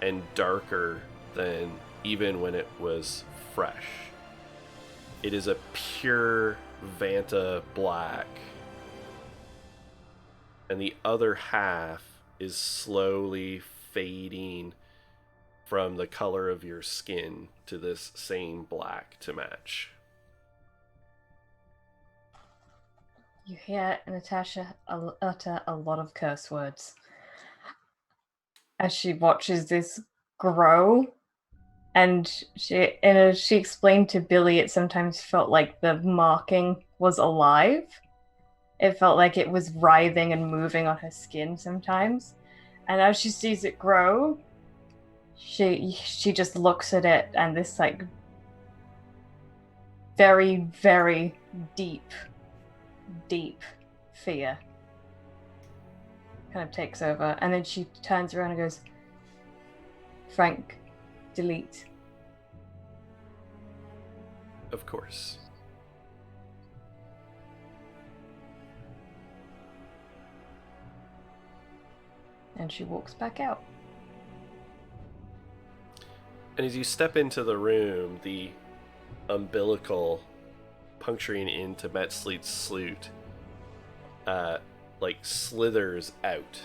and darker than even when it was fresh. It is a pure Vanta black, and the other half is slowly fading from the color of your skin to this same black to match. You hear Natasha utter a lot of curse words as she watches this grow And she explained to Billy it sometimes felt like the marking was alive. It felt like it was writhing and moving on her skin sometimes. And as she sees it grow, she just looks at it, and this like very, very deep fear kind of takes over. And then she turns around and goes, Frank, delete. Of course. And she walks back out. And as you step into the room, the umbilical puncturing into Metzli's suit like slithers out.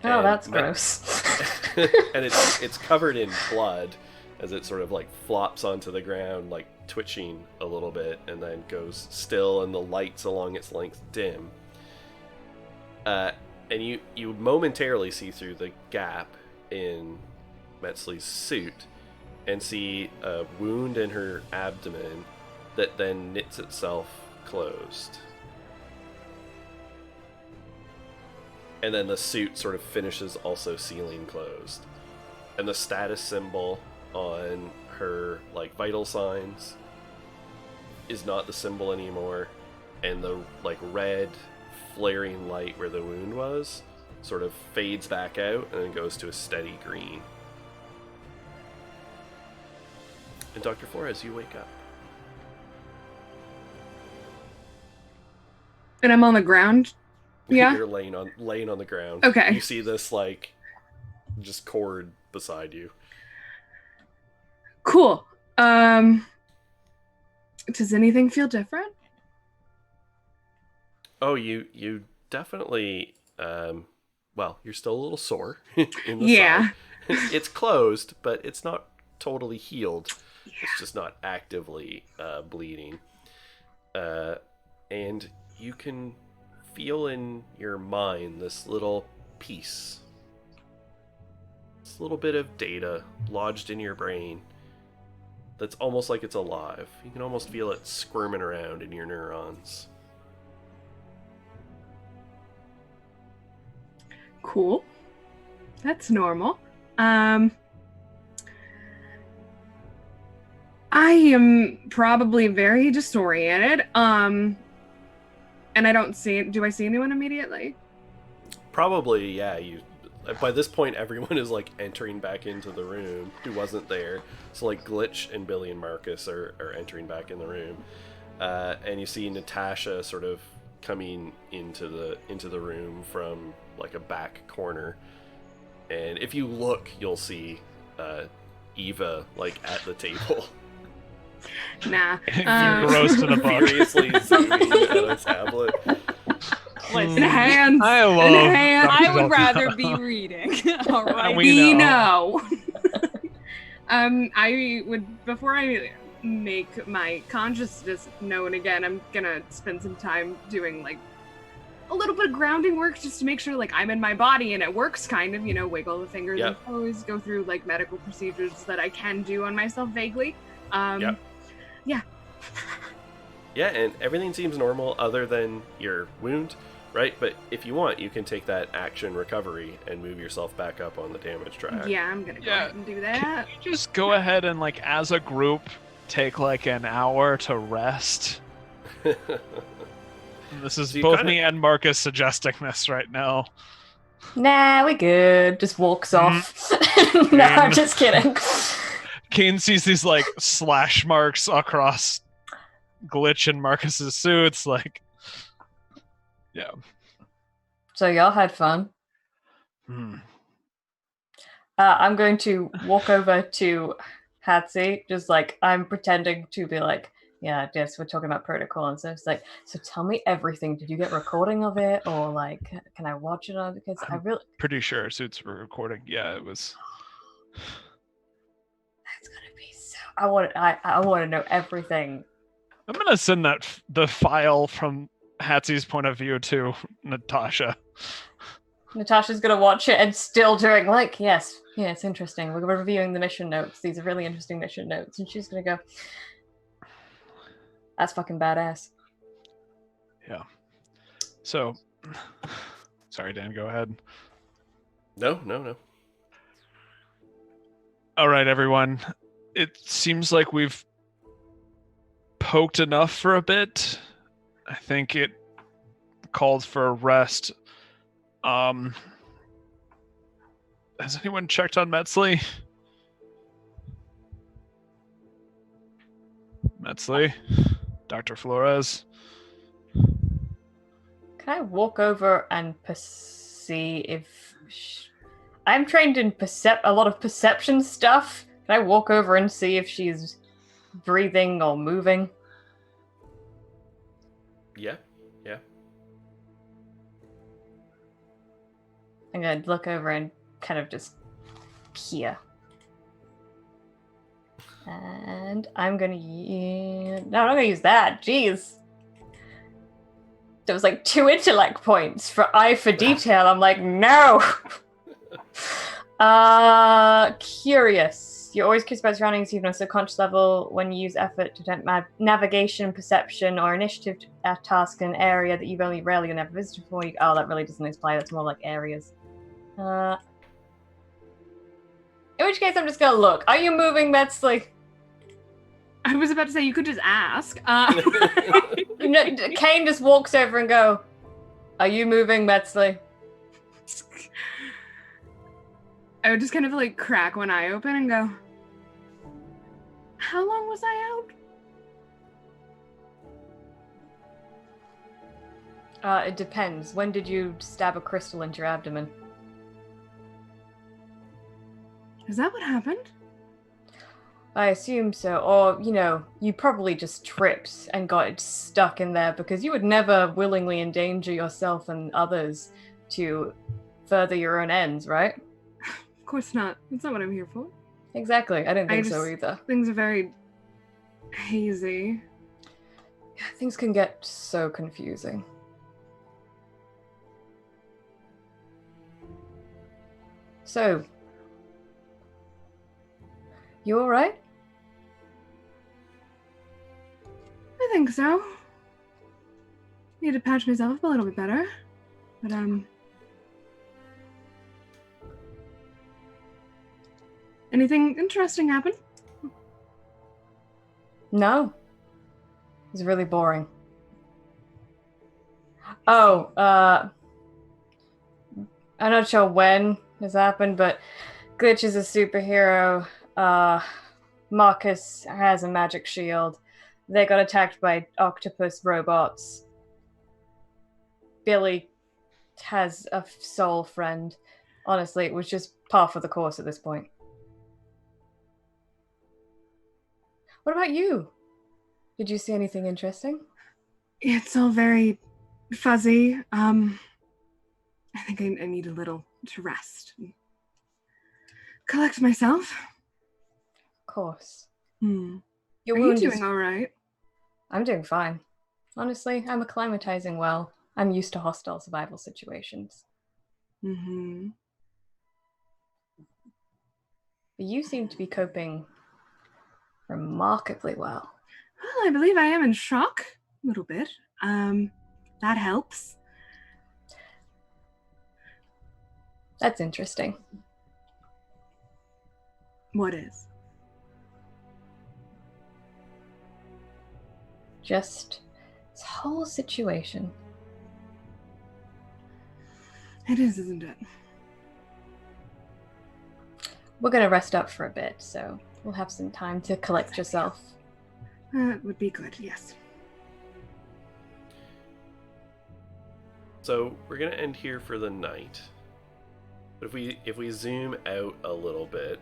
Oh, And that's gross. and it's covered in blood as it sort of like flops onto the ground, like twitching a little bit, and then goes still, and the lights along its length dim. And you momentarily see through the gap in Metzli's suit and see a wound in her abdomen that then knits itself closed. And then the suit sort of finishes also sealing closed. And the status symbol on her like vital signs is not the symbol anymore. And the like red flaring light where the wound was sort of fades back out and then goes to a steady green. And Dr. Flores, you wake up. And I'm on the ground. Yeah. You're laying on the ground. Okay. You see this like just cord beside you. Cool. Does anything feel different? Oh, you definitely well, you're still a little sore in the Yeah. side. It's closed, but it's not totally healed. It's just not actively bleeding. And you can feel in your mind this little piece. This little bit of data lodged in your brain that's almost like it's alive. You can almost feel it squirming around in your neurons. Cool. That's normal. I am probably very disoriented. And I don't see. Do I see anyone immediately? Probably, yeah. By this point, everyone is like entering back into the room who wasn't there. So like Glitch and Billy and Marcus are entering back in the room, and you see Natasha sort of coming into the room from like a back corner. And if you look, you'll see Eva like at the table. Nah. Engrossed in a book. Furiously zooming at a tablet. Listen, Enhance. I love Enhance. I would rather be reading. All right. We know. I would, before I make my consciousness known again, I'm gonna spend some time doing like a little bit of grounding work just to make sure like I'm in my body and it works, kind of, wiggle the fingers and toes, go through like medical procedures that I can do on myself vaguely. Yeah. Yeah, and everything seems normal other than your wound, right? But if you want, you can take that action recovery and move yourself back up on the damage track. Yeah, I'm gonna go ahead and do that. Can you just go ahead and like as a group take like an hour to rest? This is So you both kinda- me and Marcus suggesting this right now. Nah, we good. Just walks off. No, I'm just kidding. Kane sees these like slash marks across Glitch and Marcus's suits, like, yeah. So y'all had fun. I'm going to walk over to Hatsy, just like I'm pretending to be like, yeah, yes, we're talking about protocol and stuff. It's like, so tell me everything. Did you get recording of it, or like, can I watch it on? Because I really Pretty sure suits were recording. Yeah, it was. That's gonna be so. I want to know everything. I'm gonna send the file from Hatsy's point of view to Natasha. Natasha's gonna watch it and still doing like, yes, yeah, it's interesting. We're reviewing the mission notes. These are really interesting mission notes. And she's gonna go, that's fucking badass. Yeah. So, sorry, Dan, go ahead. No. All right, everyone. It seems like we've poked enough for a bit. I think it called for a rest. Has anyone checked on Metzley? Metzley? Dr. Flores? Can I walk over and see if... I'm trained in a lot of perception stuff. Can I walk over and see if she's breathing or moving? Yeah. I'm gonna look over and kind of just peer. And I'm gonna use... No, I'm not gonna use that. Jeez. There was like 2 intellect points for eye for detail. I'm like, no! Curious. You're always curious about surroundings, even on a subconscious level, when you use effort to attempt navigation, perception, or initiative task in an area that you've only rarely or never visited before. Oh, that really doesn't apply. That's more like areas. In which case, I'm just gonna look. Are you moving, Metzley? I was about to say, you could just ask. Kane just walks over and go, are you moving, Metzley? I would just kind of like crack one eye open and go, how long was I out? It depends. When did you stab a crystal into your abdomen? Is that what happened? I assume so. Or, you probably just tripped and got it stuck in there because you would never willingly endanger yourself and others to further your own ends, right? Of course not. That's not what I'm here for. Exactly. I don't think so either. Things are very hazy. Yeah, things can get so confusing. So, you alright? I think so. Need to patch myself up a little bit better. But, anything interesting happen? No. It's really boring. Oh, I'm not sure when this happened, but Glitch is a superhero. Marcus has a magic shield. They got attacked by octopus robots. Billy has a soul friend. Honestly, it was just par for the course at this point. What about you? Did you see anything interesting? It's all very fuzzy. I think I need a little to rest. Collect myself. Of course. Your Your Are wound you is... doing all right? I'm doing fine. Honestly, I'm acclimatizing well. I'm used to hostile survival situations. Mm-hmm. But you seem to be coping remarkably well. Well, I believe I am in shock a little bit. That helps. That's interesting. What is? Just this whole situation. It is, isn't it? We're gonna rest up for a bit, so we'll have some time to collect yourself. That would be good, yes. So we're gonna end here for the night. But if we zoom out a little bit,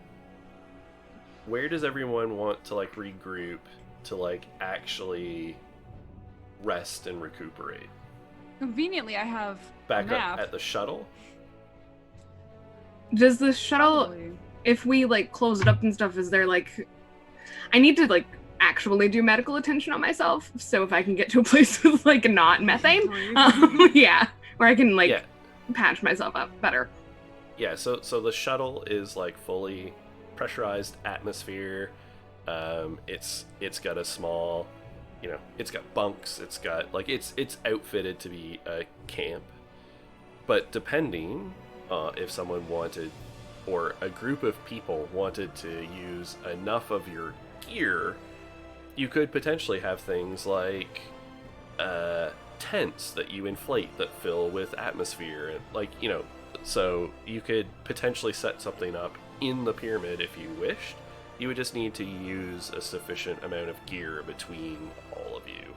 where does everyone want to like regroup to like actually rest and recuperate? Conveniently, I have Back a nap. up at the shuttle? Does the shuttle, Probably. if we like close it up and stuff, is there like, I need to like actually do medical attention on myself. So if I can get to a place with like not methane, Breathe. yeah, where I can like Yeah. patch myself up better. Yeah, so the shuttle is like fully pressurized atmosphere. It's got a small, it's got bunks. It's got like it's outfitted to be a camp. But depending if someone wanted, or a group of people wanted to use enough of your gear, you could potentially have things like tents that you inflate that fill with atmosphere, and so you could potentially set something up in the pyramid if you wished. You would just need to use a sufficient amount of gear between all of you.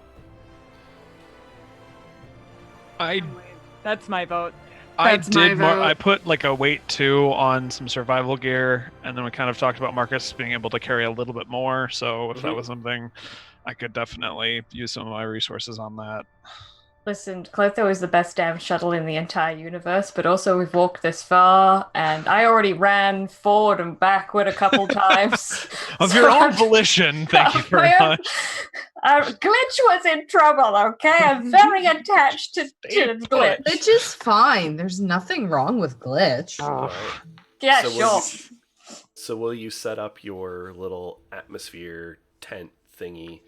That's my vote. That's my vote. I put like a weight 2 on some survival gear, and then we kind of talked about Marcus being able to carry a little bit more. So if that was something, I could definitely use some of my resources on that. Listen, Clotho is the best damn shuttle in the entire universe, but also we've walked this far, and I already ran forward and backward a couple times. Of your own volition, thank you very much. Glitch was in trouble, okay? I'm very attached to Glitch. Glitch is fine. There's nothing wrong with Glitch. Right. Yeah, So sure. will you set up your little atmosphere tent thingy?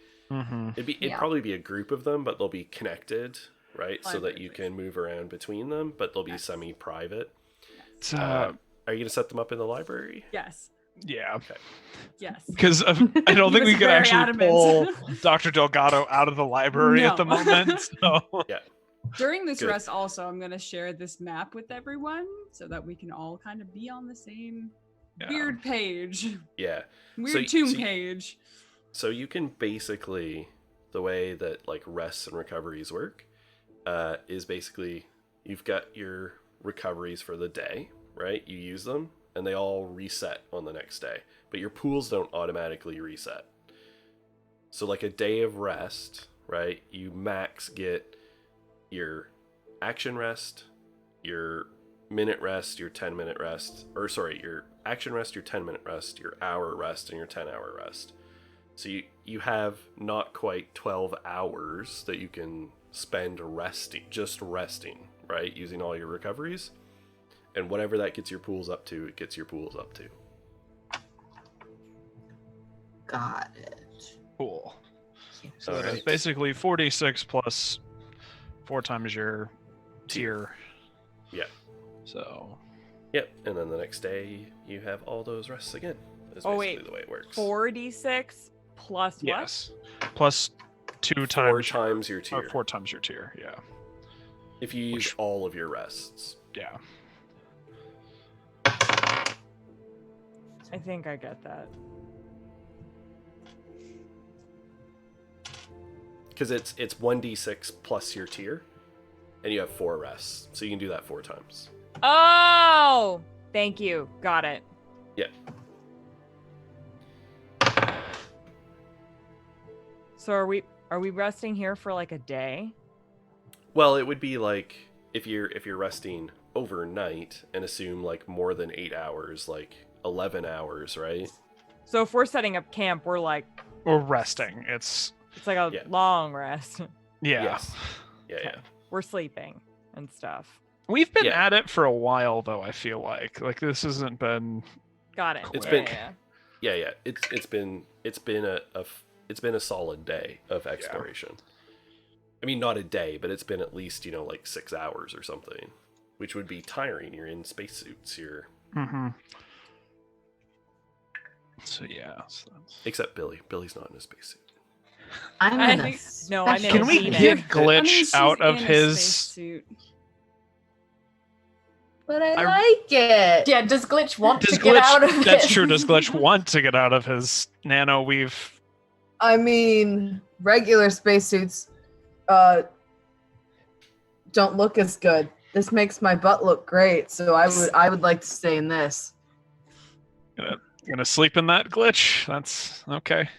It'd probably be a group of them, but they'll be connected, right? So that you can move around between them, but they'll be semi-private. Are you going to set them up in the library? Yes. Yeah. Okay. Yes. Because I don't think we could very actually adamant. pull Dr. Delgado out of the library at the No. moment. So. Yeah. During this Good. rest, also, I'm going to share this map with everyone so that we can all kind of be on the same weird page. Yeah. Weird tomb page. So you can basically, the way that like rests and recoveries work, is basically you've got your recoveries for the day, right? You use them and they all reset on the next day, but your pools don't automatically reset. So like a day of rest, right? You max get your action rest, your minute rest, your 10-minute rest, your action rest, your 10-minute rest, your hour rest, and your 10-hour rest. So you have not quite 12 hours that you can spend resting, right? Using all your recoveries. And whatever that gets your pools up to, it gets your pools up to. Got it. Cool. So All that is right. basically 46 plus 4 times your tier. Yeah. So. Yep. And then the next day, you have all those rests again. That's Oh, basically wait. the way it works. 4d6 plus what? Yes. Plus 2 Four times times your tier. 4 times your tier. Yeah. If you use all of your rests. Yeah. I think I get that. Because it's 1d6 plus your tier, and you have 4 rests. So you can do that 4 times. Oh! Thank you. Got it. Yeah. So are we resting here for like a day? Well, it would be like if you're resting overnight and assume like more than 8 hours, like 11 hours, right? So if we're setting up camp, we're like Or resting. It's like a long rest. yeah. Yes. Yeah, Okay. yeah. We're sleeping and stuff. We've been Yeah. at it for a while though, I feel like. Like this hasn't been Got it. It's Yeah, been- yeah. Yeah. It's been a solid day of exploration. I mean, not a day, but it's been at least, like 6 hours or something, which would be tiring. You're in spacesuits. So yeah. So that's... Except Billy. Billy's not in a spacesuit. I'm I in a think no. I'm in special a Can we V-neck. get I mean, Glitch she's out of in a his spacesuit. But I like it. Yeah, does Glitch want Does to get out of Glitch that's it? true, does Glitch want to get out of his nano weave? I mean, regular spacesuits don't look as good. This makes my butt look great, so I would like to stay in this. Gonna sleep in that Glitch? That's okay.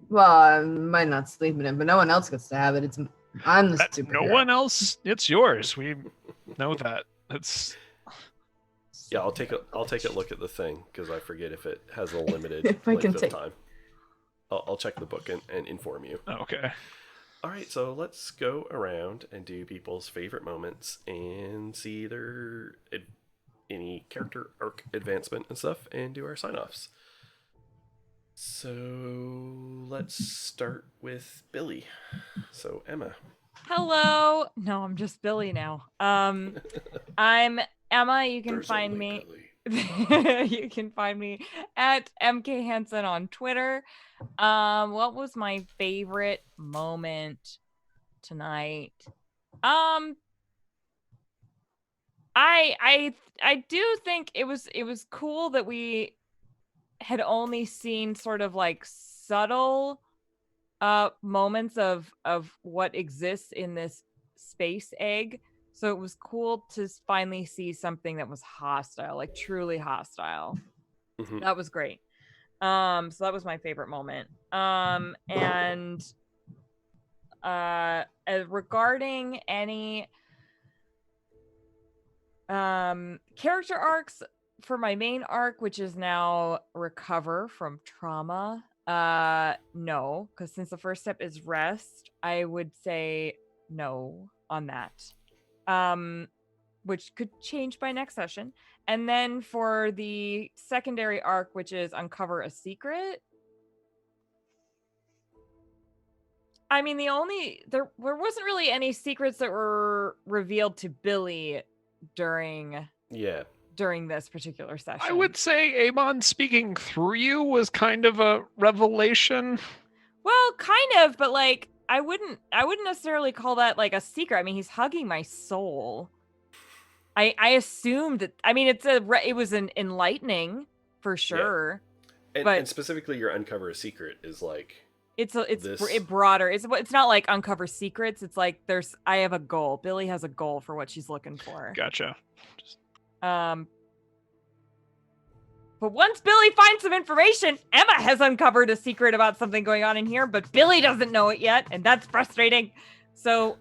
Well, I might not sleep in it, but no one else gets to have it. I'm the superhero. No one else. It's yours. We know that. It's Yeah, I'll take a look at the thing because I forget if it has a limited If I can length of take- time. I'll check the book and inform you. okay. All right, so let's go around and do people's favorite moments and see their any character arc advancement and stuff, and do our sign-offs. So let's start with Billy. So Emma. Hello. No, I'm just Billy now. I'm Emma. You can There's find only me. Billy. You can find me at MK Hansen on Twitter. What was my favorite moment tonight? I do think it was cool that we had only seen sort of like subtle moments of what exists in this space egg. So it was cool to finally see something that was hostile, like truly hostile. Mhm. That was great. So that was my favorite moment. And regarding any character arcs for my main arc, which is now recover from trauma, no, because since the first step is rest, I would say no on that, which could change by next session. And then for the secondary arc, which is uncover a secret, I mean, there wasn't really any secrets that were revealed to Billy during this particular session. I would say Amon speaking through you was kind of a revelation. Well, kind of, but like I wouldn't necessarily call that like a secret. I mean, he's hugging my soul. I assumed that. I mean, it was an enlightening for sure. Yeah. But and specifically, your uncover a secret is like it's broader. It's not like uncover secrets. It's like I have a goal. Billy has a goal for what she's looking for. Gotcha. But once Billy finds some information, Emma has uncovered a secret about something going on in here, but Billy doesn't know it yet, and that's frustrating. So,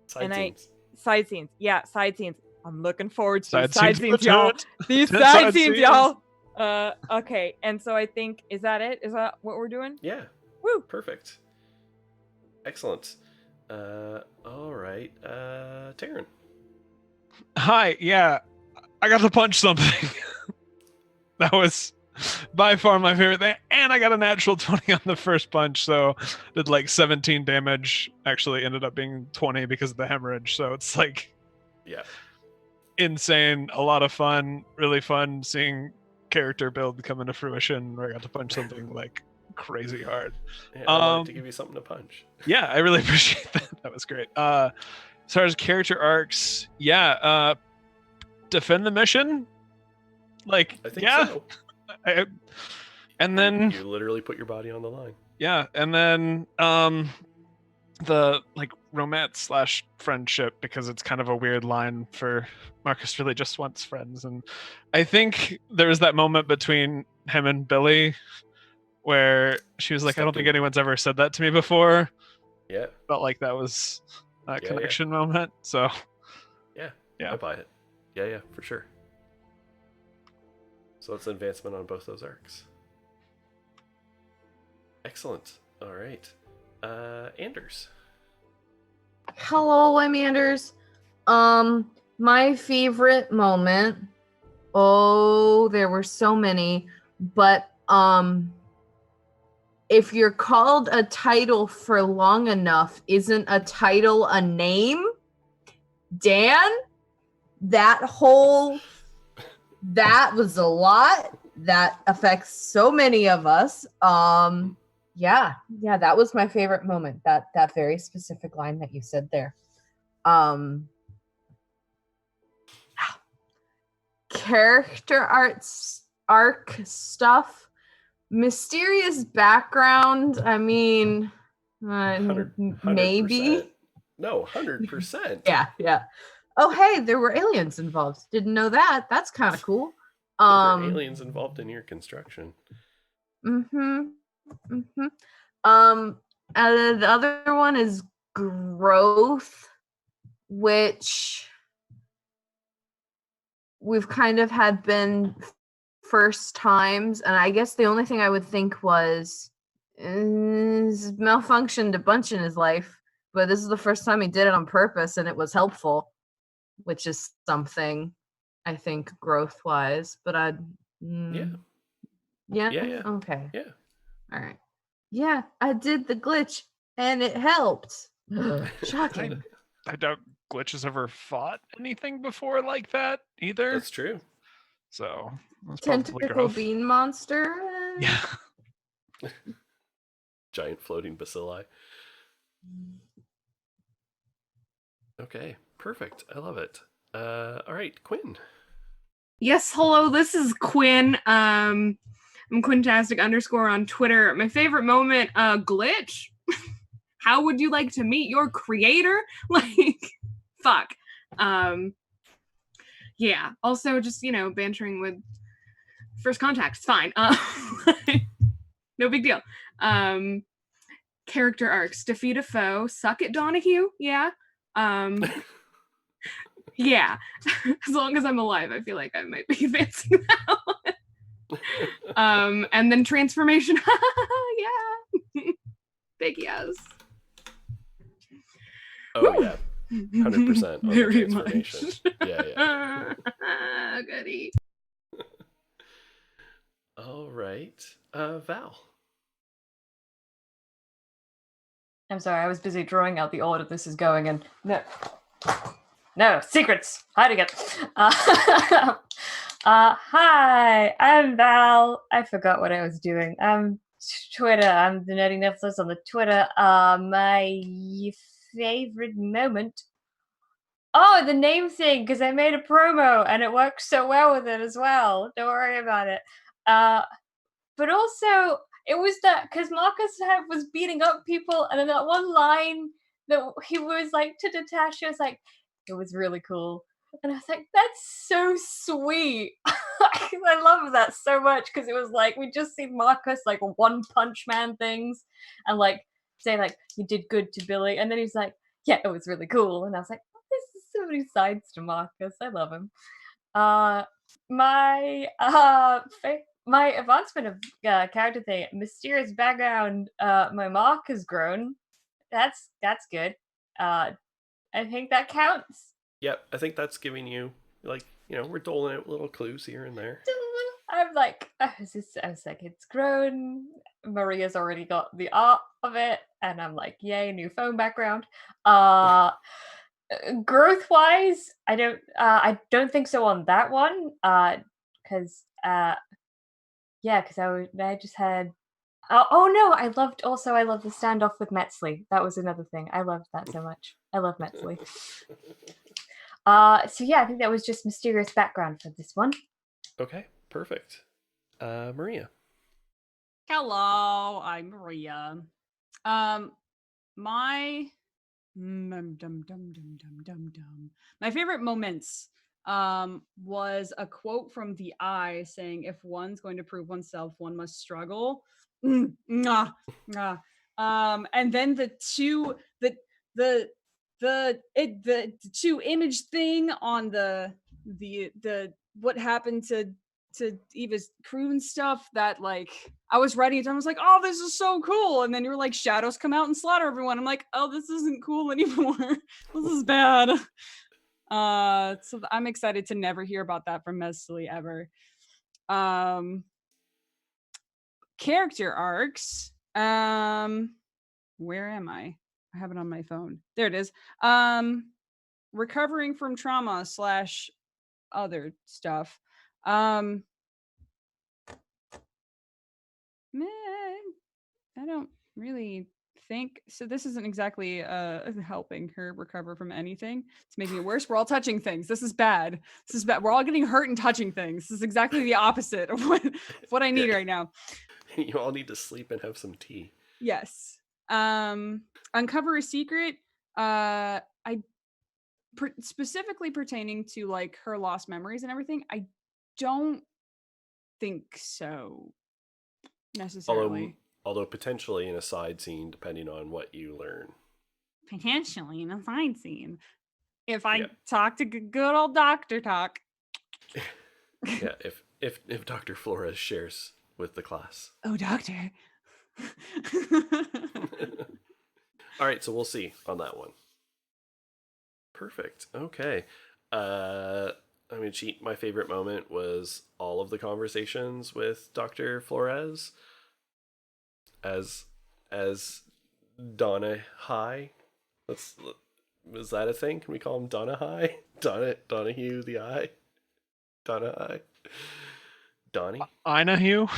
side scenes. Yeah, side scenes. I'm looking forward to these side scenes, y'all. These side scenes, y'all. Okay, and so I think, is that it? Is that what we're doing? Yeah. Woo! Perfect. Excellent. All right. Taryn. Hi, yeah. I got to punch something. That was by far my favorite thing. And I got a natural 20 on the first punch, so did like 17 damage. Actually ended up being 20 because of the hemorrhage. So it's like insane. A lot of fun. Really fun seeing character build come into fruition where I got to punch something like crazy hard. Yeah, I wanted to give you something to punch. Yeah, I really appreciate that. That was great. As far as character arcs, defend the mission. Like, I think so. And then you literally put your body on the line. Yeah, and then the like romance / friendship, because it's kind of a weird line for Marcus really just wants friends. And I think there was that moment between him and Billy where she was like, I don't think anyone's ever said that to me before. Yeah. Felt like that was a connection moment. So yeah, I buy it. Yeah, for sure. So it's an advancement on both those arcs. Excellent. All right. Anders. Hello, I'm Anders. My favorite moment. Oh, there were so many, but if you're called a title for long enough, isn't a title a name? Dan, that was a lot. That affects so many of us. Yeah, that was my favorite moment. That very specific line that you said there. Character arc stuff, mysterious background. I mean, 100%. maybe. No, 100%. Yeah. Oh, hey, there were aliens involved. Didn't know that. That's kind of cool. There were aliens involved in your construction. And the other one is growth, which we've kind of been first times, and I guess the only thing I would think was He's malfunctioned a bunch in his life, but this is the first time he did it on purpose, and it was helpful, which is something, I think, growth-wise. But Yeah. yeah, Yeah. okay, Yeah. all right, yeah, I did the glitch, and it helped. Shocking. I doubt Glitch has ever fought anything before like that either. That's true. So that's probably Tentacle growth. bean monster. Yeah. Giant floating bacilli. Okay, perfect. I love it. All right, Quinn. Yes, hello, this is Quinn. I'm Quintastic _ on Twitter. My favorite moment, glitch. How would you like to meet your creator? Like, fuck. Yeah. Also, just bantering with first contact. It's fine. No big deal. Character arcs: defeat a foe, suck at Donahue. Yeah. Yeah. As long as I'm alive, I feel like I might be advancing that one. And then transformation. Yeah. Big yes. Oh Woo! yeah, 100% on the Very transformation. much. Yeah. Goody. All right, Val. I'm sorry, I was busy drawing out the order this is going in. No, secrets! Hiding it! Hi, I'm Val. I forgot what I was doing. Twitter, I'm the Nerdy Netflix on the Twitter. My favorite moment. Oh, the name thing, because I made a promo and it worked so well with it as well. Don't worry about it. But also, it was that because Marcus was beating up people, and in that one line that he was like to Natasha, was like, it was really cool. And I was like, that's so sweet. I love that so much because it was like we just see Marcus like one punch man things and like say like you did good to Billy, and then he's like, yeah, it was really cool. And I was like, oh, this is so many sides to Marcus. I love him. My advancement of character thing, mysterious background. My mark has grown. That's good. I think that counts. Yep, I think that's giving you we're doling out little clues here and there. I'm like, I was like, it's grown. Maria's already got the art of it, and I'm like, yay, new phone background. Growth wise, I don't think so on that one. Because I just had. Oh no! I loved the standoff with Metzley. That was another thing. I loved that so much. I love Metzley. So yeah, I think that was just mysterious background for this one. Okay, perfect. Maria. Hello, I'm Maria. My my favorite moments was a quote from The Eye saying, "If one's going to prove oneself, one must struggle." And then the two image thing on the what happened to Eva's crew and stuff, that like I was writing it down. I was like, oh, this is so cool. And then you were like, shadows come out and slaughter everyone. I'm like, oh, this isn't cool anymore. This is bad. So I'm excited to never hear about that from Mesley ever. Character arcs. Where am I? I have it on my phone. There it is. Recovering from trauma / other stuff. I don't really think so. This isn't exactly helping her recover from anything. It's making it worse. We're all touching things. This is bad. We're all getting hurt and touching things. This is exactly the opposite of what I need right now. You all need to sleep and have some tea. Yes. Uncover a secret. Specifically pertaining to like her lost memories and everything, I don't think so necessarily. Although potentially in a side scene, depending on what you learn. Potentially in a side scene, if I talk to good old Doctor Talk. Yeah, if Dr. Flores shares with the class. Oh, Doctor. All right, so we'll see on that one. Perfect. Okay. I mean, cheat. My favorite moment was all of the conversations with Dr. Flores as Donna High. Was that a thing? Can we call him Donna High? Donahue the Eye? Donna High? Donnie? Inahue?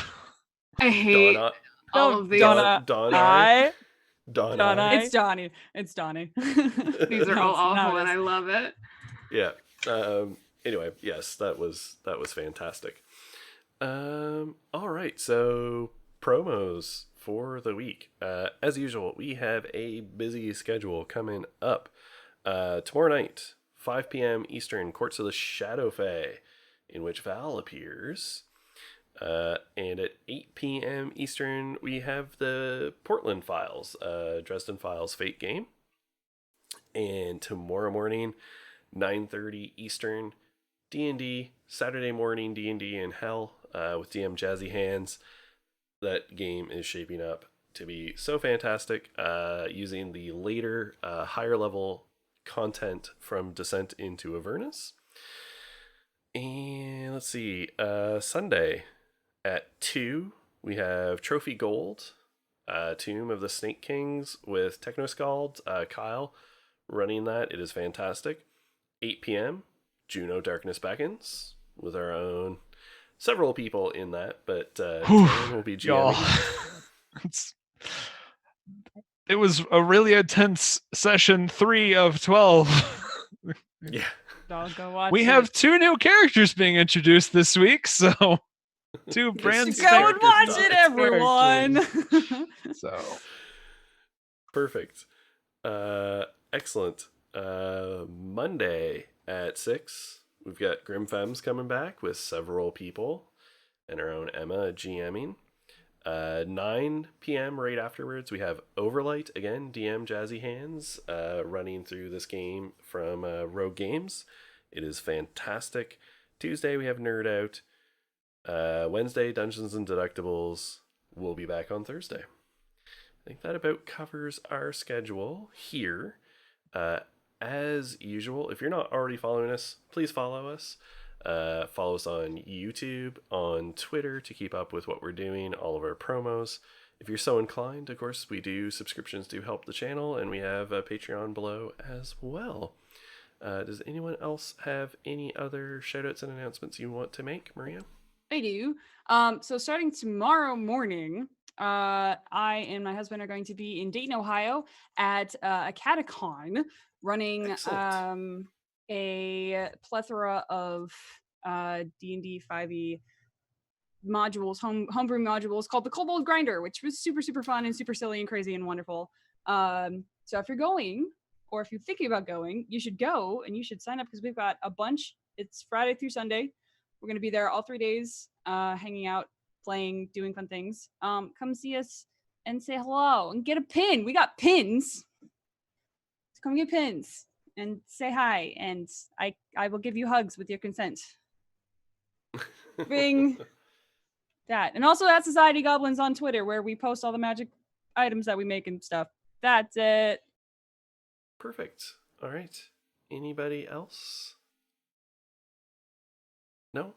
I hate Donna? all Don't of these. Donna Donna? I. Donna? Donna. It's Donnie. It's Donnie. These are all Now awful, it and is. I love it. Yeah. Anyway, yes, that was fantastic. All right, so promos for the week. As usual, we have a busy schedule coming up. Tomorrow night, 5 p.m. Eastern, Courts of the Shadowfae, in which Val appears. And at 8 p.m. Eastern, we have the Portland Files, Dresden Files Fate game. And tomorrow morning, 9:30 Eastern, D&D, Saturday morning D&D in Hell with DM Jazzy Hands. That game is shaping up to be so fantastic, using the later, higher level content from Descent into Avernus. And let's see, Sunday at 2, we have Trophy Gold, Tomb of the Snake Kings with Technoscald, Kyle running that. It is fantastic. 8 p.m., Juno Darkness Beckons with our own several people in that, but Taryn will be Y'all. GMing. It was a really intense session 3 of 12. Yeah. I'll go watch We it. have 2 new characters being introduced this week, so 2 brand Yes, Go and characters watch died. it, everyone. So Perfect. Excellent. Monday at 6, we've got Grim Femmes coming back with several people and our own Emma GMing. 9 p.m. right afterwards, we have Overlight again, DM Jazzy Hands, running through this game from Rogue Games. It is fantastic. Tuesday we have Nerd Out. Wednesday, Dungeons and Deductibles. We'll be back on Thursday. I think that about covers our schedule here. As usual, if you're not already following us, please follow us. Follow us on YouTube, on Twitter to keep up with what we're doing, all of our promos. If you're so inclined, of course, we do subscriptions to help the channel, and we have a Patreon below as well. Does anyone else have any other shoutouts and announcements you want to make, Maria? I do. So starting tomorrow morning, I and my husband are going to be in Dayton, Ohio at a catacon running Excellent. a plethora of D&D 5e modules, homebrew modules called the Kobold Grinder, which was super, super fun and super silly and crazy and wonderful. So if you're going, or if you're thinking about going, you should go and you should sign up because we've got a bunch. It's Friday through Sunday. We're going to be there all 3 days, hanging out, playing, doing fun things. Come see us and say hello and get a pin. We got pins. So come get pins and say hi, and I will give you hugs with your consent. Bing. That. And also at Society Goblins on Twitter, where we post all the magic items that we make and stuff. That's it. Perfect. All right. Anybody else? No?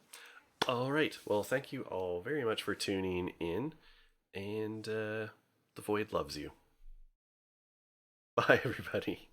All right. Well, thank you all very much for tuning in. And the Void loves you. Bye, everybody.